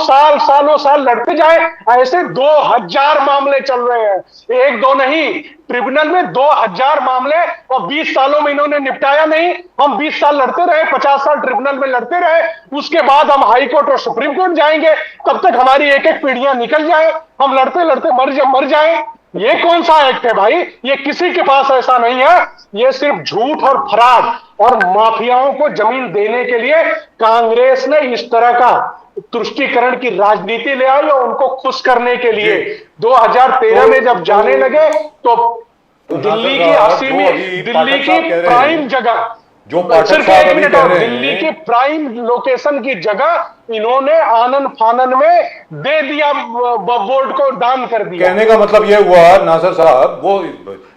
साल लड़ते जाए। ऐसे 2000 मामले चल रहे हैं, एक दो नहीं, ट्रिब्यूनल में 2000 मामले, और 20 सालों में इन्होंने निपटाया नहीं। हम 20 साल लड़ते रहे, 50 साल ट्रिब्यूनल में लड़ते रहे, उसके बाद हम हाई कोर्ट और सुप्रीम कोर्ट जाएंगे। तब तक हमारी एक एक पीढ़ियां निकल जाए, हम लड़ते लड़ते मर जाए। ये कौन सा एक्ट है भाई? ये किसी के पास ऐसा नहीं है। ये सिर्फ झूठ और फराड और माफियाओं को जमीन देने के लिए कांग्रेस ने इस तरह का तुष्टीकरण की राजनीति ले आई, और उनको खुश करने के लिए 2013 में जब जाने लगे तो दिल्ली की 80वीं, दिल्ली की प्राइम जगह, जो सिर्फ 1 मिनट, और दिल्ली की प्राइम लोकेशन की जगह इन्होंने आनन फानन में दे दिया, बोर्ड को दान कर दिया। कहने का मतलब यह हुआ, नासिर साहब वो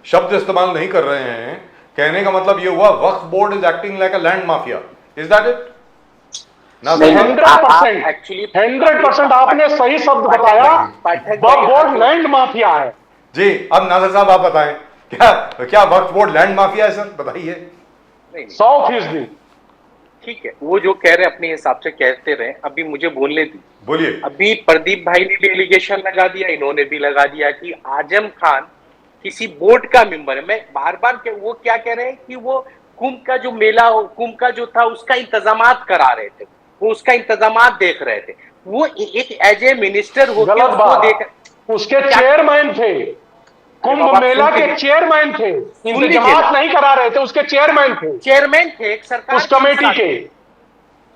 शब्द इस्तेमाल नहीं कर रहे हैं, कहने का मतलब यह हुआ Waqf board is acting like a land mafia, is that it? 100% आपने सही शब्द बताया, वक्फ बोर्ड लैंड माफिया है जी। अब नासिर साहब आप बताएं, क्या वक्फ बोर्ड लैंड माफिया है सर? बताइए। 100%। ठीक है, वो जो कह रहे हैं अपने हिसाब से कहते रहे, अभी मुझे बोलने दी। बोलिए। अभी प्रदीप भाई ने भी एलिगेशन लगा दिया, इन्होंने भी लगा दिया कि आजम खान किसी बोर्ड का मेंबर है। मैं बार बार वो क्या कह रहे हैं कि वो कुंभ का जो मेला, कुंभ का जो था उसका इंतजामात करा रहे थे, वो उसका इंतजामात देख रहे थे। वो एक एज ए मिनिस्टर होकर उसको देख, उसके चेयरमैन थे, कुंभ मेला के चेयरमैन थे, इंतजामात नहीं करा रहे थे, उसके चेयरमैन थे एक सरकार उस कमेटी के।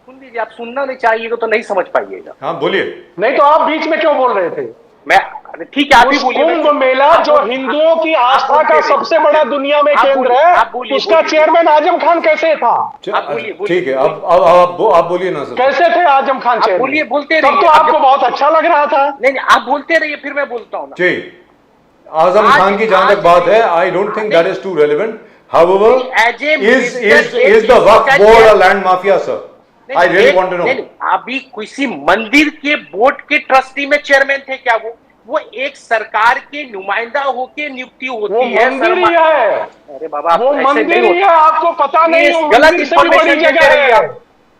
सुन लीजिए, आप सुनना नहीं चाहिएगा तो नहीं समझ पाइएगा। हाँ बोलिए। नहीं तो आप बीच में क्यों बोल रहे थे? मैं ठीक है, आप ही बोलिए। कुंभ मेला जो हिंदुओं की आस्था का सबसे बड़ा दुनिया में केंद्र है, उसका चेयरमैन आजम खान कैसे था? ठीक है, अब आप बोलिए ना सर, कैसे थे आजम खान चेयरमैन? बोलिए, बोलते रहिए। तब तो आपको बहुत अच्छा लग रहा था। नहीं, आप बोलते रहिए, फिर मैं बोलता हूँ जी। आजम खान की जहां तक बात है, I don't think that is too relevant. However, is the Waqf board a land mafia, sir? I really want to know. अभी किसी मंदिर के बोर्ड के ट्रस्टी में चेयरमैन थे क्या? वो एक सरकार के नुमाइंदा होके नियुक्ति होती है। मंदिर ही है। अरे बाबा, वो मंदिर ही है, आपको पता नहीं है? गलत बड़ी जगह है।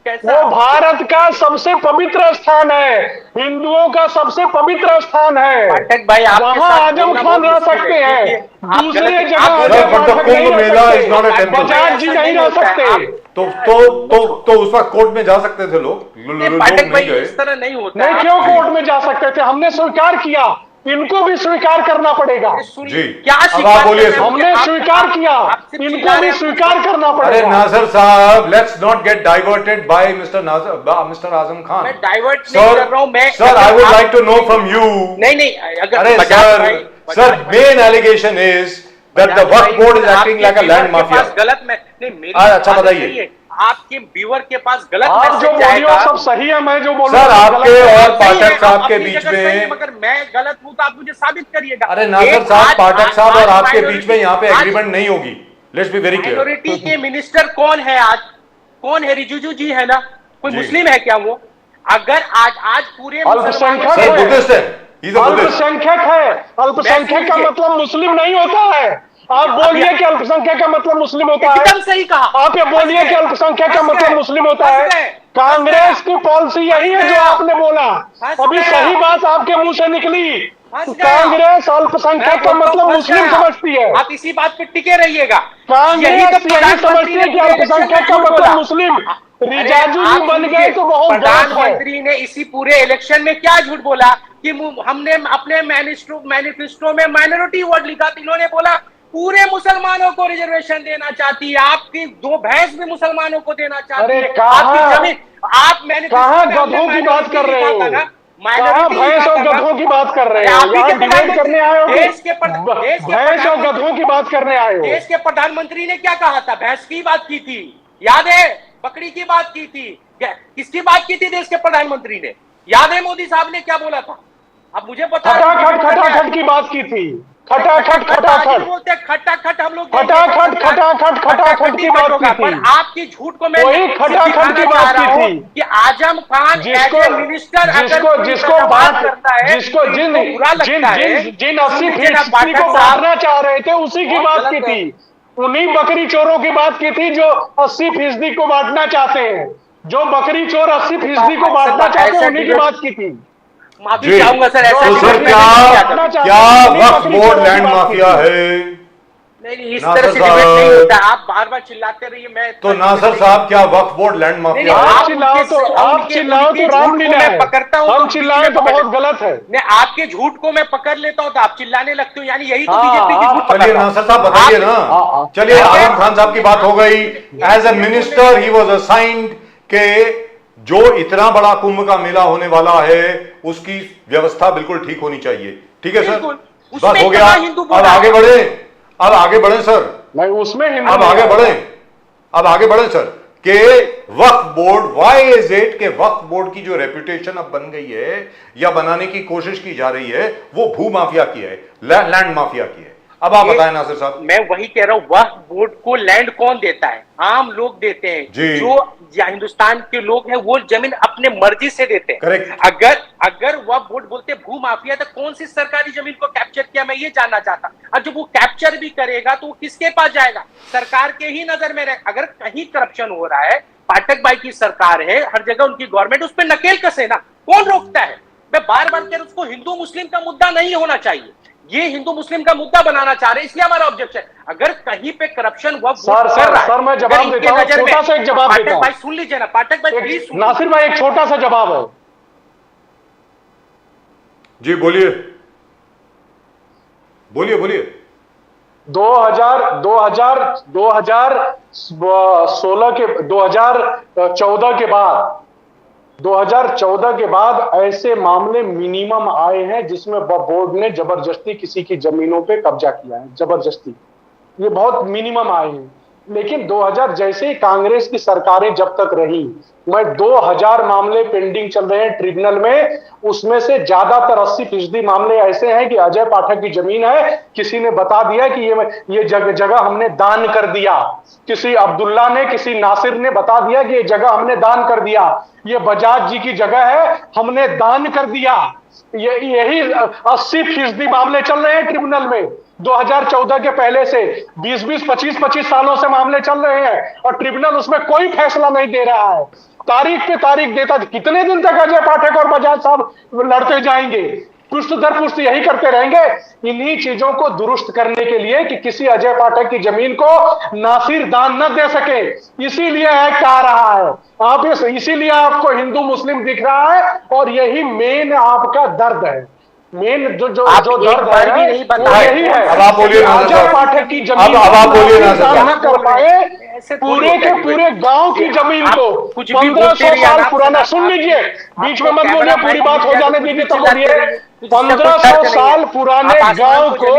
वो भारत का सबसे पवित्र स्थान है, हिंदुओं का सबसे पवित्र स्थान है। पाठक भाई, वहाँ आजम खान रह सकते हैं, दूसरे जगह Kumbh Mela is not a temple, Bajaj ji नहीं रह सकते। तो उस वक्त कोर्ट में जा सकते थे लोग पाठक भाई, इस तरह नहीं होता। नहीं, क्यों कोर्ट में जा सकते थे? हमने स्वीकार किया, इनको भी स्वीकार करना पड़ेगा। जी, क्या आप बोलिए। हमने स्वीकार किया, इनको भी स्वीकार करना पड़ेगा। अरे Nasir sahab, let's not get diverted by mister Azam Khan. मैं डाइवर्ट नहीं कर रहा हूं। मैं sir, I would like to know from you. नहीं, अगर अरे sir, main allegation is that the Waqf board is acting like a land mafia. गलत में नहीं, मेरी अच्छा बताइए। आपके व्यूअर के पास गलत आप जो बोलिए सब सही है, मैं जो बोल रहा हूं सर, आपके और पाठक साहब के बीच में, मगर मैं गलत हूं तो आप मुझे साबित करिएगा। अरे नासिर साहब, पाठक साहब और आपके बीच में यहाँ पे एग्रीमेंट नहीं होगी। Let's be very clear. Minority के मिनिस्टर कौन है आज? कौन है? रिजिजू जी है ना? कोई मुस्लिम है क्या वो? अगर आज पूरे अल्पसंख्यक है, अल्पसंख्यक है। अल्पसंख्यक का मतलब मुस्लिम नहीं होता है। आप बोलिए कि अल्पसंख्यक का मतलब मुस्लिम होता है। एकदम सही कहा। आप ये बोलिए कि अल्पसंख्यक का मतलब मुस्लिम होता है। कांग्रेस की पॉलिसी यही है जो आपने बोला। अभी सही बात आपके मुंह से निकली। कांग्रेस अल्पसंख्यक का मतलब मुस्लिम समझती है। आप इसी बात पे टिके रहिएगा। कांग्रेस यही समझती है कि अल्पसंख्यक का मतलब मुस्लिम। रिजाजू जी बन गए तो बहुत गलत है। प्रधानमंत्री ने इसी पूरे इलेक्शन में क्या झूठ बोला कि हमने अपने मैनिफेस्टो में माइनॉरिटी वोट लिखा, तो इन्होंने बोला पूरे मुसलमानों को रिजर्वेशन देना चाहती है, आपकी दो भैंस भी मुसलमानों को देना चाहती है। आपकी जमीन, आप कहाँ गधों की बात कर रहे हो, कहाँ भैंस और गधों की बात कर रहे हो, यहाँ डिबेट करने आए हो, भैंस और गधों की बात करने आए हो। देश के प्रधानमंत्री ने क्या कहा था? भैंस की बात की थी, याद है? बकरी की बात की थी, किसकी बात की थी देश के प्रधानमंत्री ने? याद है मोदी साहब ने क्या बोला था? अब मुझे पता है खटाखट की बात की थी, खटाखट बोलते हैं, खटाखट हम लोग खटाखट की बात की थी। पर आपकी झूठ को मैं वही खटाखट की बात की थी कि आजम खान मिनिस्टर जिसको बात करता है, जिसको जिन 80% को बांटना चाह रहे थे उसी की बात की थी। उन्हीं बकरी चोरों की बात की थी जो 80% को बांटना चाहते हैं, जो बकरी चोर 80% को बांटना चाहते हैं उन्हीं की बात की थी। माफी चाहूंगा सर, ऐसा तो सर क्या वक्फ बोर्ड लैंड माफिया है? नहीं, इस तरह से डिबेट नहीं होता, आप बार बार चिल्लाते रहिए। मैं तो नासिर साहब क्या वक्फ बोर्ड लैंड माफिया है? आप चिल्लाओ तो रामलीला है, पकड़ता हूं, हम चिल्लाए तो बहुत गलत है। मैं आपके झूठ को मैं पकड़ लेता हूं तो आप चिल्लाने लगते हो, यानी यही तो बीजेपी की झूठ। चलिए नासिर साहब बताइए ना, चलिए आजम खान साहब की बात हो गई, as a minister he was assigned के जो इतना बड़ा कुंभ का मेला होने वाला है उसकी व्यवस्था बिल्कुल ठीक होनी चाहिए। ठीक है सर, बस हो गया, अब आगे बढ़े, अब आगे बढ़े सर, नहीं उसमें अब आगे बढ़े सर के वक्फ बोर्ड, व्हाई इज इट के वक्फ बोर्ड की जो रेपुटेशन अब बन गई है या बनाने की कोशिश की जा रही है वो भू माफिया की है, लैंड माफिया की है। अब आप बताएं नासिर साहब। मैं वही कह रहा हूं, वक्फ बोर्ड को लैंड कौन देता है? आम लोग देते हैं, जो हिंदुस्तान के लोग हैं वो जमीन अपने मर्जी से देते हैं। करेक्ट। अगर वक्फ बोर्ड बोलते भू माफिया तो कौन सी सरकारी जमीन को कैप्चर किया, मैं ये जानना चाहता। और जब वो कैप्चर भी करेगा तो वो किसके पास जाएगा? सरकार के ही नजर में रहे। अगर कहीं करप्शन हो रहा है, पाठक भाई की सरकार है, हर जगह उनकी गवर्नमेंट, उस पर नकेल कसे ना, कौन रोकता है? मैं बार बार कह रहा हूं, उसको हिंदू मुस्लिम का मुद्दा नहीं होना चाहिए, ये हिंदू मुस्लिम का मुद्दा बनाना चाह रहे हैं, इसलिए हमारा ऑब्जेक्शन। अगर कहीं पे करप्शन हुआ सर मैं जवाब देता हूं, छोटा सा एक जवाब देता हूं। भाई सुन लीजिए ना, पाठक भाई प्लीज। नासिर भाई एक छोटा सा जवाब है। जी बोलिए बोलिए बोलिए। 2014 के बाद ऐसे मामले मिनिमम आए हैं जिसमें बोर्ड ने जबरदस्ती किसी की जमीनों पे कब्जा किया है, जबरदस्ती, ये बहुत मिनिमम आए हैं। लेकिन 2000 जैसे ही कांग्रेस की सरकारें जब तक रही, मैं 2000 मामले पेंडिंग चल रहे हैं ट्रिब्यूनल में, उसमें से ज्यादातर 80% मामले ऐसे हैं कि अजय पाठक की जमीन है, किसी ने बता दिया कि ये जगह हमने दान कर दिया, किसी अब्दुल्ला ने, किसी नासिर ने बता दिया कि ये जगह हमने दान कर दिया, ये बजाज जी की जगह है हमने दान कर दिया। यही 80% मामले चल रहे हैं ट्रिब्यूनल में। 2014 के पहले से 20-20, 25-25 सालों से मामले चल रहे हैं और ट्रिब्यूनल उसमें कोई फैसला नहीं दे रहा है। तारीख पे तारीख देता, कितने दिन तक अजय पाठक और बजाज साहब लड़ते जाएंगे? पुष्ट दर पुष्ट यही करते रहेंगे। इन्हीं चीजों को दुरुस्त करने के लिए कि किसी अजय पाठक की जमीन को नासिर दान न दे सके, इसीलिए एक्ट आ रहा है। आप इसीलिए आपको हिंदू मुस्लिम दिख रहा है और यही मेन आपका दर्द है। मेन जो दर्द है वो यही है। अब आप बोलिए अजय पाठक की जमीन अब आप बोलिए न कर पाए, पूरे के पूरे गांव की जमीन को 1500 साल पुराना, सुन लीजिए, बीच में मत बोलिए, पूरी बात हो जाने दीजिए तो बोलिए। 1500 साल पुराने गांव को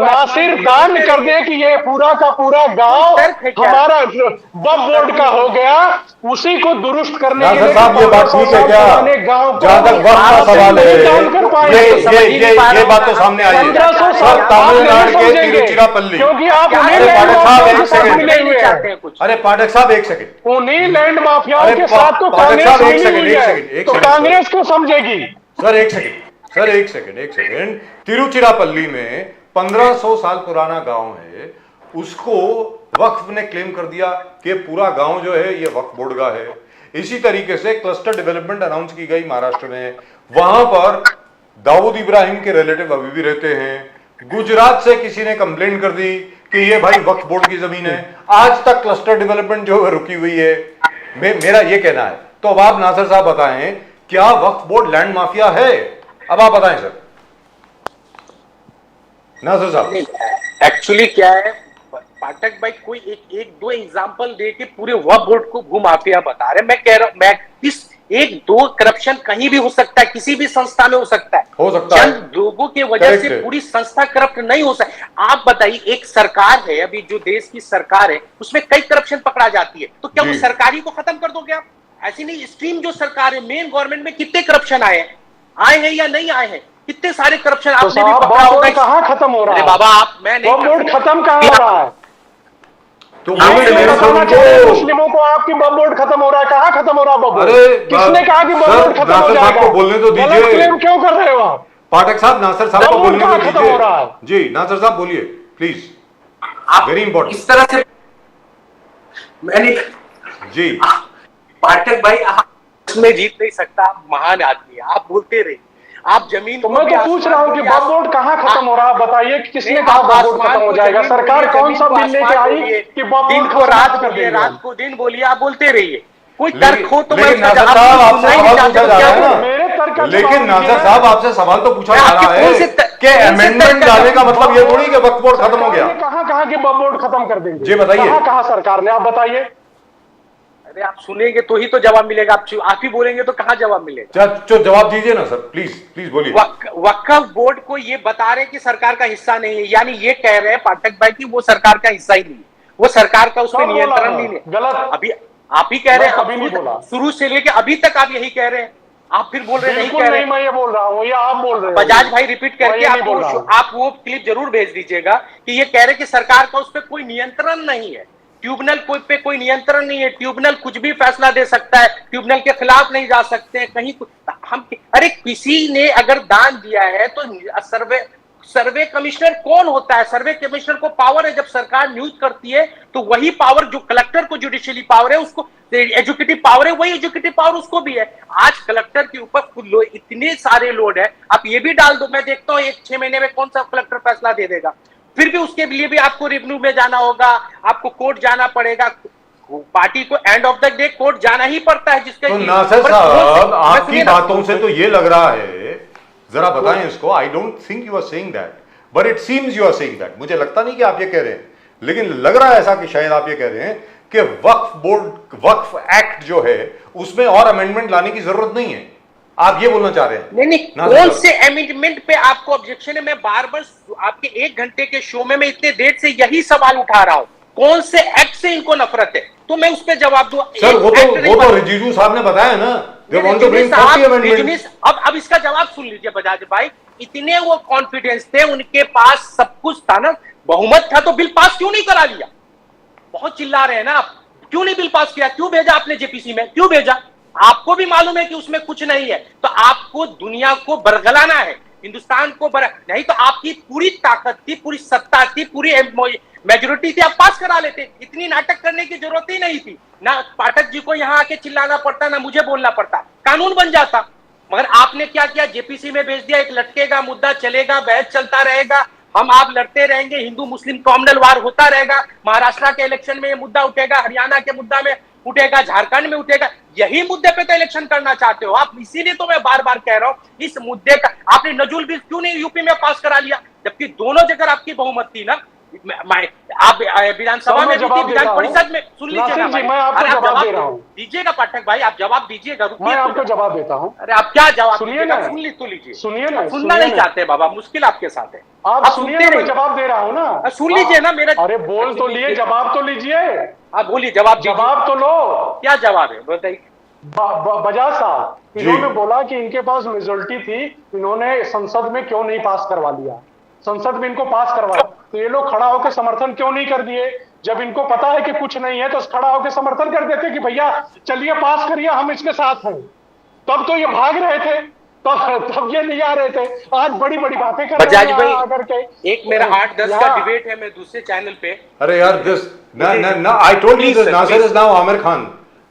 नासिर दान कर दे कि ये पूरा का पूरा गांव हमारा वक्फ बोर्ड का हो गया, उसी को दुरुस्त करने के लिए साहब ये बात ठीक है क्या? जहां तक वक्त का सवाल है, ये बात तो सामने आई है। 1500 साल तमिलनाडु के तिरुचिरापल्ली, क्योंकि आप मिले हुए हैं। अरे पाठक साहब एक सेकंड, उन्हीं लैंड माफियाओं के साथ तो कांग्रेस मिली हुई है, तो कांग्रेस को समझेगी। सर एक सेकंड, तिरुचिरापल्ली में 1500 साल पुराना गांव है, उसको वक्फ ने क्लेम कर दिया कि पूरा गांव जो है ये वक्फ बोर्ड का है। इसी तरीके से क्लस्टर डेवलपमेंट अनाउंस की गई महाराष्ट्र में, वहां पर दाऊद इब्राहिम के रिलेटिव अभी भी रहते हैं। गुजरात से किसी ने कंप्लेंट कर दी कि ये भाई वक्फ बोर्ड की जमीन है, आज तक क्लस्टर डेवलपमेंट जो है रुकी हुई है। मेरा ये कहना है। तो अब आप नासिर साहब बताएं, क्या वक्फ बोर्ड लैंड माफिया है? अब आप बताएं सर, नासिर साहब। एक्चुअली क्या है पाठक भाई, कोई एक दो एग्जांपल दे के पूरे वक्फ बोर्ड को भूमाफिया बता रहे। मैं कह रहा हूं, मैं इस एक दो करप्शन कहीं भी हो सकता है, किसी भी संस्था में हो सकता है, चंद लोगों के वजह से पूरी संस्था करप्ट नहीं हो सकती। आप बताइए, एक सरकार है अभी जो देश की सरकार है, उसमें कई करप्शन पकड़ा जाती है, तो क्या वो सरकारी को खत्म कर दोगे आप? ऐसी नहीं, स्ट्रीम जो सरकार है, मेन गवर्नमेंट में कितने करप्शन आए हैं या नहीं आए हैं? कितने सारे करप्शन आपने भी पकड़ा होगा। कहां खत्म हो रहा है? अरे बाबा आप, मैं नहीं, खत्म कहां हो रहा है? तो मुस्लिमों को आपकी बम बोर्ड खत्म हो रहा है, कहां खत्म हो रहा है? अरे किसने कहा कि बम बोर्ड खत्म हो जाएगा? को बोलने तो दीजिए, क्लेम क्यों कर रहे हो आप? पाठक साहब, नासिर साहब को बोलने तो खत्म हो रहा है। जी नासिर साहब बोलिए प्लीज, वेरी इंपॉर्टेंट। इस तरह से मैंने जी पाठक भाई, आप इसमें जीत नहीं सकता, आप महान आदमी है, आप बोलते रहे। आप जमीन तो मैं तो पूछ रहा हूँ कि बम बोर्ड कहाँ खत्म हो रहा है? बताइए कि किसने कहा बम बोर्ड खत्म हो जाएगा? सरकार कौन सा बिल लेके आई कि बम बोर्ड को रात कर देंगे? रात को दिन बोलिए, आप बोलते रहिए। कोई तर्क हो तो लेकिन नासिर साहब आपसे सवाल पूछा जा रहा है ना, लेकिन नासिर साहब आपसे सवाल तो पूछा जा रहा है कि अमेंडमेंट डालने का मतलब ये थोड़ी कि वक्फ बोर्ड खत्म हो गया। कहाँ के बम बोर्ड खत्म कर देंगे? जी बताइए, कहा सरकार ने, आप बताइए। अरे आप सुनेंगे तो ही तो जवाब मिलेगा, आप ही बोलेंगे तो कहाँ जवाब मिलेगा? जवाब दीजिए ना सर, प्लीज प्लीज बोलिए। वक्फ बोर्ड को ये बता रहे कि सरकार का हिस्सा नहीं है, यानी ये कह रहे हैं पाठक भाई कि वो सरकार का हिस्सा ही नहीं है, वो सरकार का उसमें नियंत्रण नहीं है। गलत, अभी आप ही कह रहे हैं, अभी नहीं बोला, शुरू से लेके अभी तक आप यही कह रहे हैं। आप फिर बोल रहे नहीं कह रहे। मैं ये बोल रहा हूँ, ये आप बोल रहे हैं। बजाज भाई रिपीट करके आप वो क्लिप जरूर भेज दीजिएगा कि ये कह रहे कि सरकार का उस पर कोई नियंत्रण नहीं है, ट्रिब्यूनल पे कोई नियंत्रण नहीं है, ट्रिब्यूनल कुछ भी फैसला दे सकता है, ट्रिब्यूनल के खिलाफ नहीं जा सकते हैं कहीं। हम अरे किसी ने अगर दान दिया है तो सर्वे कमिश्नर कौन होता है? सर्वे कमिश्नर को पावर है, जब सरकार न्यूज करती है तो वही पावर जो कलेक्टर को जुडिशियली पावर है, उसको एजुकेटिव पावर है, वही एजुकेटिव पावर उसको भी है। आज कलेक्टर के ऊपर इतने सारे लोड है, आप ये भी डाल दो, मैं देखता हूँ 6 महीने में कौन सा कलेक्टर फैसला दे देगा। फिर भी उसके लिए भी आपको रेवेन्यू में जाना होगा, आपको कोर्ट जाना पड़ेगा। पार्टी को end of the day court जाना ही पड़ता है। जिसके तो नासिर साहब आपकी बातों से तो ये लग रहा है, जरा बताएं इसको। I don't think you are saying that, but it seems you are saying that. मुझे लगता नहीं कि आप ये कह रहे हैं, लेकिन लग रहा है ऐसा कि शायद आप ये कह रहे हैं कि वक्फ एक्ट जो है उसमें और अमेंडमेंट लाने की जरूरत नहीं है। आप ये बोलना चाह रहे हैं? नहीं, कौन से अमेंडमेंट पे आपको ऑब्जेक्शन है? मैं बार बार आपके 1 घंटे के शो में मैं इतने देर से यही सवाल उठा रहा हूं, कौन से एक्ट से इनको नफरत है? तो मैं उस पर जवाब दूं। सर वो तो रिजिजू साहब ने बताया ना, they want to bring 40 amendments। अब इसका जवाब सुन लीजिए बजाज भाई, इतने वो कॉन्फिडेंस थे, उनके पास सब कुछ था ना, बहुमत था, तो बिल पास क्यों नहीं करा लिया? बहुत चिल्ला रहे हैं ना आप, क्यों नहीं बिल पास किया? क्यों भेजा आपने जेपीसी में? क्यों भेजा? आपको भी मालूम है कि उसमें कुछ नहीं है, तो आपको दुनिया को बरगलाना है, हिंदुस्तान को नहीं तो आपकी पूरी ताकत थी, पूरी सत्ता थी, पूरी मेजोरिटी थी, आप पास करा लेते। इतनी नाटक करने की जरूरत ही नहीं थी ना। पाठक जी को यहाँ आके चिल्लाना पड़ता, ना मुझे बोलना पड़ता, कानून बन जाता। मगर आपने क्या किया? जेपीसी में भेज दिया, एक लटकेगा मुद्दा चलेगा, बहस चलता रहेगा, हम आप लड़ते रहेंगे, हिंदू मुस्लिम कॉमनल वार होता रहेगा, महाराष्ट्र के इलेक्शन में ये मुद्दा उठेगा, हरियाणा के मुद्दा में उठेगा, झारखंड में उठेगा। यही मुद्दे पे तो इलेक्शन करना चाहते हो आप, इसीलिए तो मैं बार बार कह रहा हूं, इस मुद्दे का आपने नजुल बिल क्यों नहीं यूपी में पास करा लिया? जबकि दोनों जगह आपकी बहुमत थी ना। आप विधानसभा में भी थी, विधान परिषद में। सुन लीजिएगा, मैं आपको जवाब दे रहा हूँ। दीजिएगा पाठक भाई, आप जवाब दीजिएगा, मैं आपको जवाब देता हूँ। अरे आप क्या जवाब सुनिएगा? सुन लीजिए, सुनिए ना, सुनना नहीं चाहते बाबा, मुश्किल आपके साथ है। आप सुनिए, मैं जवाब दे रहा हूँ ना, सुन लीजिए ना मेरा। अरे बोल तो लिए, जवाब तो लीजिए। आप बोलिए, जवाब तो लो। क्या जवाब है बताइए। बजाज साहब, इन्होंने बोला कि इनके पास मेजोरिटी थी, इन्होंने संसद में क्यों नहीं पास करवा लिया? संसद में इनको पास करवाया, तो ये लोग खड़ा होकर समर्थन क्यों नहीं कर दिए? जब इनको पता है कि कुछ नहीं है तो खड़ा होकर समर्थन कर देते कि भैया चलिए पास करिए, हम इसके साथ हैं। तब तो ये भाग रहे थे, तब ये नहीं आ रहे थे। आज बड़ी बड़ी बातें कर रहे हैं आकर के। एक मेरा 8-10 का डिबेट है, मैं दूसरे चैनल पे। अरे यार दिस ना I told you this, Nasir is now Aamir Khan.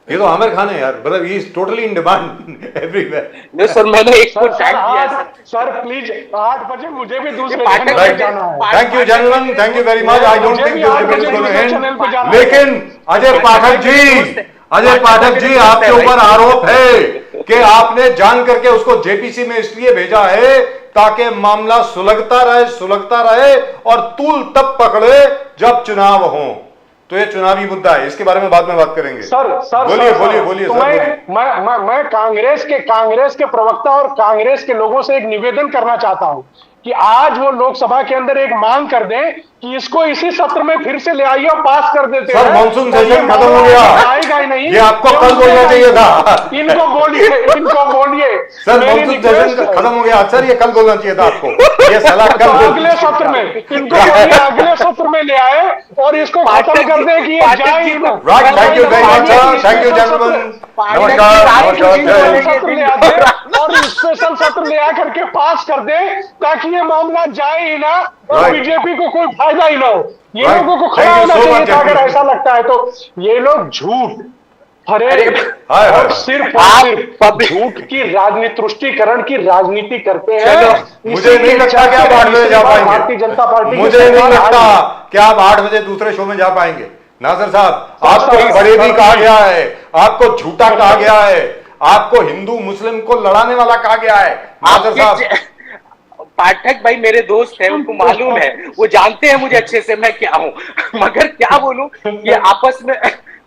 ये तो आमिर खान है यार, मतलब he is totally in demand everywhere. नहीं सर, मैंने एक को टाइम दिया है सर, प्लीज 8 बजे मुझे भी दूसरे चैनल पे जाना है। Thank you gentleman, thank you very much. I don't think this debate is going to end, लेकिन अजय पाठक जी, अजय पाठक जी, आपके ऊपर आरोप है कि आपने जान करके उसको जेपीसी में इसलिए भेजा है ताकि मामला सुलगता रहे और तूल तब पकड़े जब चुनाव हो। तो ये चुनावी मुद्दा है, इसके बारे में बाद में बात करेंगे। सर बोलिए तो मैं कांग्रेस के प्रवक्ता और कांग्रेस के लोगों से एक निवेदन करना चाहता हूं कि आज वो लोकसभा के अंदर एक मांग कर दें कि इसको इसी सत्र में फिर से ले आइए और पास कर देते हैं। सर, मानसून सेशन खत्म हो गया, आएगा ही नहीं। ये आपको कल बोलना चाहिए था। इनको बोलिए सर, मानसून सेशन खत्म हो गया सर, ये कल बोलना चाहिए था आपको। ये सलाह कल अगले सत्र में इनको अगले सत्र में ले आए और इसको खत्म कर दे कि ये जाए ही ना। Right, thank you very much sir, thank you gentleman, नमस्कार। और स्पेशल सत्र ले आकर के पास कर दे ताकि ये मामला जाए ही ना और बीजेपी को कोई फायदा ही ना हो। ये लोगों को खड़ा होना चाहिए था अगर ऐसा लगता है तो। ये लोग झूठ, फरेब और सिर्फ झूठ की राजनीति, तुष्टीकरण की राजनीति करते हैं। मुझे नहीं लगता कि आप 8 बजे जा पाएंगे। भारतीय जनता पार्टी, मुझे नहीं लगता कि आप 8 बजे दूसरे शो में जा पाएंगे। नासिर साहब, आपको फरेबी कहा गया है, आपको झूठा कहा गया है, आपको हिंदू मुस्लिम को लड़ाने वाला कहा गया है। नासिर साहब, पाठक भाई मेरे दोस्त हैं, उनको मालूम है, वो जानते हैं मुझे अच्छे से मैं क्या हूं। मगर क्या बोलूं, ये आपस में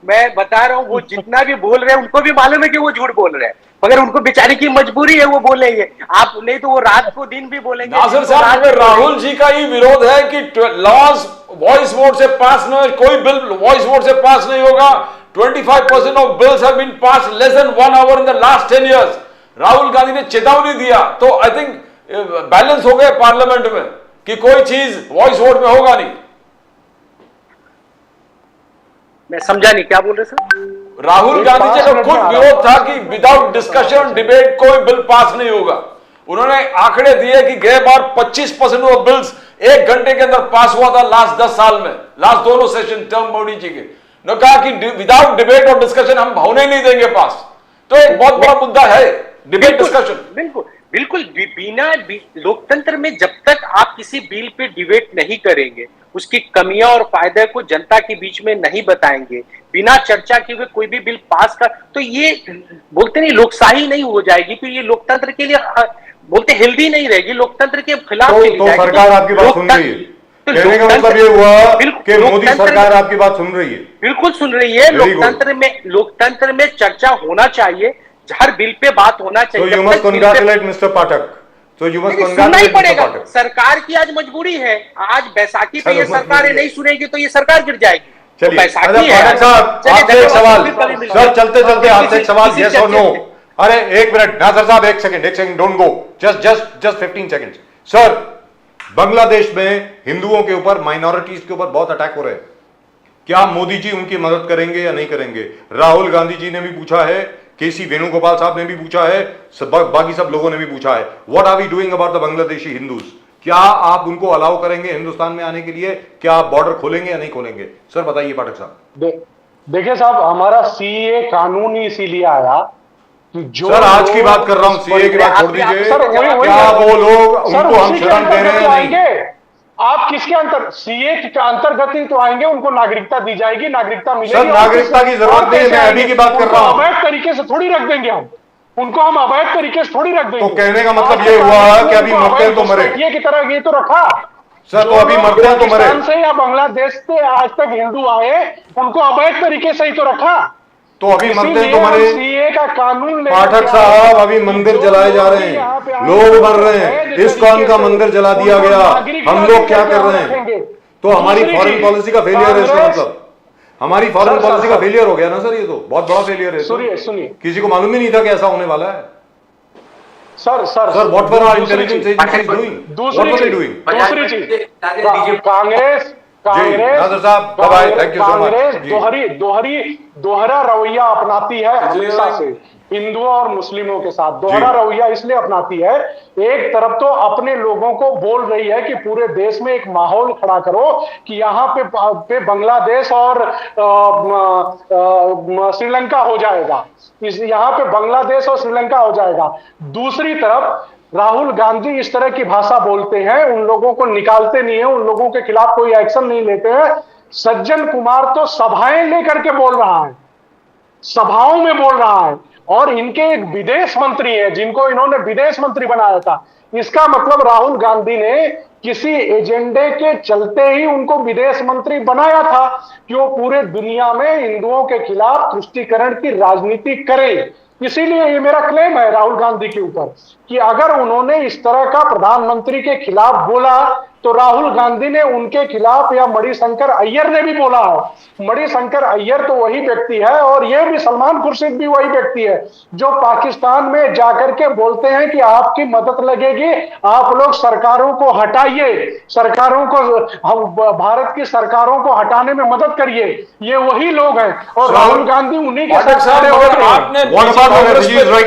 मैं बता रहा हूं, वो जितना भी बोल रहे हैं उनको भी मालूम है कि वो झूठ बोल रहे हैं, मगर उनको बेचारे की मजबूरी है, वो बोलेंगे। आप नहीं तो वो रात को दिन भी बोलेंगे। नासिर साहब, राहुल जी का ही विरोध है कि लॉज वॉइस वोट से पास नहीं, कोई बिल वॉइस वोट से पास नहीं होगा। 25% of bills have been pass less than 1 hour in the last 10 years। Rahul Gandhi ने चेतावनी दिया, तो आई थिंक बैलेंस हो गए पार्लियामेंट में कि कोई चीज वॉइस वोट में होगा नहीं। मैं समझा नहीं, क्या बोल रहे सर? राहुल गांधी जी का खुद विरोध था कि विदाउट डिस्कशन डिबेट कोई बिल पास नहीं होगा। उन्होंने आंकड़े दिए कि गए बार 25% ऑफ बिल्स 1 घंटे के अंदर पास हुआ था लास्ट 10 साल में, लास्ट दोनों सेशन टर्म मोदी जी के। उन्होंने कहा कि विदाउट डिबेट और डिस्कशन हम होने नहीं देंगे पास। तो एक बहुत बड़ा मुद्दा है डिबेट डिस्कशन। बिल्कुल बिना लोकतंत्र में जब तक आप किसी बिल पे डिबेट नहीं करेंगे, उसकी कमियां और फायदे को जनता के बीच में नहीं बताएंगे, बिना चर्चा किए हुए कोई भी बिल पास कर, तो ये बोलते नहीं लोकशाही नहीं हो जाएगी, फिर ये लोकतंत्र के लिए बोलते हेल्दी नहीं रहेगी, लोकतंत्र के खिलाफ तो सरकार आपकी बात सुन रही है, कहने का मतलब ये हुआ कि मोदी सरकार आपकी बात सुन रही है। बिल्कुल सुन रही है। लोकतंत्र में चर्चा होना चाहिए, हर बिल पे बात होना चाहिए। So you must congratulate Mr. Pathak. So you must सुनना ही congratulate Mr. पड़ेगा। Pathak. सरकार की आज मजबूरी है, आज बैसाखी पे ये सरकार नहीं सुनेगी तो ये सरकार गिर जाएगी। चलिए, बैसाखी है। पाठक साहब, आपसे एक सवाल सर, चलते चलते आपसे एक सवाल, yes or no? अरे एक मिनट नासिर साहब, एक second, don't go, just 15 seconds. Sir, Bangladesh में हिंदुओं के ऊपर, माइनॉरिटीज के ऊपर बहुत अटैक हो रहे हैं। क्या मोदी जी उनकी मदद करेंगे या नहीं करेंगे? राहुल गांधी जी ने भी पूछा है, केसी वेणुगोपाल साहब ने भी पूछा है, बाकी सब लोगों ने भी पूछा है। What are we doing about the Bangladeshi Hindus? क्या आप उनको अलाउ करेंगे हिंदुस्तान में आने के लिए? क्या आप बॉर्डर खोलेंगे या नहीं खोलेंगे? सर बताइए पाठक साहब। देखिए साहब, हमारा सीए कानून ही इसीलिए आया कि जो सर, आज की बात कर रहा हूं, सीए की बात छोड़ दीजिए। क्या वो लोग, उनको हम शरण दे रहे हैं नहीं? आप किसके सीए के अंतर्गत ही तो आएंगे, उनको नागरिकता दी जाएगी, नागरिकता मिलेगी। सर, नागरिकता की जरूरत नहीं है, मैं अभी की बात कर रहा हूं। अवैध तरीके से थोड़ी रख देंगे हम उनको, हम अवैध तरीके से थोड़ी रख देंगे। तो कहने का मतलब ये हुआ कि अभी मरते तो मरे की तरह ये तो रखा। सर, तो अभी मरते हैं तो मरे। पाकिस्तान से या बांग्लादेश से आज तक हिंदू आए, उनको अवैध तरीके से ही तो रखा। तो अभी मरते हैं तो मरे। सीए का कानून पाठक साहब, अभी मंदिर जलाए जा रहे हैं, लोग मर रहे हैं, इस्कॉन का मंदिर जला दिया गया, हम लोग क्या कर रहे हैं? तो हमारी फॉरेन पॉलिसी का फेलियर है इसका मतलब, हमारी फॉरेन पॉलिसी का फेलियर हो गया ना सर, ये तो बहुत बड़ा फेलियर है। सुनिए, किसी को मालूम ही नहीं था कि ऐसा होने वाला है। Sir, what were our intelligence agencies doing? दूसरी चीज, कांग्रेस दोहरा रवैया अपनाती है हमेशा से हिंदुओं और मुस्लिमों के साथ। दोहरा रवैया इसलिए अपनाती है, एक तरफ तो अपने लोगों को बोल रही है कि पूरे देश में एक माहौल खड़ा करो कि यहाँ पे बांग्लादेश और श्रीलंका हो जाएगा, यहाँ पे बांग्लादेश और श्रीलंका हो जाएगा। दूसरी तरफ राहुल गांधी इस तरह की भाषा बोलते हैं, उन लोगों को निकालते नहीं है, उन लोगों के खिलाफ कोई एक्शन नहीं लेते हैं। सज्जन कुमार तो सभाएं लेकर के बोल रहा है, सभाओं में बोल रहा है, और इनके एक विदेश मंत्री हैं जिनको इन्होंने विदेश मंत्री बनाया था। इसका मतलब राहुल गांधी ने किसी एजेंडे के चलते ही उनको विदेश मंत्री बनाया था कि वो पूरे दुनिया में हिंदुओं के खिलाफ तुष्टीकरण की राजनीति करें। इसीलिए ये मेरा क्लेम है राहुल गांधी के ऊपर कि अगर उन्होंने इस तरह का प्रधानमंत्री के खिलाफ बोला तो राहुल गांधी ने उनके खिलाफ, या मणिशंकर अय्यर ने भी बोला है। मणिशंकर अय्यर तो वही व्यक्ति है, और ये भी सलमान खुर्शीद भी वही व्यक्ति है जो पाकिस्तान में जाकर के बोलते हैं कि आपकी मदद लगेगी, आप लोग सरकारों को हटाइए, सरकारों को, भारत की सरकारों को हटाने में मदद करिए। ये वही लोग हैं, और राहुल गांधी उन्हीं के साथ खड़े होते हैं। आपने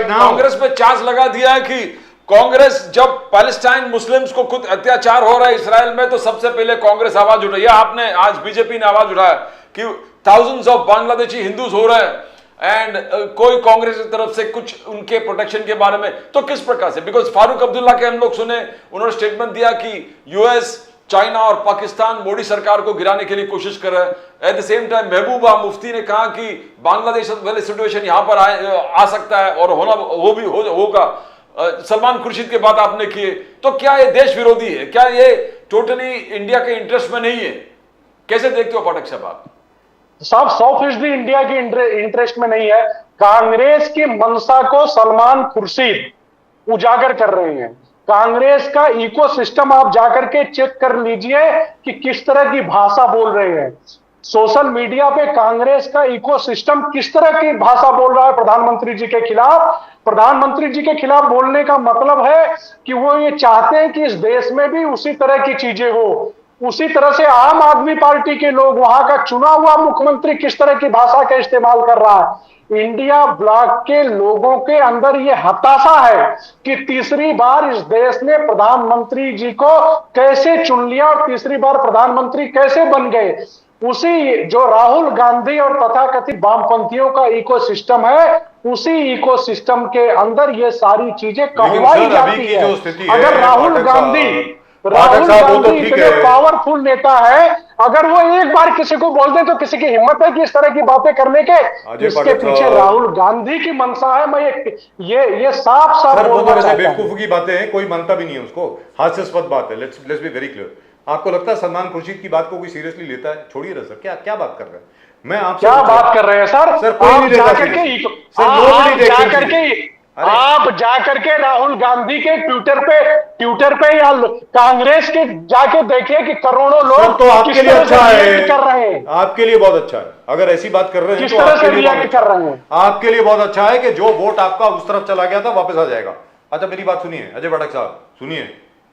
कांग्रेस पे चांस लगा दिया है कि कांग्रेस, जब पैलेस्टाइन मुस्लिम्स को खुद अत्याचार हो रहा है इसराइल में, तो सबसे पहले कांग्रेस आवाज उठाई। आपने आज बीजेपी ने आवाज उठाया कि थाउजेंड्स ऑफ बांग्लादेशी हिंदूज हो रहे हैं, एंड कोई कांग्रेस की तरफ से कुछ उनके प्रोटेक्शन के बारे में। तो किस प्रकार से, बिकॉज फारूक अब्दुल्ला के हम लोग सुने, उन्होंने स्टेटमेंट दिया कि यूएस, चाइना और पाकिस्तान मोदी सरकार को गिराने के लिए कोशिश कर रहा है। At the same time Mehbooba Mufti ने कहा कि बांग्लादेश वाले सिचुएशन यहां पर आ सकता है और होगा। सलमान खुर्शीद की बात आपने की, तो क्या ये देश विरोधी है? क्या ये टोटली इंडिया के इंटरेस्ट में नहीं है? कैसे देखते हो पाठक साहब आप? साहब 100% इंडिया के इंटरेस्ट में नहीं है। कांग्रेस की मंशा को सलमान खुर्शीद उजागर कर रहे हैं। कांग्रेस का इकोसिस्टम आप जाकर के चेक कर लीजिए कि किस तरह की भाषा बोल रहे हैं। सोशल मीडिया पे कांग्रेस का इकोसिस्टम किस तरह की भाषा बोल रहा है प्रधानमंत्री जी के खिलाफ। प्रधानमंत्री जी के खिलाफ बोलने का मतलब है कि वो ये चाहते हैं कि इस देश में भी उसी तरह की चीजें हो। उसी तरह से आम आदमी पार्टी के लोग, वहां का चुना हुआ मुख्यमंत्री किस तरह की भाषा का इस्तेमाल कर रहा है। इंडिया ब्लॉक के लोगों के अंदर ये हताशा है कि तीसरी बार इस देश ने प्रधानमंत्री जी को कैसे चुन लिया और तीसरी बार प्रधानमंत्री कैसे बन गए। उसी जो राहुल गांधी और तथाकथित वामपंथियों का इकोसिस्टम है, उसी इकोसिस्टम के अंदर ये सारी चीजें कहवाई जाती है। अगर राहुल गांधी इतने पावरफुल नेता है, अगर वो एक बार किसी को बोल दे तो किसी की हिम्मत है कि इस तरह की बातें करने के? इसके पीछे राहुल गांधी की मंशा है। मैं ये साफ बोलना चाहता हूं। बेवकूफी की बातें हैं, कोई मानता भी नहीं है उसको, हास्यास्पद बात है। Let's be very clear. आपको लगता है सलमान खुर्शीद की बात को कोई सीरियसली लेता है? छोड़िए ना सर, क्या बात कर रहे हैं? मैं आपसे क्या बात कर रहे हैं सर? आप जाकर के राहुल गांधी के ट्विटर पे या कांग्रेस के जाके देखिए कि करोड़ों लोग तो आपके लिए अच्छा है, कर रहे हैं। आपके लिए बहुत अच्छा है अगर ऐसी बात कर रहे हैं, किस तरह से रिएक्ट कर रहे हैं। आपके लिए बहुत अच्छा है कि जो वोट आपका उस तरफ चला गया था वापस आ जाएगा। अच्छा मेरी बात सुनिए अजय पाठक साहब, सुनिए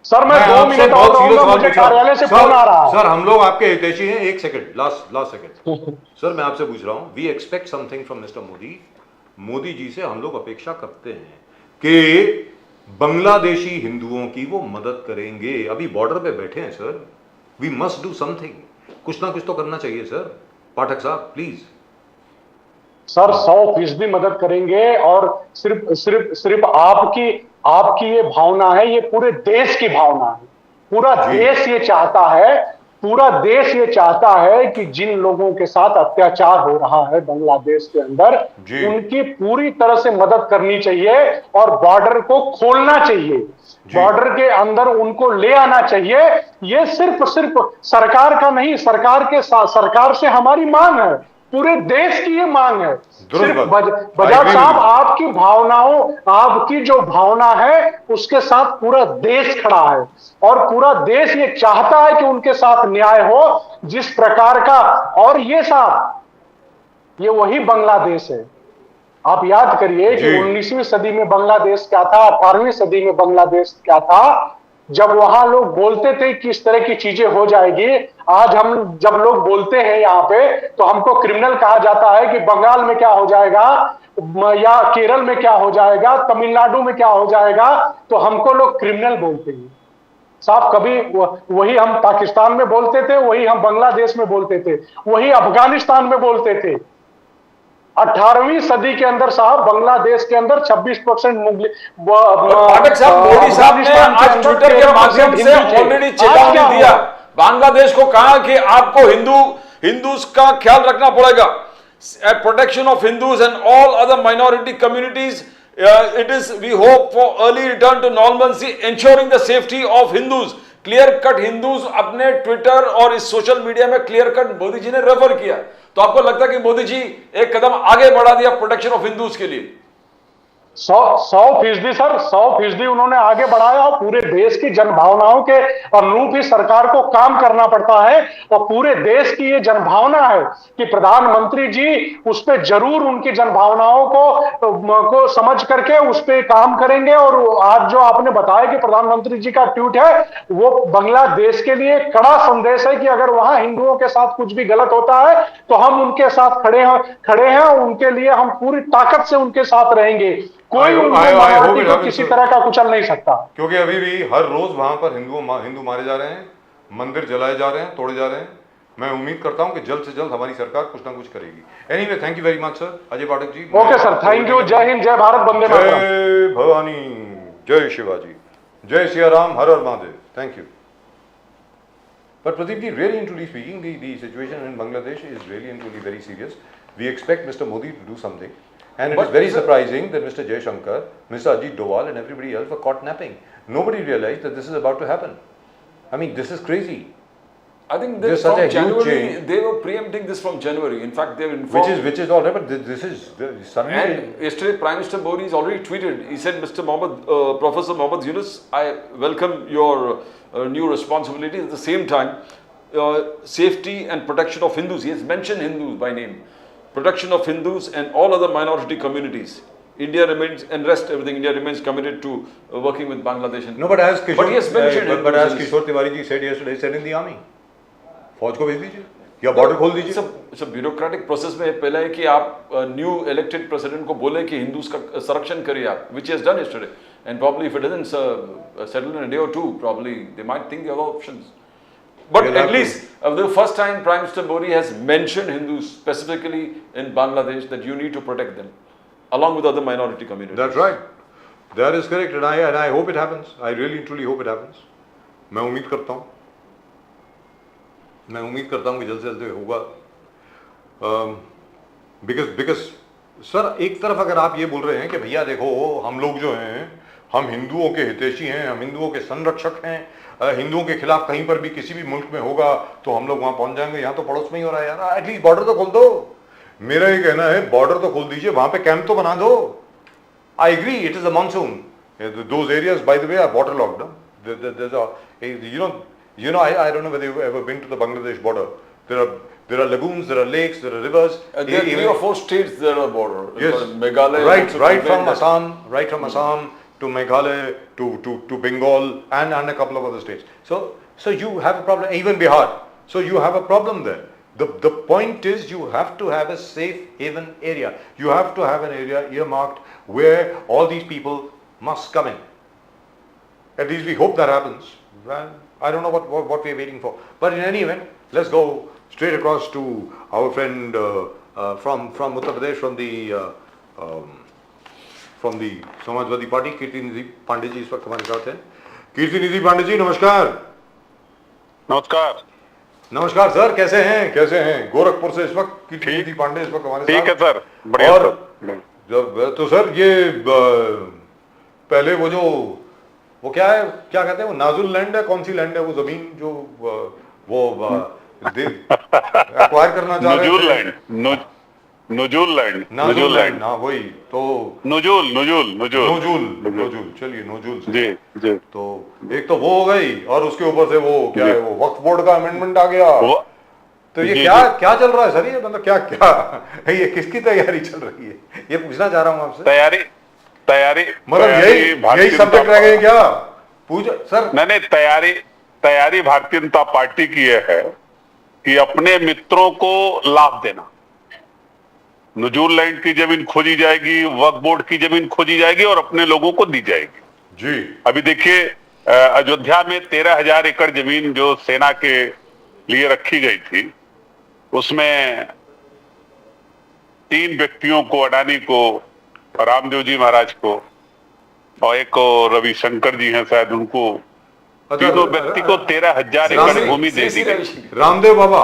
सर, मैं 2 मिनट और मुझे कार्यालय से फोन आ रहा है। सर हम लोग आपके हितैषी हैं। एक सेकंड, लास्ट सेकंड। सर मैं आपसे पूछ रहा हूं, we expect something from mister Modi. Modi ji से हम लोग अपेक्षा करते हैं कि बांग्लादेशी हिंदुओं की वो मदद करेंगे। अभी बॉर्डर पे बैठे हैं sir, we must do something. कुछ ना कुछ तो करना चाहिए सर। पाठक साहब प्लीज। सर 100% मदद करेंगे, और सिर्फ आपकी ये भावना है, ये पूरे देश की भावना है। पूरा देश ये चाहता है, पूरा देश ये चाहता है कि जिन लोगों के साथ अत्याचार हो रहा है बांग्लादेश के अंदर, उनकी पूरी तरह से मदद करनी चाहिए और बॉर्डर को खोलना चाहिए, बॉर्डर के अंदर उनको ले आना चाहिए। ये सिर्फ सरकार का नहीं, सरकार से हमारी मांग है, पूरे देश की ये मांग है। सिर्फ बजाज साहब, आपकी भावनाओं, आपकी जो भावना है उसके साथ पूरा देश खड़ा है, और पूरा देश ये चाहता है कि उनके साथ न्याय हो जिस प्रकार का। और ये साहब, ये वही बांग्लादेश है। आप याद करिए कि 19वीं सदी में बांग्लादेश क्या था, 18वीं सदी में बांग्लादेश क्या था, जब वहां लोग बोलते थे कि इस तरह की चीजें हो जाएगी। आज हम जब लोग बोलते हैं यहाँ पे, तो हमको क्रिमिनल कहा जाता है कि बंगाल में क्या हो जाएगा, या केरल में क्या हो जाएगा, तमिलनाडु में क्या हो जाएगा, तो हमको लोग क्रिमिनल बोलते हैं। साहब कभी वही हम पाकिस्तान में बोलते थे, वही हम बांग्लादेश में बोलते थे, वही अफगानिस्तान में बोलते थे। 18वीं सदी के अंदर साहब बांग्लादेश के अंदर 26% मोदी साहब ने आज ट्विटर के माध्यम से ऑलरेडी चेतावनी दिया, बांग्लादेश को कहा कि आपको हिंदूज का ख्याल रखना पड़ेगा। protection of Hindus and all other minority communities. It is, we hope for early return to normalcy, ensuring the safety of Hindus. Clear cut Hindus अपने ट्विटर और इस सोशल मीडिया में क्लियर कट मोदी जी ने refer किया। तो आपको लगता है कि मोदी जी एक कदम आगे बढ़ा दिया प्रोटेक्शन ऑफ हिंदूज के लिए? 100% सर, 100% उन्होंने आगे बढ़ाया और पूरे देश की जनभावनाओं के अनुरूप ही सरकार को काम करना पड़ता है। और पूरे देश की ये जनभावना है कि प्रधानमंत्री जी उस पे जरूर उनकी जनभावनाओं को समझ करके उस पे काम करेंगे। और आज जो आपने बताया कि प्रधानमंत्री जी का ट्वीट है, वो बांग्लादेश के लिए कड़ा संदेश है कि अगर वहां हिंदुओं के साथ कुछ भी गलत होता है तो हम उनके साथ खड़े हैं और उनके लिए हम पूरी ताकत से उनके साथ रहेंगे। कोई उनको किसी तरह का कुचल नहीं सकता, क्योंकि अभी भी हर रोज वहां पर हिंदू मारे जा रहे हैं, मंदिर जलाए जा रहे हैं, तोड़े जा रहे हैं। मैं उम्मीद करता हूं कि जल्द से जल्द हमारी सरकार कुछ ना कुछ करेगी। Anyway, thank you very much sir, Ajay Pathak ji. Okay sir, thank you. जय हिंद, जय भारत, वंदे मातरम। जय भवानी, जय शिवाजी, जय सिया राम, हर हर Mahadev. Thank you. But Pradeep ji, really and truly speaking, the situation in Bangladesh is really and truly very serious. We expect Mr. Modi to do something. And it is very surprising that Mr. Jaishankar, Mr. Ajit Doval and everybody else were caught napping. Nobody realized that this is about to happen. I mean, this is crazy. I think that from January, they were preempting this from January. In fact, they were informed. Which is all right, but this is suddenly. And yesterday, Prime Minister Modi has already tweeted. He said, Professor Mohammed Yunus, I welcome your new responsibilities. At the same time, safety and protection of Hindus. He has mentioned Hindus by name. Protection of Hindus and all other minority communities. India remains, and rest everything, India remains committed to working with Bangladesh. No, but as Kishore, but he has mentioned but as Kishore Tiwari ji said yesterday, send in the army. फौज को भेज दीजिए या border खोल दीजिए। सब bureaucratic process में पहले है कि आप न्यू इलेक्टेड प्रेसिडेंट को बोले कि हिंदूज का संरक्षण करिए आप, which he has done yesterday. And probably if it doesn't settle in a day or two, probably they might think the other options. But at least the first time Prime Minister Modi has mentioned Hindus specifically in Bangladesh that you need to protect them along with other minority communities. That's right. That is correct, and I hope it happens. I really truly hope it happens. मैं उम्मीद करता हूँ कि जल्द से जल्द होगा। Because sir, एक तरफ अगर आप ये बोल रहे हैं कि भैया देखो हम लोग जो हैं हम हिंदुओं के हितैषी हैं, हम हिंदुओं के संरक्षक हैं, हिंदुओं के खिलाफ कहीं पर भी किसी भी मुल्क में होगा तो हम लोग वहां पहुंच जाएंगे। यहाँ तो पड़ोस में ही हो रहा है यार, एटलीस्ट बॉर्डर तो खोल दो। मेरा ये कहना है बॉर्डर तो खोल दीजिए, वहां पे कैंप तो बना दो। I agree, it is a monsoon, those areas by the way are water logged. You know, I don't know whether you've ever been to the Bangladesh border. There are lagoons, there are lakes, there are rivers. There are 3 or 4 states that are border. Yes, Meghalaya. Right from Assam to Meghalaya to Bengal and a couple of other states. So you have a problem, even Bihar. So you have a problem there. The point is you have to have a safe haven area. You have to have an area earmarked where all these people must come in. At least we hope that happens. Well, I don't know what we are waiting for. But in any event, let's go straight across to our friend from Uttar Pradesh, from the Samajwadi Party, Kirti Nidhi Pandey ji इस वक्त हमारे साथ हैं। कीर्ति निधि पांडे जी, नमस्कार। नमस्कार। नमस्कार sir, कैसे हैं? गोरखपुर से इस वक्त कीर्ति निधि पांडे इस वक्त हमारे साथ। ठीक है सर, बढ़िया। और जब तो सर ये पहले वो क्या है, क्या कहते हैं, वो नाजुल लैंड है, कौन सी लैंड है वो जमीन जो वो एक्वायर करना चाह रहे हैं? नजुल लैंड, हाँ वही तो। नजुल चलिए नजुल से जी। तो एक तो वो हो गई और उसके ऊपर से वो क्या है, वो वक्फ बोर्ड का अमेंडमेंट आ गया। तो ये क्या चल रहा है सर? ये मतलब क्या ये किसकी तैयारी चल रही है, ये पूछना चाह रहा हूँ आपसे। तैयारी मतलब यही सब्जेक्ट रह गए क्या? पूछ सर। नहीं, तैयारी भारतीय जनता पार्टी की है कि अपने मित्रों को लाभ देना। नजूल लैंड की जमीन खोजी जाएगी, वक्फ बोर्ड की जमीन खोजी जाएगी और अपने लोगों को दी जाएगी जी। अभी देखिए, अयोध्या में 13,000 एकड़ जमीन जो सेना के लिए रखी गई थी, उसमें 3 व्यक्तियों को, अडानी को, रामदेव जी महाराज को और एक रविशंकर जी हैं शायद, उनको, तीनों व्यक्ति को 13,000 एकड़ भूमि दे दी गई। रामदेव बाबा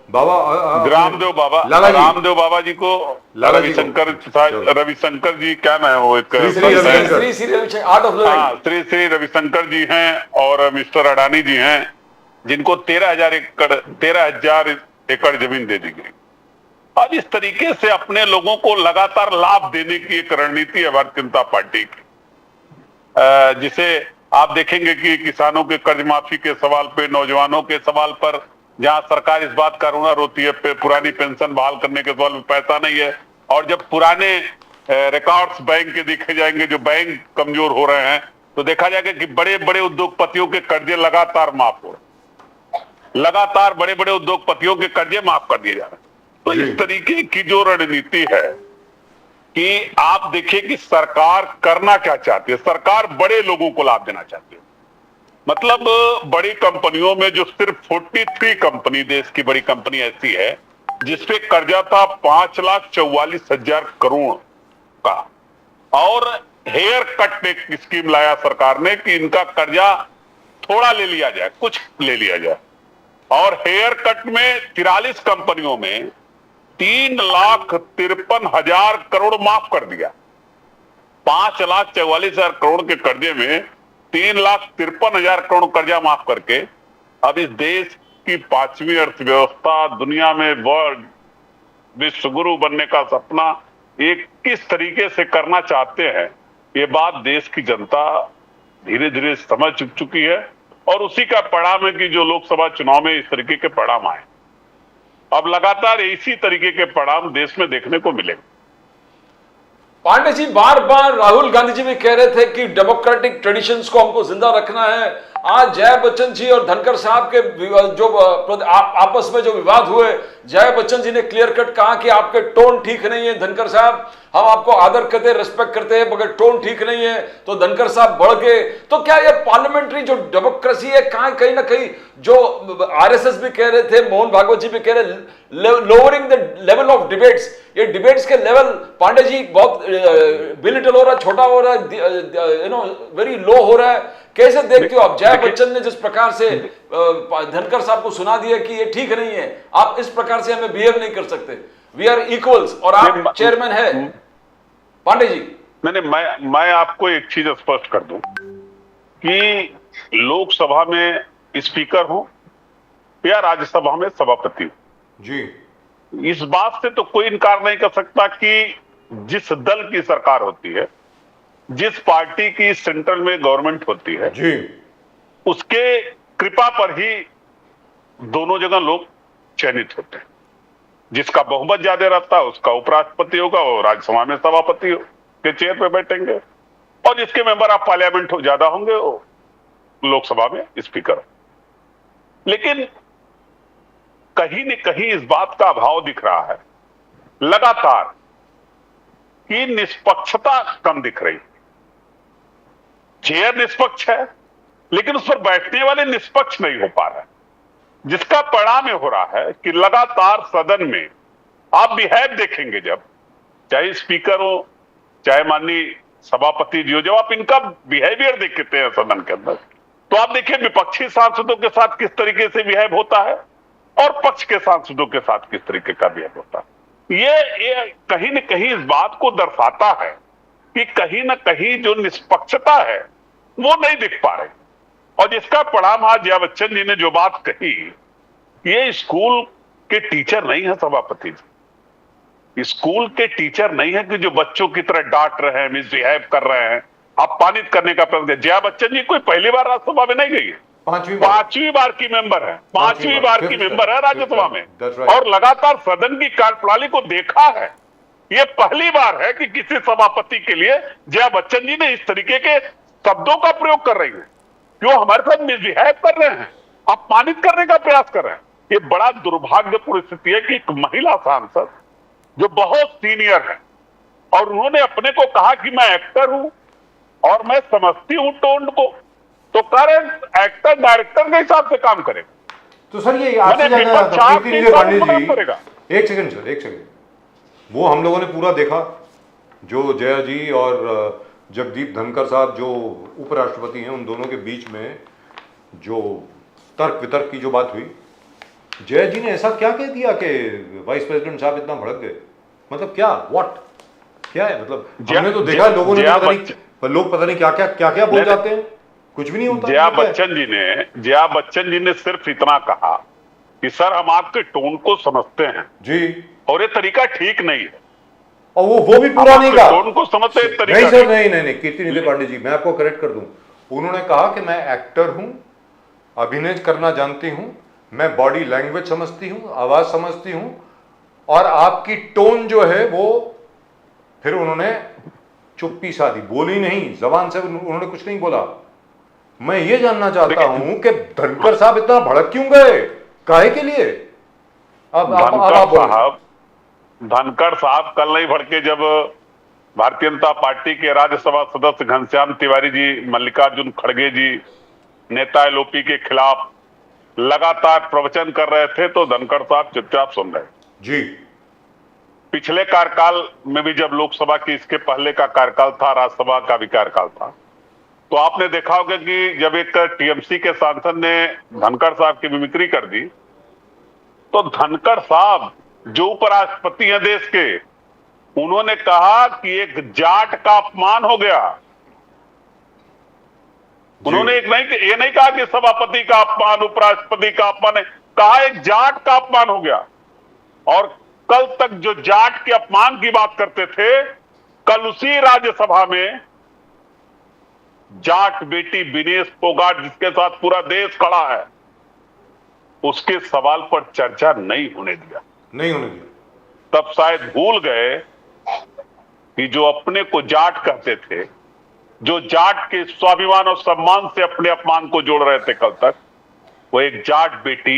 रामदेव बाबा रामदेव बाबा जी को लाला जी को। रविशंकर जी, क्या नाम है वो, एक Shri Ravishankar. Shri Ravishankar, art of living. हाँ, श्री रविशंकर जी हैं और मिस्टर अडानी जी हैं, जिनको 13,000 एकड़ जमीन दे दी गई। अब इस तरीके से अपने लोगों को लगातार लाभ देने की एक रणनीति है भारतीय जनता पार्टी की, जिसे आप देखेंगे कि किसानों के कर्ज माफी के सवाल पे, नौजवानों के सवाल पर जहां सरकार इस बात का रोना रोती है, पुरानी पेंशन बहाल करने के सवाल में पैसा नहीं है, और जब पुराने रिकॉर्ड्स बैंक के देखे जाएंगे, जो बैंक कमजोर हो रहे हैं, तो देखा जाएगा कि बड़े बड़े उद्योगपतियों के कर्जे लगातार माफ हो रहे हैं, लगातार बड़े बड़े उद्योगपतियों के कर्जे माफ कर दिए जा रहे हैं। तो इस तरीके की जो रणनीति है कि आप देखिए कि सरकार करना क्या चाहती है। सरकार बड़े लोगों को लाभ देना चाहती है, मतलब बड़ी कंपनियों में जो सिर्फ 43 कंपनी, देश की बड़ी कंपनी ऐसी है जिसपे कर्जा था 5,44,000 करोड़ का, और हेयर कट एक स्कीम लाया सरकार ने कि इनका कर्जा थोड़ा ले लिया जाए, कुछ ले लिया जाए, और हेयर कट में 43 कंपनियों में 3,53,000 करोड़ माफ कर दिया। 5,44,000 करोड़ के कर्जे में 3,53,000 करोड़ कर्जा माफ करके अब इस देश की 5वीं अर्थव्यवस्था, दुनिया में वर्ल्ड विश्व गुरु बनने का सपना एक किस तरीके से करना चाहते हैं, ये बात देश की जनता धीरे धीरे समझ चुकी है, और उसी का परिणाम है कि जो लोकसभा चुनाव में इस तरीके के परिणाम आए। अब लगातार इसी तरीके के परिणाम देश में देखने को मिलेंगे। पांडे जी, बार बार राहुल गांधी जी भी कह रहे थे कि डेमोक्रेटिक ट्रेडिशंस को हमको जिंदा रखना है। आज जया बच्चन जी और धनखड़ साहब के जो आपस में जो विवाद हुए, जया बच्चन जी ने क्लियर कट कहा कि आपके टोन ठीक नहीं है धनखड़ साहब, हम आपको आदर करते हैं, रिस्पेक्ट करते हैं, मगर टोन ठीक नहीं है। तो धनखड़ साहब बढ़ गए। तो क्या ये पार्लियामेंट्री जो डेमोक्रेसी है, कहीं ना कहीं जो आरएसएस भी कह रहे थे, मोहन भागवत जी भी कह रहे, lowering the level of debates, ये डिबेट्स के लेवल पांडे जी बहुत बिलिटल हो रहा है, छोटा हो रहा है, वेरी लो हो रहा है। कैसे देखते हो आप? जया बच्चन ने जिस प्रकार से धनखड़ साहब को सुना दिया कि ये ठीक नहीं है, आप इस प्रकार से हमें बिहेव नहीं कर सकते, वी आर इक्वल्स, और आप चेयरमैन है। पांडे जी, मैं आपको एक चीज स्पष्ट कर दूं कि लोकसभा में स्पीकर हो या राज्यसभा में सभापति हो जी, इस बात से तो कोई इनकार नहीं कर सकता कि जिस दल की सरकार होती है, जिस पार्टी की सेंट्रल में गवर्नमेंट होती है जी, उसके कृपा पर ही दोनों जगह लोग चयनित होते हैं। जिसका बहुमत ज्यादा रहता है उसका उपराष्ट्रपति होगा, वो राज्यसभा में सभापति के चेयर पे बैठेंगे, और जिसके मेंबर ऑफ पार्लियामेंट ज्यादा होंगे वो लोकसभा में स्पीकर। लेकिन कहीं न कहीं इस बात का अभाव दिख रहा है लगातार कि निष्पक्षता कम दिख रही। चेयर निष्पक्ष है लेकिन उस पर बैठने वाले निष्पक्ष नहीं हो पा रहे, जिसका परिणाम हो रहा है कि लगातार सदन में आप बिहेव देखेंगे, जब चाहे स्पीकर हो चाहे माननीय सभापति जी हो, जब आप इनका बिहेवियर देखते हैं सदन के अंदर, तो आप देखिए विपक्षी सांसदों के साथ किस तरीके से बिहेव होता है और पक्ष के सांसदों के साथ किस तरीके का बिहेव होता है। ये कहीं न कहीं इस बात को दर्शाता है कि कहीं ना कहीं जो निष्पक्षता है वो नहीं दिख पा रही, और जिसका परिणाम आज जया बच्चन जी ने जो बात कही, ये स्कूल के टीचर नहीं है सभापति जी, स्कूल के टीचर नहीं है कि जो बच्चों की तरह डांट रहे हैं, मिसबिहेव कर रहे हैं, अपमानित करने का प्रयत्न। जया बच्चन जी कोई पहली बार राज्यसभा में नहीं गई है, पांचवी बार की मेंबर है, पांचवी बार की मेंबर है राज्यसभा में, और लगातार सदन की कार्यप्रणाली को देखा है। ये पहली बार है कि किसी सभापति के लिए जया बच्चन जी ने इस तरीके के शब्दों का प्रयोग कर रही है, जो हमारे साथ मिसबिहेव कर रहे हैं, अपमानित करने का प्रयास कर रहे हैं। ये बड़ा दुर्भाग्यपूर्ण स्थिति है कि एक महिला सांसद जो बहुत सीनियर है और उन्होंने अपने को कहा कि मैं एक्टर हूं और मैं समझती हूं टोन को, तो करंट एक्टर डायरेक्टर के हिसाब से काम करे। तो सर ये आपसे ज्यादा पंडित जी, एक सेकंड सर, एक सेकंड, वो हम लोगों ने पूरा देखा जो जया जी और जगदीप धनखड़ साहब जो उपराष्ट्रपति हैं, उन दोनों के बीच में जो तर्क वितर्क की जो बात हुई, जय जी ने ऐसा क्या कह दिया कि वाइस प्रेसिडेंट साहब इतना भड़क गए? मतलब क्या, व्हाट, क्या है? मतलब हमने तो देखा लोगों ने लोग पता नहीं क्या बोल जाते हैं, कुछ भी नहीं होता। जया बच्चन जी ने सिर्फ इतना कहा कि सर हम आपके टोन को समझते हैं जी, और ये तरीका ठीक नहीं है। और वो भी पूरा नहीं कहा। टोन को समझते हैं, तरीका नहीं सर, नहीं, कीर्ति पांडे जी, मैं आपको करेक्ट कर दूं। उन्होंने कहा कि मैं एक्टर हूं, अभिनय करना जानती हूं, मैं बॉडी लैंग्वेज समझती हूं, आवाज समझती हूं, और आपकी टोन जो है वो, फिर उन्होंने चुप्पी साधी, बोली नहीं, जबान से उन्होंने कुछ नहीं बोला। मैं ये जानना चाहता हूं कि धनखड़ साहब इतना भड़क क्यों गए, काहे के लिए? अब आप धनखड़ साहब कल नहीं भड़के जब भारतीय जनता पार्टी के राज्यसभा सदस्य घनश्याम तिवारी जी, मल्लिकार्जुन खड़गे जी, नेता एलओपी के खिलाफ लगातार प्रवचन कर रहे थे तो धनखड़ साहब चुपचाप सुन रहे जी। पिछले कार्यकाल में भी जब लोकसभा की इसके पहले का कार्यकाल था, राज्यसभा का भी कार्यकाल था, तो आपने देखा होगा कि जब एक टीएमसी के सांसद ने धनखड़ साहब की मिमिक्री कर दी तो धनखड़ साहब जो उपराष्ट्रपति हैं देश के, उन्होंने कहा कि एक जाट का अपमान हो गया। उन्होंने ये नहीं कहा कि सभापति का अपमान, उपराष्ट्रपति का अपमान है, कहा एक जाट का अपमान हो गया। और कल तक जो जाट के अपमान की बात करते थे, कल उसी राज्यसभा में जाट बेटी विनेश फोगाट, जिसके साथ पूरा देश खड़ा है, उसके सवाल पर चर्चा नहीं होने दिया। तब शायद भूल गए कि जो अपने को जाट कहते थे, जो जाट के स्वाभिमान और सम्मान से अपने अपमान को जोड़ रहे थे कल तक, वो एक जाट बेटी,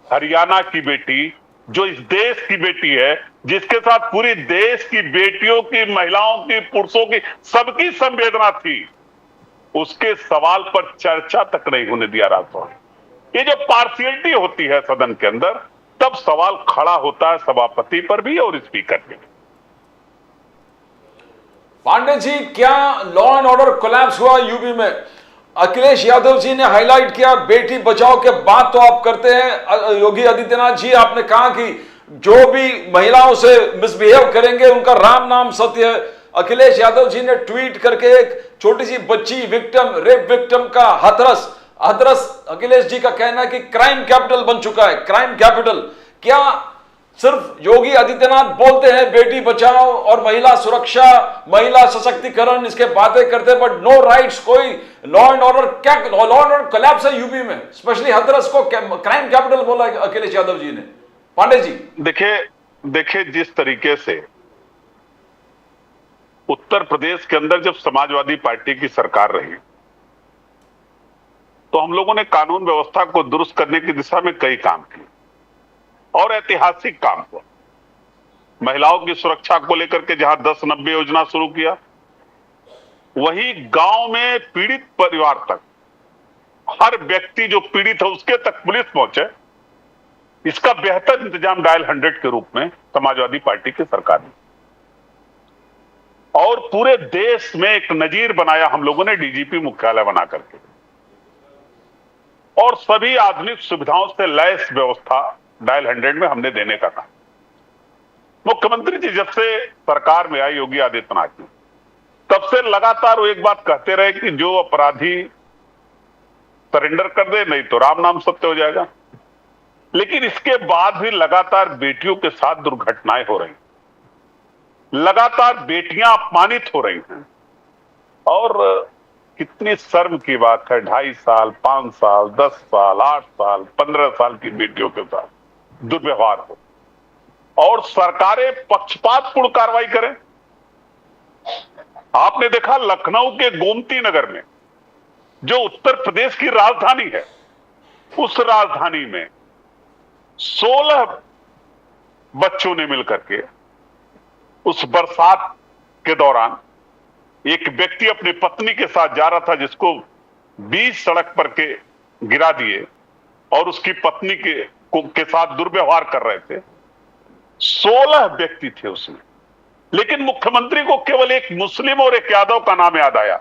हरियाणा की बेटी, जो इस देश की बेटी है, जिसके साथ पूरी देश की बेटियों की, महिलाओं की, पुरुषों की, सबकी संवेदना थी, उसके सवाल पर चर्चा तक नहीं होने दिया राजभवन। ये जो पार्शियलिटी होती है सदन के अंदर, तब सवाल खड़ा होता है सभापति पर भी और स्पीकर पे भी। पांडे जी, क्या लॉ एंड ऑर्डर कोलैप्स हुआ यूपी में? अखिलेश यादव जी ने हाईलाइट किया, बेटी बचाओ के बात तो आप करते हैं। योगी आदित्यनाथ जी, आपने कहा कि जो भी महिलाओं से मिसबिहेव करेंगे उनका राम नाम सत्य है। अखिलेश यादव जी ने ट्वीट करके एक छोटी सी बच्ची विक्टिम, रेप विक्टिम का हाथरस अखिलेश जी का कहना है कि क्राइम कैपिटल बन चुका है, क्राइम कैपिटल। क्या सिर्फ योगी आदित्यनाथ बोलते हैं बेटी बचाओ और महिला सुरक्षा, महिला सशक्तिकरण, इसके बातें करते हैं, बट नो राइट्स, कोई लॉ एंड ऑर्डर? क्या लॉ एंड ऑर्डर कोलैप्स है यूपी में? स्पेशली हाथरस को क्राइम कैपिटल बोला अखिलेश यादव जी ने। पांडे जी देखिए जिस तरीके से उत्तर प्रदेश के अंदर जब समाजवादी पार्टी की सरकार रही, तो हम लोगों ने कानून व्यवस्था को दुरुस्त करने की दिशा में कई काम किए और ऐतिहासिक काम हुआ। महिलाओं की सुरक्षा को लेकर के जहां 10-90 योजना शुरू किया, वही गांव में पीड़ित परिवार तक, हर व्यक्ति जो पीड़ित है उसके तक पुलिस पहुंचे, इसका बेहतर इंतजाम डायल 100 के रूप में समाजवादी पार्टी की सरकार ने, और पूरे देश में एक नजीर बनाया हम लोगों ने डीजीपी मुख्यालय बना करके, और सभी आधुनिक सुविधाओं से लैस व्यवस्था डायल 100 में हमने देने का कहा। मुख्यमंत्री जी जब से सरकार में आई योगी आदित्यनाथ जी, तब से लगातार वो एक बात कहते रहे कि जो अपराधी सरेंडर कर दे, नहीं तो राम नाम सत्य हो जाएगा। लेकिन इसके बाद भी लगातार बेटियों के साथ दुर्घटनाएं हो रही, लगातार बेटियां अपमानित हो रही हैं, और कितनी शर्म की बात है, 2.5 साल, 5 साल, 10 साल, 8 साल, 15 साल की बेटियों के साथ दुर्व्यवहार हो और सरकारें पक्षपातपूर्ण कार्रवाई करें। आपने देखा लखनऊ के गोमती नगर में, जो उत्तर प्रदेश की राजधानी है, उस राजधानी में 16 बच्चों ने मिलकर के उस बरसात के दौरान एक व्यक्ति अपनी पत्नी के साथ जा रहा था, जिसको बीच सड़क पर के गिरा दिए और उसकी पत्नी के साथ दुर्व्यवहार कर रहे थे। 16 व्यक्ति थे उसमें, लेकिन मुख्यमंत्री को केवल एक मुस्लिम और एक यादव का नाम याद आया,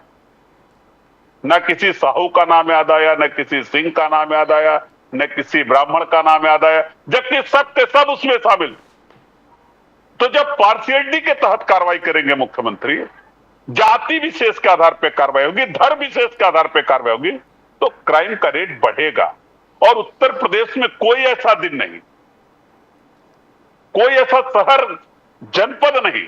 न किसी साहू का नाम याद आया, न किसी सिंह का नाम याद आया, न किसी ब्राह्मण का नाम याद आया, जबकि सब के सब उसमें शामिल। तो जब पार्शियलिटी के तहत कार्रवाई करेंगे मुख्यमंत्री, जाति विशेष के आधार पर कार्रवाई होगी, धर्म विशेष के आधार पर कार्रवाई होगी, तो क्राइम का रेट बढ़ेगा। और उत्तर प्रदेश में कोई ऐसा दिन नहीं, कोई ऐसा शहर जनपद नहीं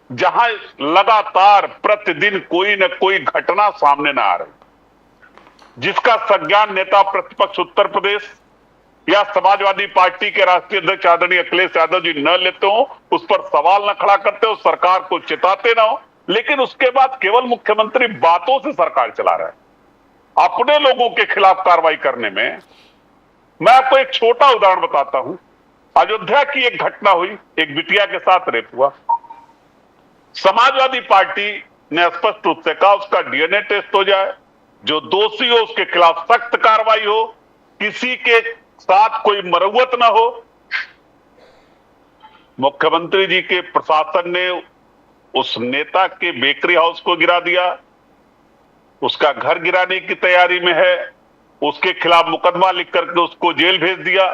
जहां लगातार प्रतिदिन कोई न कोई घटना सामने न आ रही, जिसका संज्ञान नेता प्रतिपक्ष उत्तर प्रदेश या समाजवादी पार्टी के राष्ट्रीय अध्यक्ष आदरणीय अखिलेश यादव जी न लेते हो, उस पर सवाल न खड़ा करते हो, सरकार को चिताते ना हो, लेकिन उसके बाद केवल मुख्यमंत्री बातों से सरकार चला रहा है। अपने लोगों के खिलाफ कार्रवाई करने में, मैं आपको एक छोटा उदाहरण बताता हूं। अयोध्या की एक घटना हुई, एक बिटिया के साथ रेप हुआ। समाजवादी पार्टी ने स्पष्ट रूप से कहा उसका डीएनए टेस्ट हो जाए, जो दोषी हो उसके खिलाफ सख्त कार्रवाई हो, किसी के साथ कोई मरवत ना हो। मुख्यमंत्री जी के प्रशासन ने उस नेता के बेकरी हाउस को गिरा दिया, उसका घर गिराने की तैयारी में है, उसके खिलाफ मुकदमा लिख करके उसको जेल भेज दिया।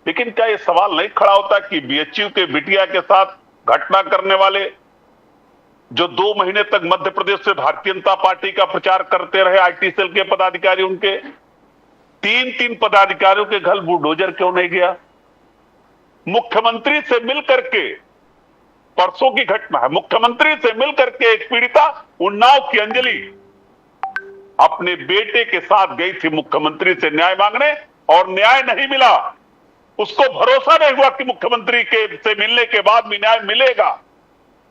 लेकिन क्या यह सवाल नहीं खड़ा होता कि बीएचयू के बिटिया के साथ घटना करने वाले, जो 2 महीने तक मध्य प्रदेश से भारतीय जनता पार्टी का प्रचार करते रहे आईटी सेल के पदाधिकारी, उनके 3 पदाधिकारियों के घर बुलडोजर क्यों नहीं गया? मुख्यमंत्री से मिलकर के, परसों की घटना है, मुख्यमंत्री से मिलकर के एक पीड़िता उन्नाव की अंजलि अपने बेटे के साथ गई थी मुख्यमंत्री से न्याय मांगने, और न्याय नहीं मिला। उसको भरोसा नहीं हुआ कि मुख्यमंत्री के से मिलने के बाद भी न्याय मिलेगा।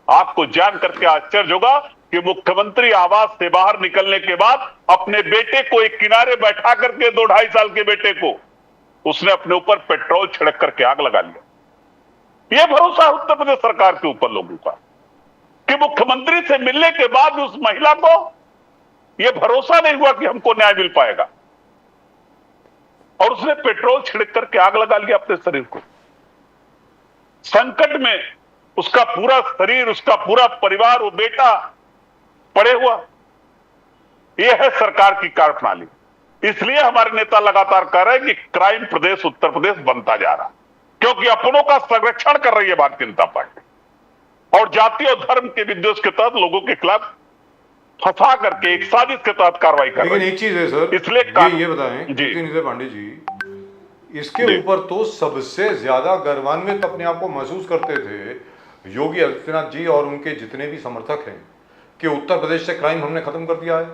आपको जान करके आश्चर्य होगा कि मुख्यमंत्री आवास से बाहर निकलने के बाद अपने बेटे को एक किनारे बैठा करके, 2-2.5 साल के बेटे को, उसने अपने ऊपर पेट्रोल छिड़क करके आग लगा लिया। यह भरोसा है उत्तर प्रदेश सरकार के ऊपर लोगों का कि मुख्यमंत्री से मिलने के बाद उस महिला को यह भरोसा नहीं हुआ कि हमको न्याय मिल पाएगा, और उसने पेट्रोल छिड़क करके आग लगा लिया अपने शरीर को। संकट में उसका पूरा शरीर, उसका पूरा परिवार, वो बेटा पड़े हुआ। यह है सरकार की कार्यप्रणाली। इसलिए हमारे नेता लगातार कह रहे हैं कि क्राइम प्रदेश उत्तर प्रदेश बनता जा रहा, क्योंकि अपनों का संरक्षण कर रही है भारतीय जनता पार्टी, और जाति और धर्म के विद्वेष के तहत लोगों के खिलाफ फंसा करके एक साजिश के तहत कार्रवाई कर रही है। लेकिन एक चीज है सर, इसलिए ये बताएं जी नितिन पांडे जी, इसके ऊपर तो सबसे ज्यादा गर्वान्वित अपने आप को महसूस करते थे योगी आदित्यनाथ जी और उनके जितने भी समर्थक हैं कि उत्तर प्रदेश से क्राइम हमने खत्म कर दिया है।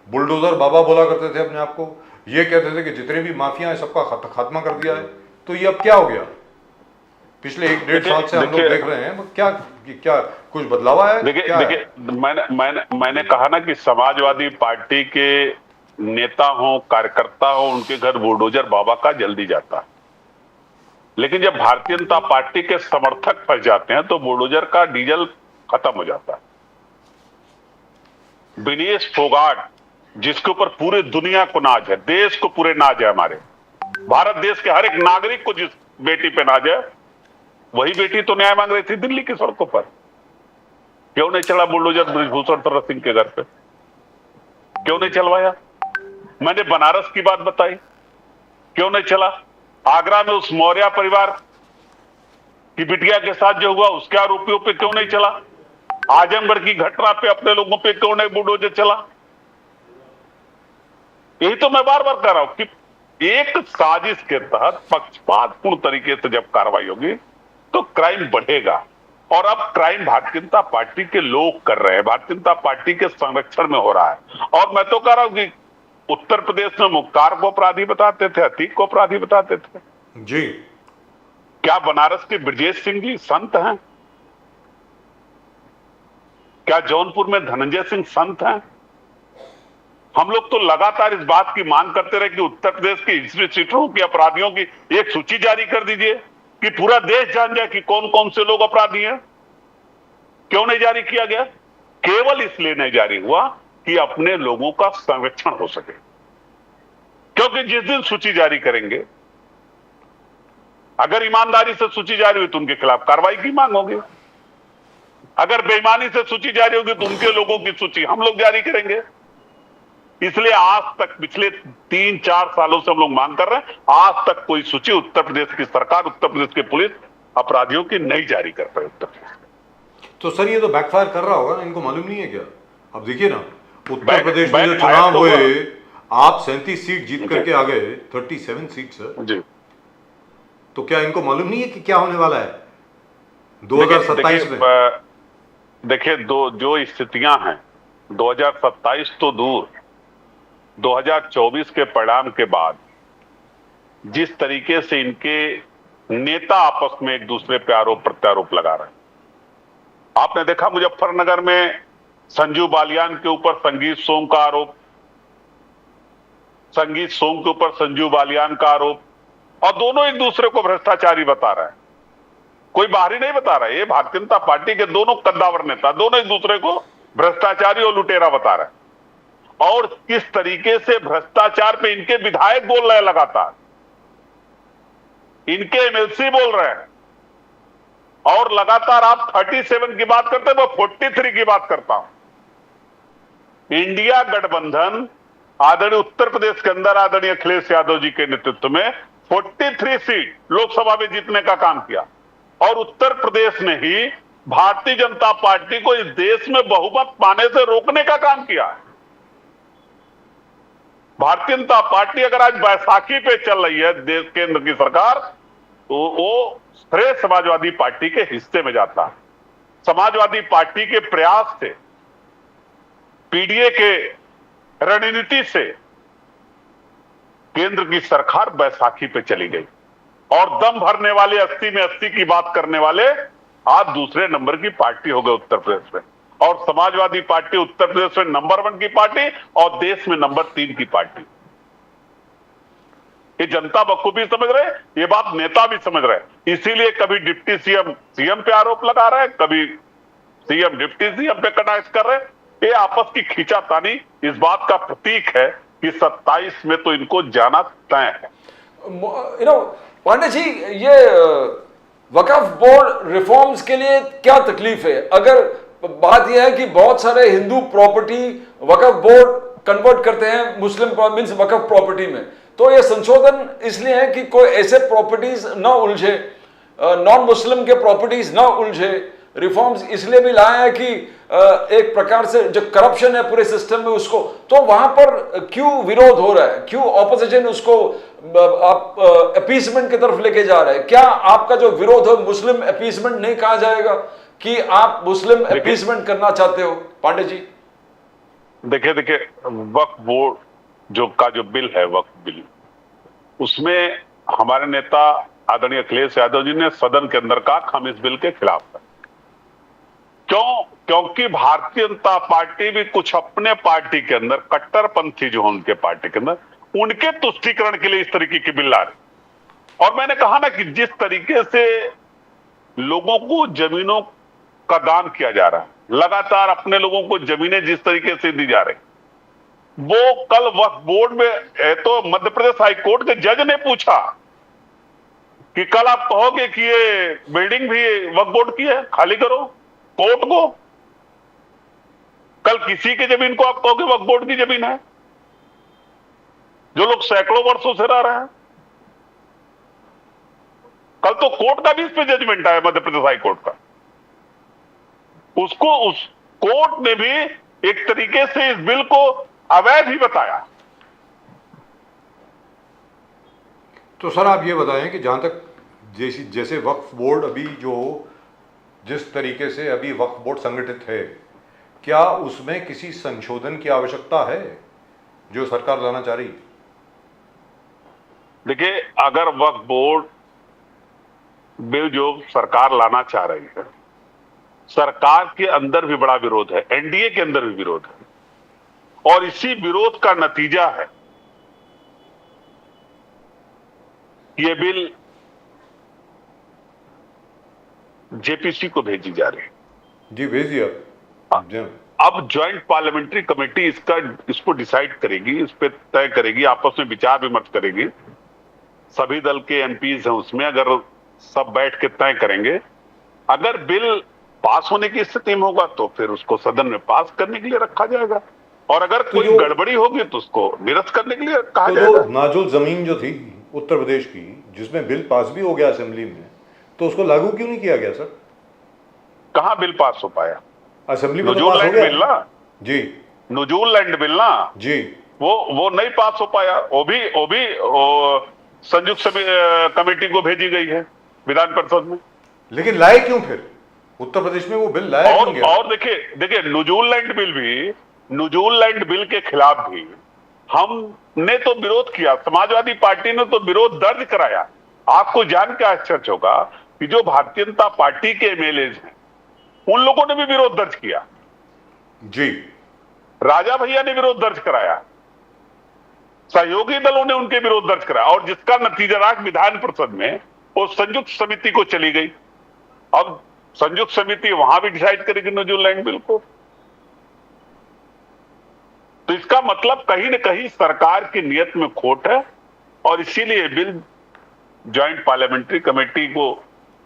बुलडोजर बाबा बोला करते थे अपने आप को, ये कहते थे कि जितने भी माफिया हैं सबका खात्मा कर दिया है। तो ये अब क्या हो गया? पिछले 1-1.5 साल से हम लोग देख रहे हैं, क्या कुछ बदलाव आया है? देखिए, मैंने कहा ना कि समाजवादी पार्टी के नेता हो, कार्यकर्ता हो, उनके घर बुलडोजर बाबा का जल्दी जाता है। लेकिन जब भारतीय जनता पार्टी के समर्थक फंस जाते हैं तो बुलडोजर का डीजल खत्म हो जाता है। विनेश फोगाट, जिसके ऊपर पूरे दुनिया को नाज है, देश को पूरे नाज है, हमारे भारत देश के हर एक नागरिक को जिस बेटी पे नाज है, वही बेटी तो न्याय मांग रही थी दिल्ली की सड़कों पर। क्यों नहीं चला बुलडोजर ब्रिजभूषण शरद सिंह के घर पे? क्यों नहीं चलवाया? मैंने बनारस की बात बताई, क्यों नहीं चला? आगरा में उस मौर्य परिवार की बिटिया के साथ जो हुआ उसके आरोपियों पे क्यों नहीं चला? आजमगढ़ की घटना पे अपने लोगों पे क्यों नहीं बुलडोजर चला? यही तो मैं बार बार कह रहा हूं कि एक साजिश के तहत पक्षपातपूर्ण तरीके से जब कार्रवाई होगी तो क्राइम बढ़ेगा। और अब क्राइम भारतीय जनता पार्टी के लोग कर रहे हैं, भारतीय जनता पार्टी के संरक्षण में हो रहा है। और मैं तो कह रहा हूं कि उत्तर प्रदेश में मुख्तार को अपराधी बताते थे, अतीक को अपराधी बताते थे जी। क्या बनारस के ब्रजेश सिंह जी संत हैं? क्या जौनपुर में धनंजय सिंह संत हैं? हम लोग तो लगातार इस बात की मांग करते रहे कि उत्तर प्रदेश की हिस्ट्री सीटों की अपराधियों की एक सूची जारी कर दीजिए कि पूरा देश जान जाए कि कौन कौन से लोग अपराधी हैं। क्यों नहीं जारी किया गया? केवल इसलिए नहीं जारी हुआ कि अपने लोगों का संरक्षण हो सके, क्योंकि जिस दिन सूची जारी करेंगे, अगर ईमानदारी से सूची जारी हुई तो उनके खिलाफ कार्रवाई की मांग होगी, अगर बेईमानी से सूची जारी होगी तो उनके लोगों की सूची हम लोग जारी करेंगे। इसलिए आज तक पिछले 3-4 सालों से हम लोग मांग कर रहे हैं, आज तक कोई सूची उत्तर प्रदेश की सरकार, उत्तर प्रदेश की पुलिस अपराधियों की नहीं जारी कर पाई उत्तर प्रदेश। तो सर ये तो बैकफायर कर रहा होगा ना, इनको मालूम नहीं है क्या? अब देखिए ना, उत्तर बैक- प्रदेश में जो बैकफायर चुनाव तो हुए, हुआ। आप 37 सीट जीत करके आ गए, 37 सीट सर। जी तो क्या इनको मालूम नहीं है कि क्या होने वाला है 2027 में? देखिए जो स्थितियां हैं 2027 तो दूर, 2024 के परिणाम के बाद जिस तरीके से इनके नेता आपस में एक दूसरे पे आरोप प्रत्यारोप लगा रहे हैं, आपने देखा मुजफ्फरनगर में संजू बालियान के ऊपर संगीत सोम का आरोप, संगीत सोम के ऊपर संजू बालियान का आरोप, और दोनों एक दूसरे को भ्रष्टाचारी बता रहे हैं। कोई बाहरी नहीं बता रहा है, ये भारतीय जनता पार्टी के दोनों कद्दावर नेता दोनों एक दूसरे को भ्रष्टाचारी और लुटेरा बता रहे हैं। और किस तरीके से भ्रष्टाचार पे इनके विधायक बोल रहे हैं, लगातार इनके एमएलसी बोल रहे हैं, और लगातार आप 37 की बात करते हैं, मैं 43 की बात करता हूं। इंडिया गठबंधन आदरणीय उत्तर प्रदेश के अंदर आदरणीय अखिलेश यादव जी के नेतृत्व में 43 सीट लोकसभा में जीतने का काम किया, और उत्तर प्रदेश ने ही भारतीय जनता पार्टी को इस देश में बहुमत पाने से रोकने का काम किया है। भारतीय जनता पार्टी अगर आज बैसाखी पे चल रही है देश केंद्र की सरकार, तो वो श्रेय समाजवादी पार्टी के हिस्से में जाता है। समाजवादी पार्टी के प्रयास से, पीडीए के रणनीति से केंद्र की सरकार बैसाखी पे चली गई, और दम भरने वाले 80 में 80 की बात करने वाले आज दूसरे नंबर की पार्टी हो गए उत्तर प्रदेश में, और समाजवादी पार्टी उत्तर प्रदेश में नंबर 1 की पार्टी और देश में नंबर 3 की पार्टी। ये जनता बखूबी समझ रहे, ये बात नेता भी समझ रहे, इसीलिए कभी डिप्टी सीएम पे आरोप लगा रहे हैं, कभी सीएम डिप्टी सीएम पे कटाक्ष कर रहे हैं। ये आपस की खींचातानी इस बात का प्रतीक है कि 27 में तो इनको जाना तय है। पांडे जी, ये वक्फ बोर्ड रिफॉर्म्स के लिए क्या तकलीफ है? अगर बात यह है कि बहुत सारे हिंदू प्रॉपर्टी वक्फ बोर्ड कन्वर्ट करते हैं मुस्लिम मींस वक्फ प्रॉपर्टी में, तो ये संशोधन इसलिए है कि कोई ऐसे प्रॉपर्टीज न उलझे, नॉन मुस्लिम के प्रॉपर्टीज न उलझे। रिफॉर्म्स इसलिए भी लाया है कि एक प्रकार से जो करप्शन है पूरे सिस्टम में उसको, तो वहां पर क्यों विरोध हो रहा है, क्यों ऑपोजिशन उसको आप अपीसमेंट की तरफ लेके जा रहे हैं? क्या आपका जो विरोध है मुस्लिम अपीसमेंट नहीं कहा जाएगा कि आप मुस्लिम अपीसमेंट करना चाहते हो? पांडे जी देखिए वक्फ बोर्ड जो बिल है, वक्फ बिल, उसमें हमारे नेता आदरणीय अखिलेश यादव जी ने सदन के अंदर कहा हम इस बिल के खिलाफ है। क्योंकि भारतीय जनता पार्टी भी कुछ अपने पार्टी के अंदर कट्टरपंथी जो है उनके पार्टी के अंदर, उनके तुष्टीकरण के लिए इस तरीके की बिल ला रही। और मैंने कहा ना कि जिस तरीके से लोगों को जमीनों का दान किया जा रहा है, लगातार अपने लोगों को जमीनें जिस तरीके से दी जा रही, वो कल वक्फ बोर्ड में तो मध्य प्रदेश हाईकोर्ट के जज ने पूछा कि कल आप कहोगे कि ये बिल्डिंग भी वक्फ बोर्ड की है, खाली करो कोर्ट को। कल किसी की जमीन को आप कहोगे वक्फ बोर्ड की जमीन है, जो लोग सैकड़ों वर्षों से रह रहे हैं। कल तो कोर्ट का भी इस पे जजमेंट आया, मध्य प्रदेश हाई कोर्ट का। उस कोर्ट ने भी एक तरीके से इस बिल को अवैध ही बताया। तो सर आप ये बताएं कि जहां तक जैसे वक्फ बोर्ड अभी जिस तरीके से अभी वक्फ बोर्ड संगठित है, क्या उसमें किसी संशोधन की आवश्यकता है जो सरकार लाना चाह रही? देखिए, अगर वक्फ बोर्ड बिल जो सरकार लाना चाह रही है, सरकार के अंदर भी बड़ा विरोध है, एनडीए के अंदर भी विरोध है, और इसी विरोध का नतीजा है ये बिल जेपीसी को भेजी जा रही है। जी भेजिए आप। अब ज्वाइंट पार्लियामेंट्री कमेटी इसको डिसाइड करेगी, इस पे तय करेगी, आपस में विचार विमर्श करेगी। सभी दल के एमपीज हैं उसमें, अगर सब बैठ के तय करेंगे, अगर बिल पास होने की स्थिति में होगा तो फिर उसको सदन में पास करने के लिए रखा जाएगा। और अगर तो कोई जो- गड़बड़ी होगी तो उसको निरस्त करने के लिए कहा तो जाएगा। जो नाजुल जमीन जो थी उत्तर प्रदेश की, जिसमें बिल पास भी हो गया असेंबली में, तो उसको लागू क्यों नहीं किया गया सर? कहां बिल पास हो पाया? असेंबली में तो नजूल पास हो लैंड गया बिल ना, जी। नजूल लैंड बिल ना, जी वो नहीं पास हो पाया। वो भी संयुक्त कमेटी को भेजी गई है विधान परिषद में। लेकिन लाए क्यों फिर उत्तर प्रदेश में वो बिल लाया क्यों गया? और देखिए नजूल लैंड बिल के खिलाफ भी हमने तो विरोध किया, समाजवादी पार्टी ने तो विरोध दर्ज कराया। आपको जान के आश्चर्य होगा कि जो भारतीय जनता पार्टी के एमएलए हैं उन लोगों ने भी विरोध दर्ज किया। जी राजा भैया ने विरोध दर्ज कराया, सहयोगी दलों ने उनके विरोध दर्ज कराया, और जिसका नतीजा रहा विधान परिषद में वो संयुक्त समिति को चली गई। अब संयुक्त समिति वहां भी डिसाइड करेगी नजूल लैंड बिल को। तो इसका मतलब कहीं न कहीं सरकार की नियत में खोट है, और इसीलिए बिल ज्वाइंट पार्लियामेंट्री कमेटी को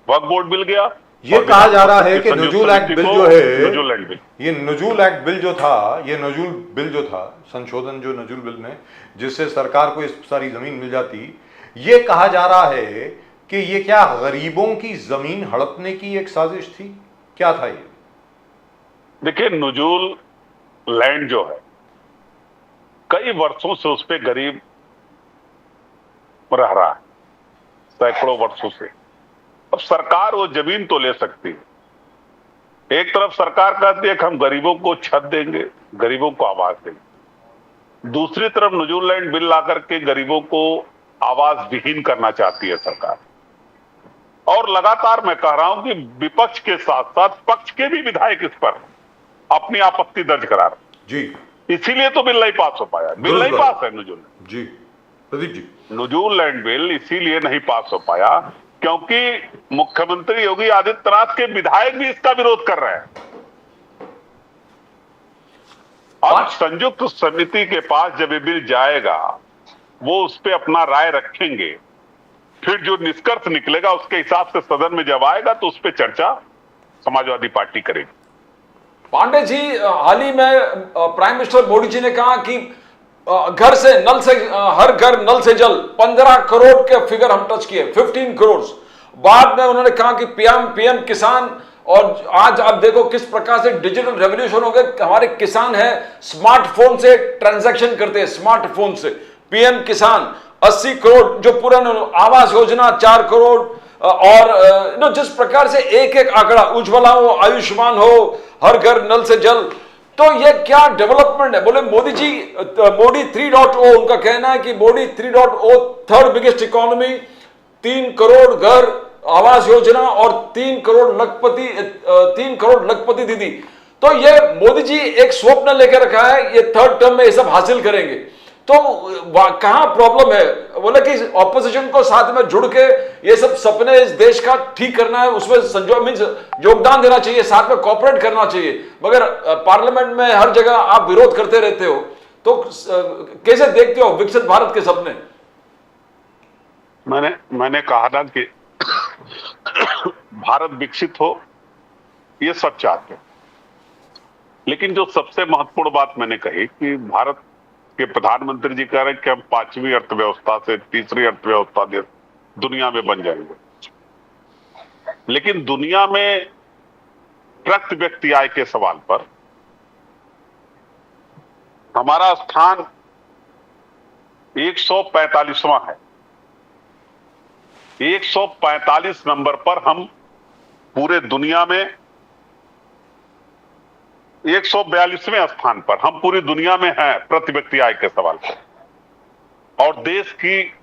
वक्फ बोर्ड मिल गया। ये कहा जा रहा है कि नजूल एक्ट बिल जो है, नजूल लैंड बिल, ये नजूल एक्ट बिल जो था, ये नजूल बिल जो था, संशोधन जो नजूल बिल में, जिससे सरकार को इस सारी जमीन मिल जाती, ये कहा जा रहा है कि ये क्या गरीबों की जमीन हड़पने की एक साजिश थी? क्या था ये? देखिए नजूल लैंड जो है कई वर्षों से उस पे गरीब रह रहा है, सैकड़ों वर्षों से। अब सरकार वो जमीन तो ले सकती है। एक तरफ सरकार कहती है कि हम गरीबों को छत देंगे, गरीबों को आवास देंगे, दूसरी तरफ नजूल लैंड बिल ला करके गरीबों को आवास विहीन करना चाहती है सरकार। और लगातार मैं कह रहा हूं कि विपक्ष के साथ साथ पक्ष के भी विधायक इस पर अपनी आपत्ति दर्ज करा रहे, जी इसीलिए तो बिल नहीं पास हो पाया। बिल नहीं पास है नजूल, जी प्रदीप जी। नजूल लैंड बिल इसीलिए नहीं पास हो पाया क्योंकि मुख्यमंत्री योगी आदित्यनाथ के विधायक भी इसका विरोध कर रहे हैं। अब संयुक्त समिति के पास जब ये बिल जाएगा वो उस पर अपना राय रखेंगे, फिर जो निष्कर्ष निकलेगा उसके हिसाब से सदन में जब आएगा तो उस पर चर्चा समाजवादी पार्टी करेगी। पांडे जी, हाल ही में प्राइम मिनिस्टर मोदी जी ने कहा कि घर से नल से हर घर नल से जल 15 करोड़ के फिगर हम टच किए, 15 करोड़। बाद में उन्होंने कहा कि पीएम किसान, और आज आप देखो किस प्रकार से डिजिटल रेवोल्यूशन हो गया। हमारे किसान है स्मार्टफोन से ट्रांजैक्शन करते हैं, स्मार्टफोन से। पीएम किसान 80 करोड़, जो पूरा आवास योजना 4 करोड़, और जिस प्रकार से एक एक आंकड़ा, उज्ज्वला हो, आयुष्मान हो, हर घर नल से जल, तो ये क्या डेवलपमेंट है? बोले मोदी जी, मोदी 3.0, उनका कहना है कि Modi 3.0 third biggest economy, 3 crore घर आवास योजना और 3 करोड़ लखपति दीदी। तो ये मोदी जी एक स्वप्न लेकर रखा है, ये थर्ड टर्म में ये सब हासिल करेंगे। तो कहां प्रॉब्लम है? बोले कि ऑपोजिशन को साथ में जुड़ के ये सब सपने इस देश का ठीक करना है, उसमें योगदान देना चाहिए, साथ में कोऑपरेट करना चाहिए। मगर पार्लियामेंट में हर जगह आप विरोध करते रहते हो, तो कैसे देखते हो विकसित भारत के सपने? मैंने कहा ना कि भारत विकसित हो, ये सब चाहते हैं, लेकिन जो सबसे महत्वपूर्ण बात मैंने कही कि भारत के प्रधानमंत्री जी कह रहे हैं कि हम 5वीं अर्थव्यवस्था से 3री अर्थव्यवस्था दुनिया में बन जाएंगे, लेकिन दुनिया में प्रति व्यक्ति आय के सवाल पर हमारा स्थान 145वां है। 145 नंबर पर हम पूरे दुनिया में, 142वें स्थान पर हम पूरी दुनिया में हैं प्रति व्यक्ति आय के सवाल पर, और देश की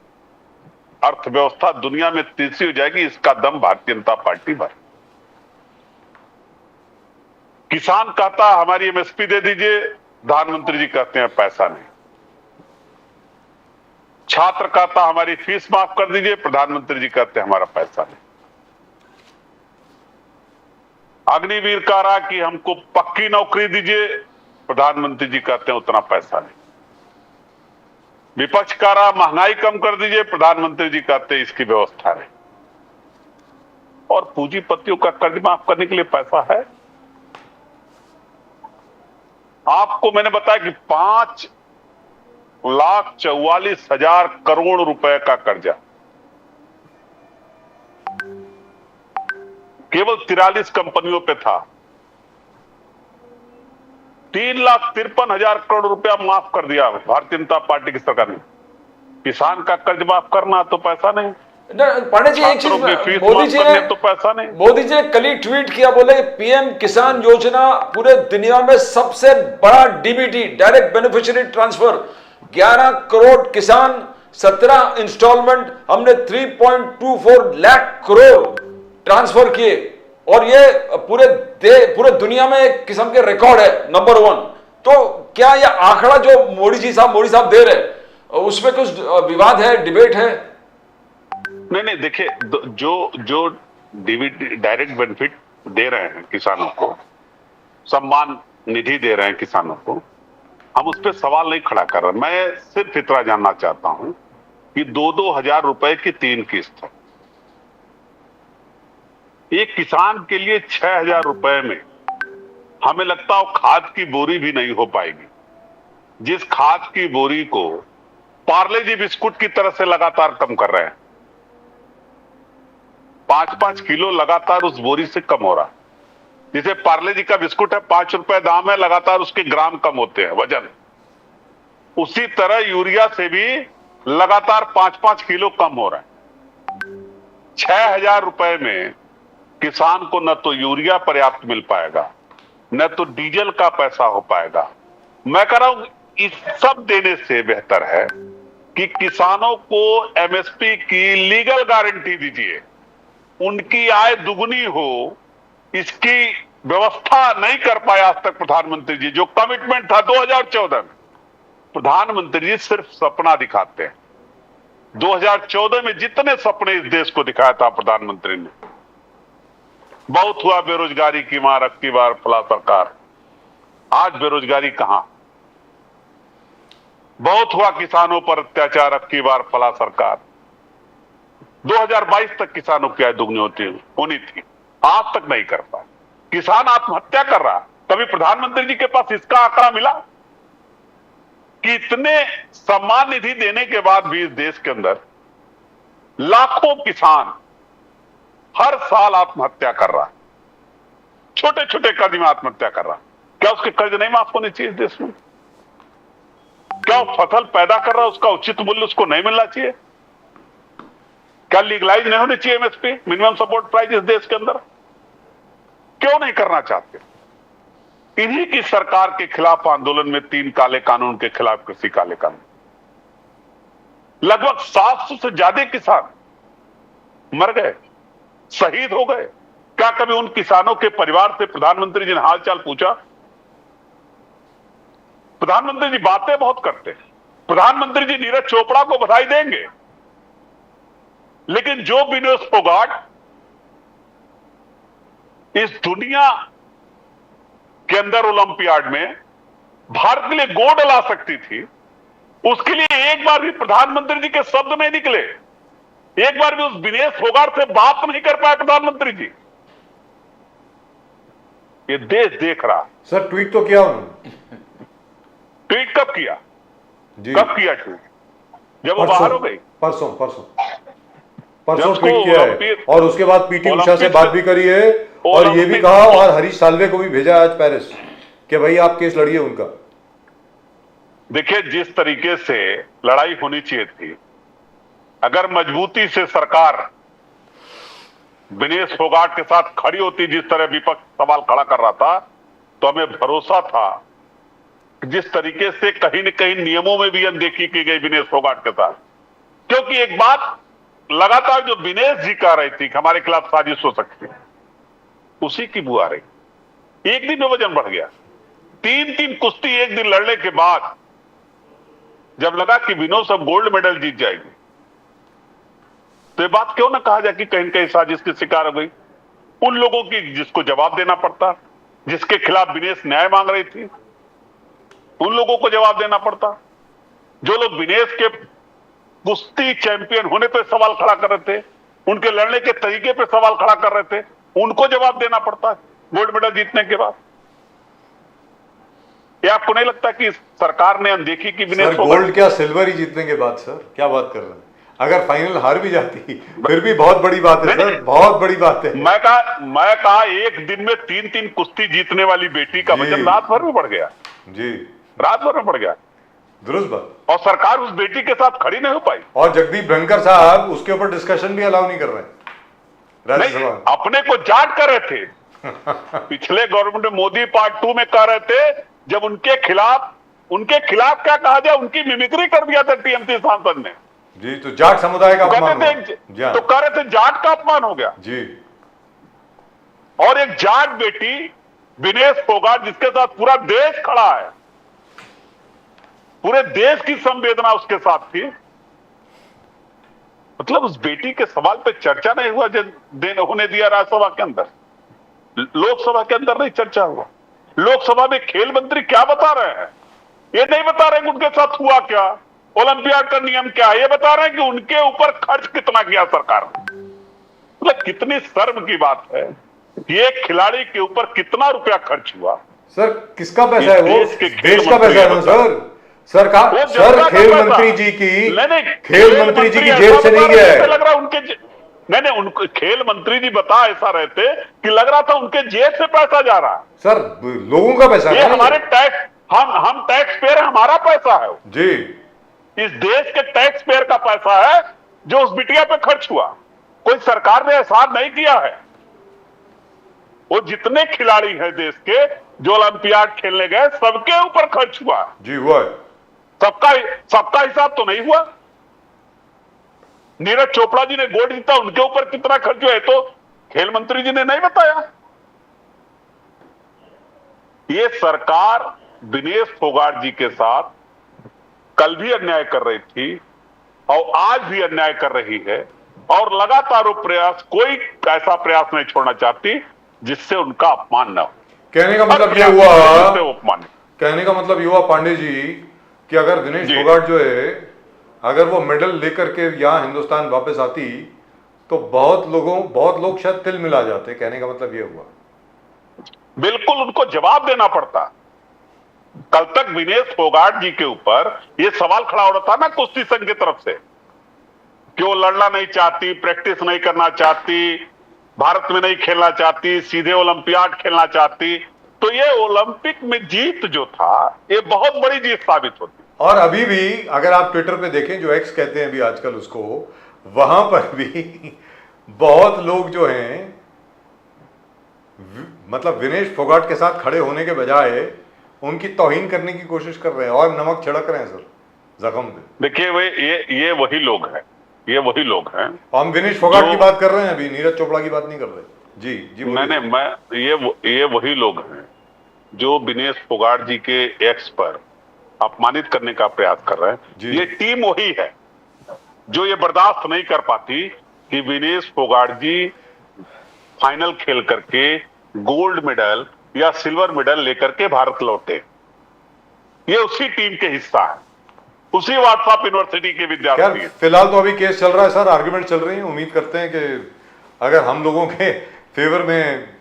अर्थव्यवस्था दुनिया में तीसरी हो जाएगी। इसका दम भारतीय जनता पार्टी भर। किसान कहता है हमारी एमएसपी दे दीजिए, प्रधानमंत्री जी कहते हैं पैसा नहीं। छात्र कहता हमारी फीस माफ कर दीजिए, प्रधानमंत्री जी कहते हैं हमारा पैसा नहीं। अग्निवीर कह रहा कि हमको पक्की नौकरी दीजिए, प्रधानमंत्री जी कहते हैं उतना पैसा नहीं। विपक्ष कह रहा महंगाई कम कर दीजिए, प्रधानमंत्री जी कहते हैं इसकी व्यवस्था नहीं। और पूंजीपतियों का कर्ज माफ करने के लिए पैसा है। आपको मैंने बताया कि 5,44,000 करोड़ रुपए का कर्जा केवल 43 कंपनियों पे था। 3,53,000 करोड़ रुपया माफ कर दिया भारतीय जनता पार्टी की सरकार ने। किसान का कर्ज माफ करना तो पैसा नहीं, पांडे जी एक चीज छात्रों की फीस मोदी माफ जी करनी ने तो पैसा नहीं। मोदी जी ने कल ही ट्वीट किया, बोले पीएम किसान योजना पूरे दुनिया में सबसे बड़ा DBT direct beneficiary transfer, 11 crore किसान, 17 इंस्टॉलमेंट, हमने 3.24 लाख करोड़ ट्रांसफर किए और ये पूरे दुनिया में एक किस्म के रिकॉर्ड है, नंबर 1। तो क्या यह आंकड़ा जो मोदी साहब दे रहे उसमें कुछ विवाद है, डिबेट है? नहीं देखिए, जो डीबीटी डायरेक्ट बेनिफिट दे रहे हैं किसानों को, सम्मान निधि दे रहे हैं किसानों को, हम उस पर सवाल नहीं खड़ा कर रहे। मैं सिर्फ इतना जानना चाहता हूं कि 2-2 हजार रुपए की 3 किस्त है। एक किसान के लिए 6,000 रुपए में हमें लगता है खाद की बोरी भी नहीं हो पाएगी, जिस खाद की बोरी को पार्ले जी बिस्कुट की तरह से लगातार कम कर रहे हैं। 5-5 किलो लगातार उस बोरी से कम हो रहा। जिसे पार्ले जी का बिस्कुट है 5 रुपए दाम है, लगातार उसके ग्राम कम होते हैं, वजन। उसी तरह यूरिया से भी लगातार 5-5 किलो कम हो रहा है। 6,000 रुपए में किसान को न तो यूरिया पर्याप्त मिल पाएगा, न तो डीजल का पैसा हो पाएगा। मैं कह रहा हूं इस सब देने से बेहतर है कि किसानों को एमएसपी की लीगल गारंटी दीजिए, उनकी आय दुगुनी हो। इसकी व्यवस्था नहीं कर पाए आज तक प्रधानमंत्री जी। जो कमिटमेंट था 2014 में, प्रधानमंत्री जी सिर्फ सपना दिखाते हैं। 2014 में जितने सपने इस देश को दिखाया था प्रधानमंत्री ने, बहुत हुआ बेरोजगारी की मार, अब की बार फला सरकार। आज बेरोजगारी कहां? बहुत हुआ किसानों पर अत्याचार, अब की बार फला सरकार। 2022 तक किसानों की आय दुगनी होनी थी, आज तक नहीं कर पाए। किसान आत्महत्या कर रहा। कभी प्रधानमंत्री जी के पास इसका आंकड़ा मिला कि इतने सम्मान निधि देने के बाद भी इस देश के अंदर लाखों किसान हर साल आत्महत्या कर रहा, छोटे छोटे कर्ज में आत्महत्या कर रहा। क्या उसके कर्ज नहीं माफ होने चाहिए इस देश में? क्या वो फसल पैदा कर रहा है, उसका उचित मूल्य उसको नहीं मिलना चाहिए? क्या लीगलाइज नहीं होनी चाहिए एमएसपी, मिनिमम सपोर्ट प्राइस, इस देश के अंदर? क्यों नहीं करना चाहते? इन्हीं की सरकार के खिलाफ आंदोलन में 3 काले कानून के खिलाफ कृषि काले कानून, लगभग 700 से ज्यादा किसान मर गए, शहीद हो गए। क्या कभी उन किसानों के परिवार से प्रधानमंत्री जी ने हालचाल पूछा? प्रधानमंत्री जी बातें बहुत करते हैं। प्रधानमंत्री जी नीरज चोपड़ा को बधाई देंगे, लेकिन जो विनेश फोगाट इस दुनिया के अंदर ओलंपियाड में भारत के लिए गोल्ड ला सकती थी, उसके लिए एक बार भी प्रधानमंत्री जी के शब्द नहीं निकले। एक बार भी उस विनेश फोगाट से बात नहीं कर पाए प्रधानमंत्री जी। ये देश देख रहा। सर ट्वीट तो किया उन्होंने। ट्वीट कब किया जी, कब किया ट्वीट? जब वो बाहर हो गई। परसों जब ट्वीट किया है और उसके बाद पीटी उषा से बात भी करी है और ये भी कहा, और हरीश साल्वे को भी भेजा आज पेरिस कि भाई आप केस लड़िए उनका। देखिए, जिस तरीके से लड़ाई होनी चाहिए थी, अगर मजबूती से सरकार विनेश फोगाट के साथ खड़ी होती, जिस तरह विपक्ष सवाल खड़ा कर रहा था, तो हमें भरोसा था कि जिस तरीके से कहीं न कहीं नियमों में भी अनदेखी की गई विनेश फोगाट के साथ। क्योंकि एक बात लगातार जो विनेश जी कह रही थी कि हमारे खिलाफ साजिश हो सकती है, उसी की बुआ रही। एक दिन में वजन बढ़ गया। 3 कुश्ती एक दिन लड़ने के बाद जब लगा कि विनोद सब गोल्ड मेडल जीत जाएगी, तो ये बात क्यों ना कहा जाए कि कहीं न कहीं साजिश की शिकार हो गई। उन लोगों की जिसको जवाब देना पड़ता, जिसके खिलाफ विनेश न्याय मांग रही थी, उन लोगों को जवाब देना पड़ता। जो लोग विनेश के कुश्ती चैंपियन होने पे सवाल खड़ा कर रहे थे, उनके लड़ने के तरीके पे सवाल खड़ा कर रहे थे, उनको जवाब देना पड़ता है गोल्ड मेडल जीतने के बाद। ये आपको नहीं लगता कि सरकार ने अनदेखी की विनेश सर फोगाट? गोल्ड क्या सिल्वर ही जीतने के बाद सर, क्या बात कर रहे हैं? अगर फाइनल हार भी जाती फिर भी बहुत बड़ी बात है सर, बहुत बड़ी बात है। मैं कहा एक दिन में 3-3 कुश्ती जीतने वाली बेटी का जी। वजन रात भर में बढ़ गया, जी रात भर में बढ़ गया, दुरुस्त बात। और सरकार उस बेटी के साथ खड़ी नहीं हो पाई। और जगदीप धनखड़ साहब उसके ऊपर डिस्कशन भी अलाउ नहीं कर रहे हैं नहीं, राज्यसभा में। अपने को जाट कर रहे थे। पिछले गवर्नमेंट में मोदी पार्ट 2 में कह रहे थे, जब उनके खिलाफ क्या कहा जाए, उनकी मिमिक्री कर दिया था टीएमसी सांसद ने। जी, तो जाट समुदाय का अपमान हुआ। कहते थे, जी हाँ। तो कह रहे थे जाट का अपमान हो गया। जी और एक जाट बेटी विनेश फोगाट, जिसके साथ पूरा देश खड़ा है, पूरे देश की संवेदना उसके साथ थी, मतलब उस बेटी के सवाल पे चर्चा नहीं हुआ होने दिया राज्यसभा के अंदर, लोकसभा के अंदर नहीं चर्चा हुआ। लोकसभा में खेल मंत्री क्या बता रहे हैं? ये नहीं बता रहे कि उनके साथ हुआ क्या, ओलंपियाड का नियम क्या है, ये बता रहे हैं कि उनके ऊपर खर्च कितना किया सरकार ने। मतलब कितनी शर्म की बात है, ये खिलाड़ी के ऊपर कितना रुपया खर्च हुआ। सर किसका पैसा है वो? देश के खेल देश का मंत्री पैसा है ना सर। सर का वो सर जनता का खेल पैसा। मंत्री जी की नहीं, खेल मंत्री जी की ऐसा जेब से बता नहीं रहे गया थे, है। लग रहा उनके नहीं उनको खेल मंत्री जी बता ऐसा रहते कि लग रहा था उनके जेब से पैसा जा रहा है। सर लोगों का पैसा ये है ना हमारे टैक्स, हम टैक्स पेयर, हमारा पैसा है वो। जी। इस देश के टैक्स पेयर का पैसा है जो उस बिटिया पे खर्च हुआ। कोई सरकार ने एहसान नहीं किया है। वो जितने खिलाड़ी हैं देश के जो ओलंपियाड खेलने गए, सबके ऊपर खर्च हुआ। जी हुआ है। सबका हिसाब तो नहीं हुआ। नीरज चोपड़ा जी ने गोल्ड जीता, उनके ऊपर कितना खर्च हुआ है तो खेल मंत्री जी ने नहीं बताया। ये सरकार विनेश फोगाट जी के साथ कल भी अन्याय कर रही थी और आज भी अन्याय कर रही है, और लगातार वो प्रयास, कोई ऐसा प्रयास नहीं छोड़ना चाहती जिससे उनका अपमान न हो। कहने का मतलब ये हुआ, कहने का मतलब ये हुआ पांडे जी कि अगर विनेश जी। फोगाट जो है, अगर वो मेडल लेकर के यहाँ हिंदुस्तान वापस आती तो बहुत लोग शायद तिल मिला जाते। कहने का मतलब ये हुआ। बिल्कुल उनको जवाब देना पड़ता। कल तक विनेश फोगाट जी के ऊपर यह सवाल खड़ा हो रहा था ना कुश्ती संघ की तरफ से कि वो लड़ना नहीं चाहती, प्रैक्टिस नहीं करना चाहती, भारत में नहीं खेलना चाहती, सीधे ओलंपियाड खेलना चाहती। तो ये ओलंपिक में जीत जो था, ये बहुत बड़ी जीत साबित होती। और अभी भी अगर आप ट्विटर पे देखें, जो एक्स कहते हैं अभी आजकल उसको, वहां पर भी बहुत लोग जो हैं मतलब विनेश फोगाट के साथ खड़े होने के बजाय उनकी तौहीन करने की कोशिश कर रहे हैं और नमक छिड़क रहे हैं सर जख्म पे। देखिए ये वही लोग हैं, ये वही लोग हैं। हम विनेश फोगाट की बात कर रहे हैं, अभी नीरज चोपड़ा की बात नहीं कर रहे। जी जी ये वही लोग हैं जो विनेश फोगाट जी के एक्स पर अपमानित करने का प्रयास कर रहे हैं। ये टीम वही है जो ये बर्दाश्त नहीं कर पाती कि विनेश फोगाट जी फाइनल खेल करके गोल्ड मेडल या सिल्वर मेडल लेकर के भारत लौटे। ये उसी टीम के हिस्सा है, उसी व्हाट्सएप यूनिवर्सिटी के विद्यार्थी हैं। फिलहाल तो अभी केस चल रहा है सर, आर्गुमेंट चल रही है। उम्मीद करते हैं कि अगर हम लोगों के फेवर में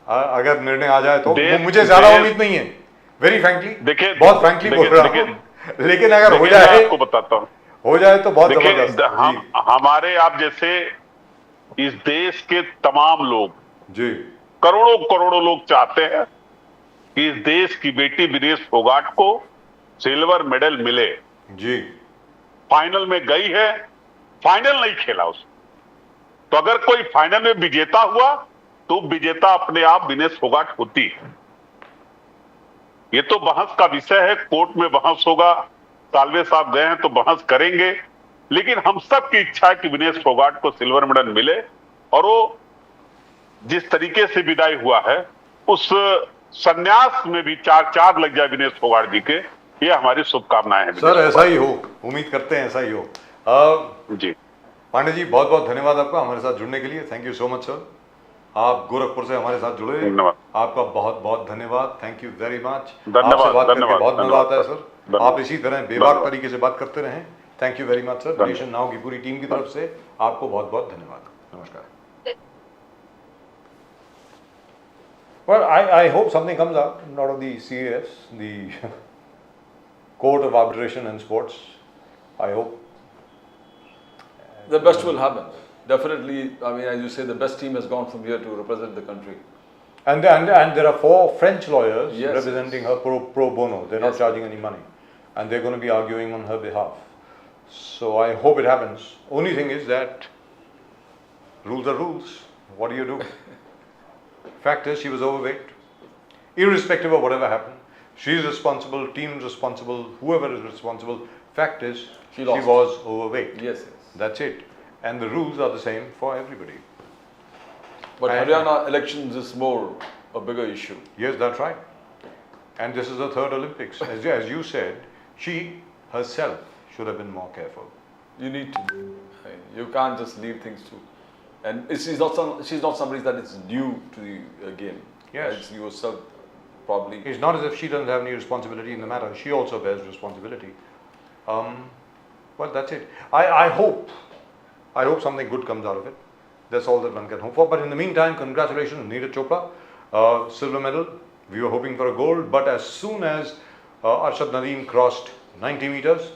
अगर निर्णय आ जाए तो मुझे ज्यादा उम्मीद नहीं है, वेरी फ्रैंकली, देखिए बहुत फ्रैंकली बोल रहा हूं, लेकिन अगर हो जाए, आपको बताता हूं, हो जाए तो बहुत जबरदस्त। हमारे आप जैसे इस देश के तमाम लोग, जी करोड़ों करोड़ों लोग चाहते हैं कि इस देश की बेटी विनेश फोगाट को सिल्वर मेडल मिले। जी फाइनल में गई है, फाइनल नहीं खेला उसने, तो अगर कोई फाइनल में विजेता हुआ तो विजेता अपने आप विनेश फोगाट होती है। ये तो बहस का विषय है, कोर्ट में बहस होगा, सालवे साहब गए हैं तो बहस करेंगे, लेकिन हम सब की इच्छा है कि विनेश फोगाट को सिल्वर मेडल मिले, और वो जिस तरीके से विदाई हुआ है उस संन्यास में भी चार लग जाए विनेश फोगाट जी के, ये हमारी शुभकामनाएं हैं सर। ऐसा ही हो, उम्मीद करते हैं ऐसा ही हो। जी पांडे जी, बहुत बहुत धन्यवाद आपका हमारे साथ जुड़ने के लिए। Thank you so much sir. आप गोरखपुर से हमारे साथ जुड़े, आपका बहुत बहुत धन्यवाद। Thank you very much. आपसे बात करके बहुत मजा आता है सर। आप इसी तरह बेबाक तरीके से बात करते रहें। Thank you very much sir. Nation now की पूरी टीम की तरफ से आपको बहुत बहुत धन्यवाद। नमस्कार। Well, I hope something comes out of the CAS, the Court of Arbitration and Sports. I hope. The best will happen. Definitely, I mean, as you say, the best team has gone from here to represent the country. And there are 4 French lawyers Yes, representing her pro bono. They're not Yes. charging any money. And they're going to be arguing on her behalf. So I hope it happens. Only thing is that rules are rules. What do? Fact is, she was overweight. Irrespective of whatever happened, she is responsible, team is responsible, whoever is responsible. Fact is, She she lost. was overweight. Yes, yes. That's it. And the rules are the same for everybody. But And- Haryana elections is more a bigger issue. Yes, that's right. And this is the 3rd Olympics. As you said, she herself should have been more careful. You need to. I mean, you can't just leave things to. And she's not somebody that is new to the game. Yes. As you yourself probably. It's not as if she doesn't have any responsibility in the matter. She also bears responsibility. Well, that's it. I hope something good comes out of it. That's all that one can hope for. But in the meantime, congratulations, Neeraj Chopra, silver medal. We were hoping for a gold, but as soon as Arshad Nadeem crossed 90 meters,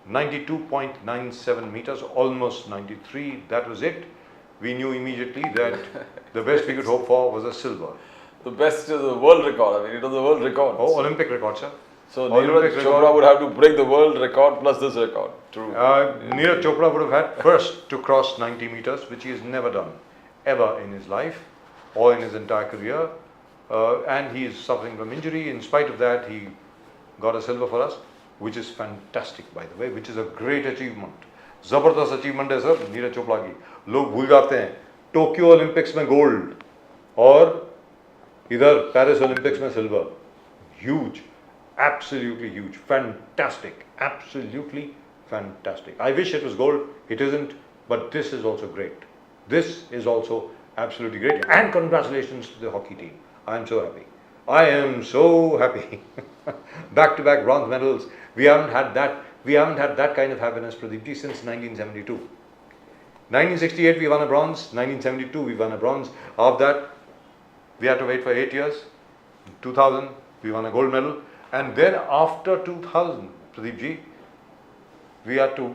92.97 meters, almost 93, that was it. We knew immediately that the best we could hope for was a silver. The best is the world record. I mean, it was the world record. Oh, Olympic record, sir. So Olympic Neeraj record. Chopra would have to break the world record plus this record. True. Neeraj Chopra would have had first to cross 90 meters, which he has never done, ever in his life or in his entire career. And he is suffering from injury. In spite of that, he got a silver for us, which is fantastic, by the way, which is a great achievement. जबरदस्त achievement है sir Neeraj Chopra की. लोग भूल जाते हैं Tokyo Olympics में gold और इधर पेरिस ओलंपिक्स में silver. Huge, absolutely huge, fantastic, absolutely fantastic. I wish it was gold, it isn't, but this is also great. This is also absolutely great, and congratulations to the hockey team. I am so happy. I am so happy. Back-to-back bronze medals. We haven't had that kind of happiness, Pradeepji, since 1972. 1968 we won a bronze, 1972 we won a bronze. After that, we had to wait for 8 years. 2000 we won a gold medal, and then after 2000, Pradeepji, we had to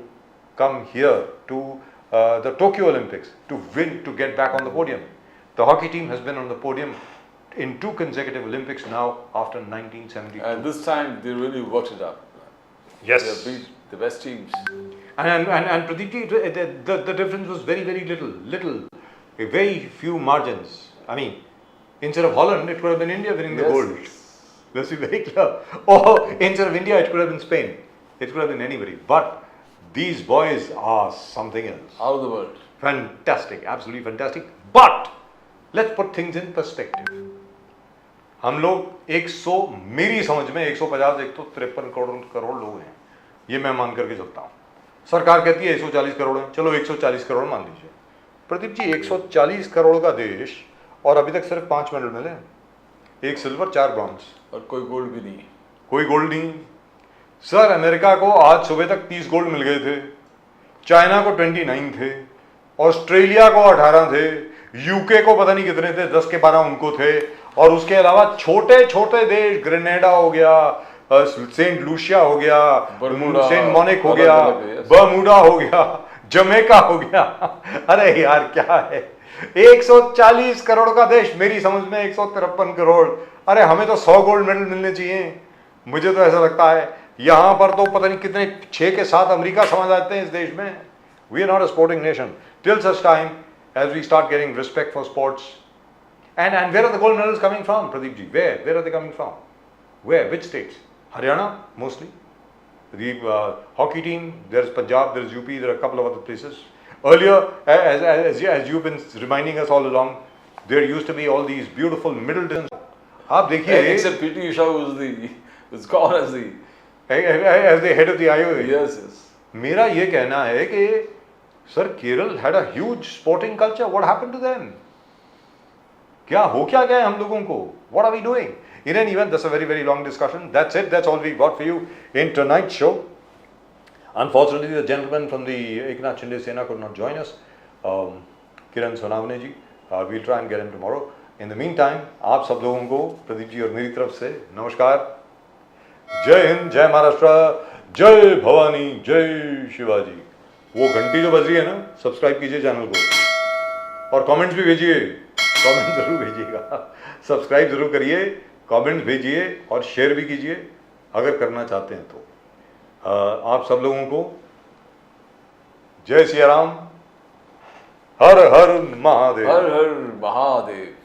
come here to the Tokyo Olympics to win, to get back on the podium. The hockey team has been on the podium in 2 consecutive Olympics now after 1972. And this time they really worked it out. Yes. They beat the best teams. And Pradeepji, the difference was very, very little, a very few margins. I mean, instead of Holland, it could have been India winning the Yes. gold. Let's be very clear. Or instead of India, it could have been Spain. It could have been anybody. But these boys are something else. Out of the world. Fantastic, absolutely fantastic. But let's put things in perspective. हम लोग 100, मेरी समझ में 150 153 करोड़ लोग हैं, ये मैं मान करके चलता हूँ. सरकार कहती है 140 करोड़ है, चलो 140 करोड़ मान लीजिए. प्रदीप जी, 140 करोड़ का देश और अभी तक सिर्फ 5 मेडल मिले, 1 सिल्वर 4 ब्रॉन्ज, और कोई गोल्ड भी नहीं. कोई गोल्ड नहीं. सर, अमेरिका को आज सुबह तक 30 गोल्ड मिल गए थे, चाइना को 29 थे, ऑस्ट्रेलिया को 18 थे, यूके को पता नहीं कितने थे, 10 के 12 उनको थे, और उसके अलावा छोटे छोटे देश, ग्रेनेडा हो गया, सेंट लूसिया हो गया, बरमूडा, सेंट मोनिक हो गया, अलग-अलग, बर्मुडा हो गया, जमैका हो गया. अरे यार क्या है, 140 करोड़ का देश, मेरी समझ में 153 करोड़. अरे हमें तो 100 गोल्ड मेडल मिलने चाहिए. मुझे तो ऐसा लगता है यहां पर तो पता नहीं कितने 6 के 7 अमेरिका समझ आते हैं इस देश में. We are not a sporting nation till such time as we start getting respect for sports. And where are the gold medals coming from, Pradeep ji? Where are they coming from? Where? Which states? Haryana, mostly. The hockey team, there's Punjab, there's UP, there are a couple of other places. Earlier, as you've been reminding us all along, there used to be all these beautiful middle distance. आप देखिए, Except PT Usha was gone as the head of the IOA. Yes, yes. मेरा ये कहना है कि sir, Kerala had a huge sporting culture. What happened to them? क्या हो क्या गया हम लोगों को? What are we doing? In any event, that's a very, very long discussion. That's it. That's all we got for you in tonight's show. Unfortunately, the gentleman from the Eknath Shinde Sena could not join us. Kiran Sonavane ji. We'll try and get him tomorrow. In the mean time आप सब लोगों को प्रदीप जी और मेरी तरफ से नमस्कार। जय हिंद, जय महाराष्ट्र, जय भवानी, जय शिवाजी। वो घंटी जो बज रही है ना, सब्सक्राइब कीजिए चैनल को और कमेंट्स भी भेजिए, कमेंट जरूर भेजिएगा। सब्सक्राइब जरूर करिए, कमेंट्स भेजिए और शेयर भी कीजिए अगर करना चाहते हैं तो। आप सब लोगों को जय सिया राम, हर हर महादेव। हर हर महादेव।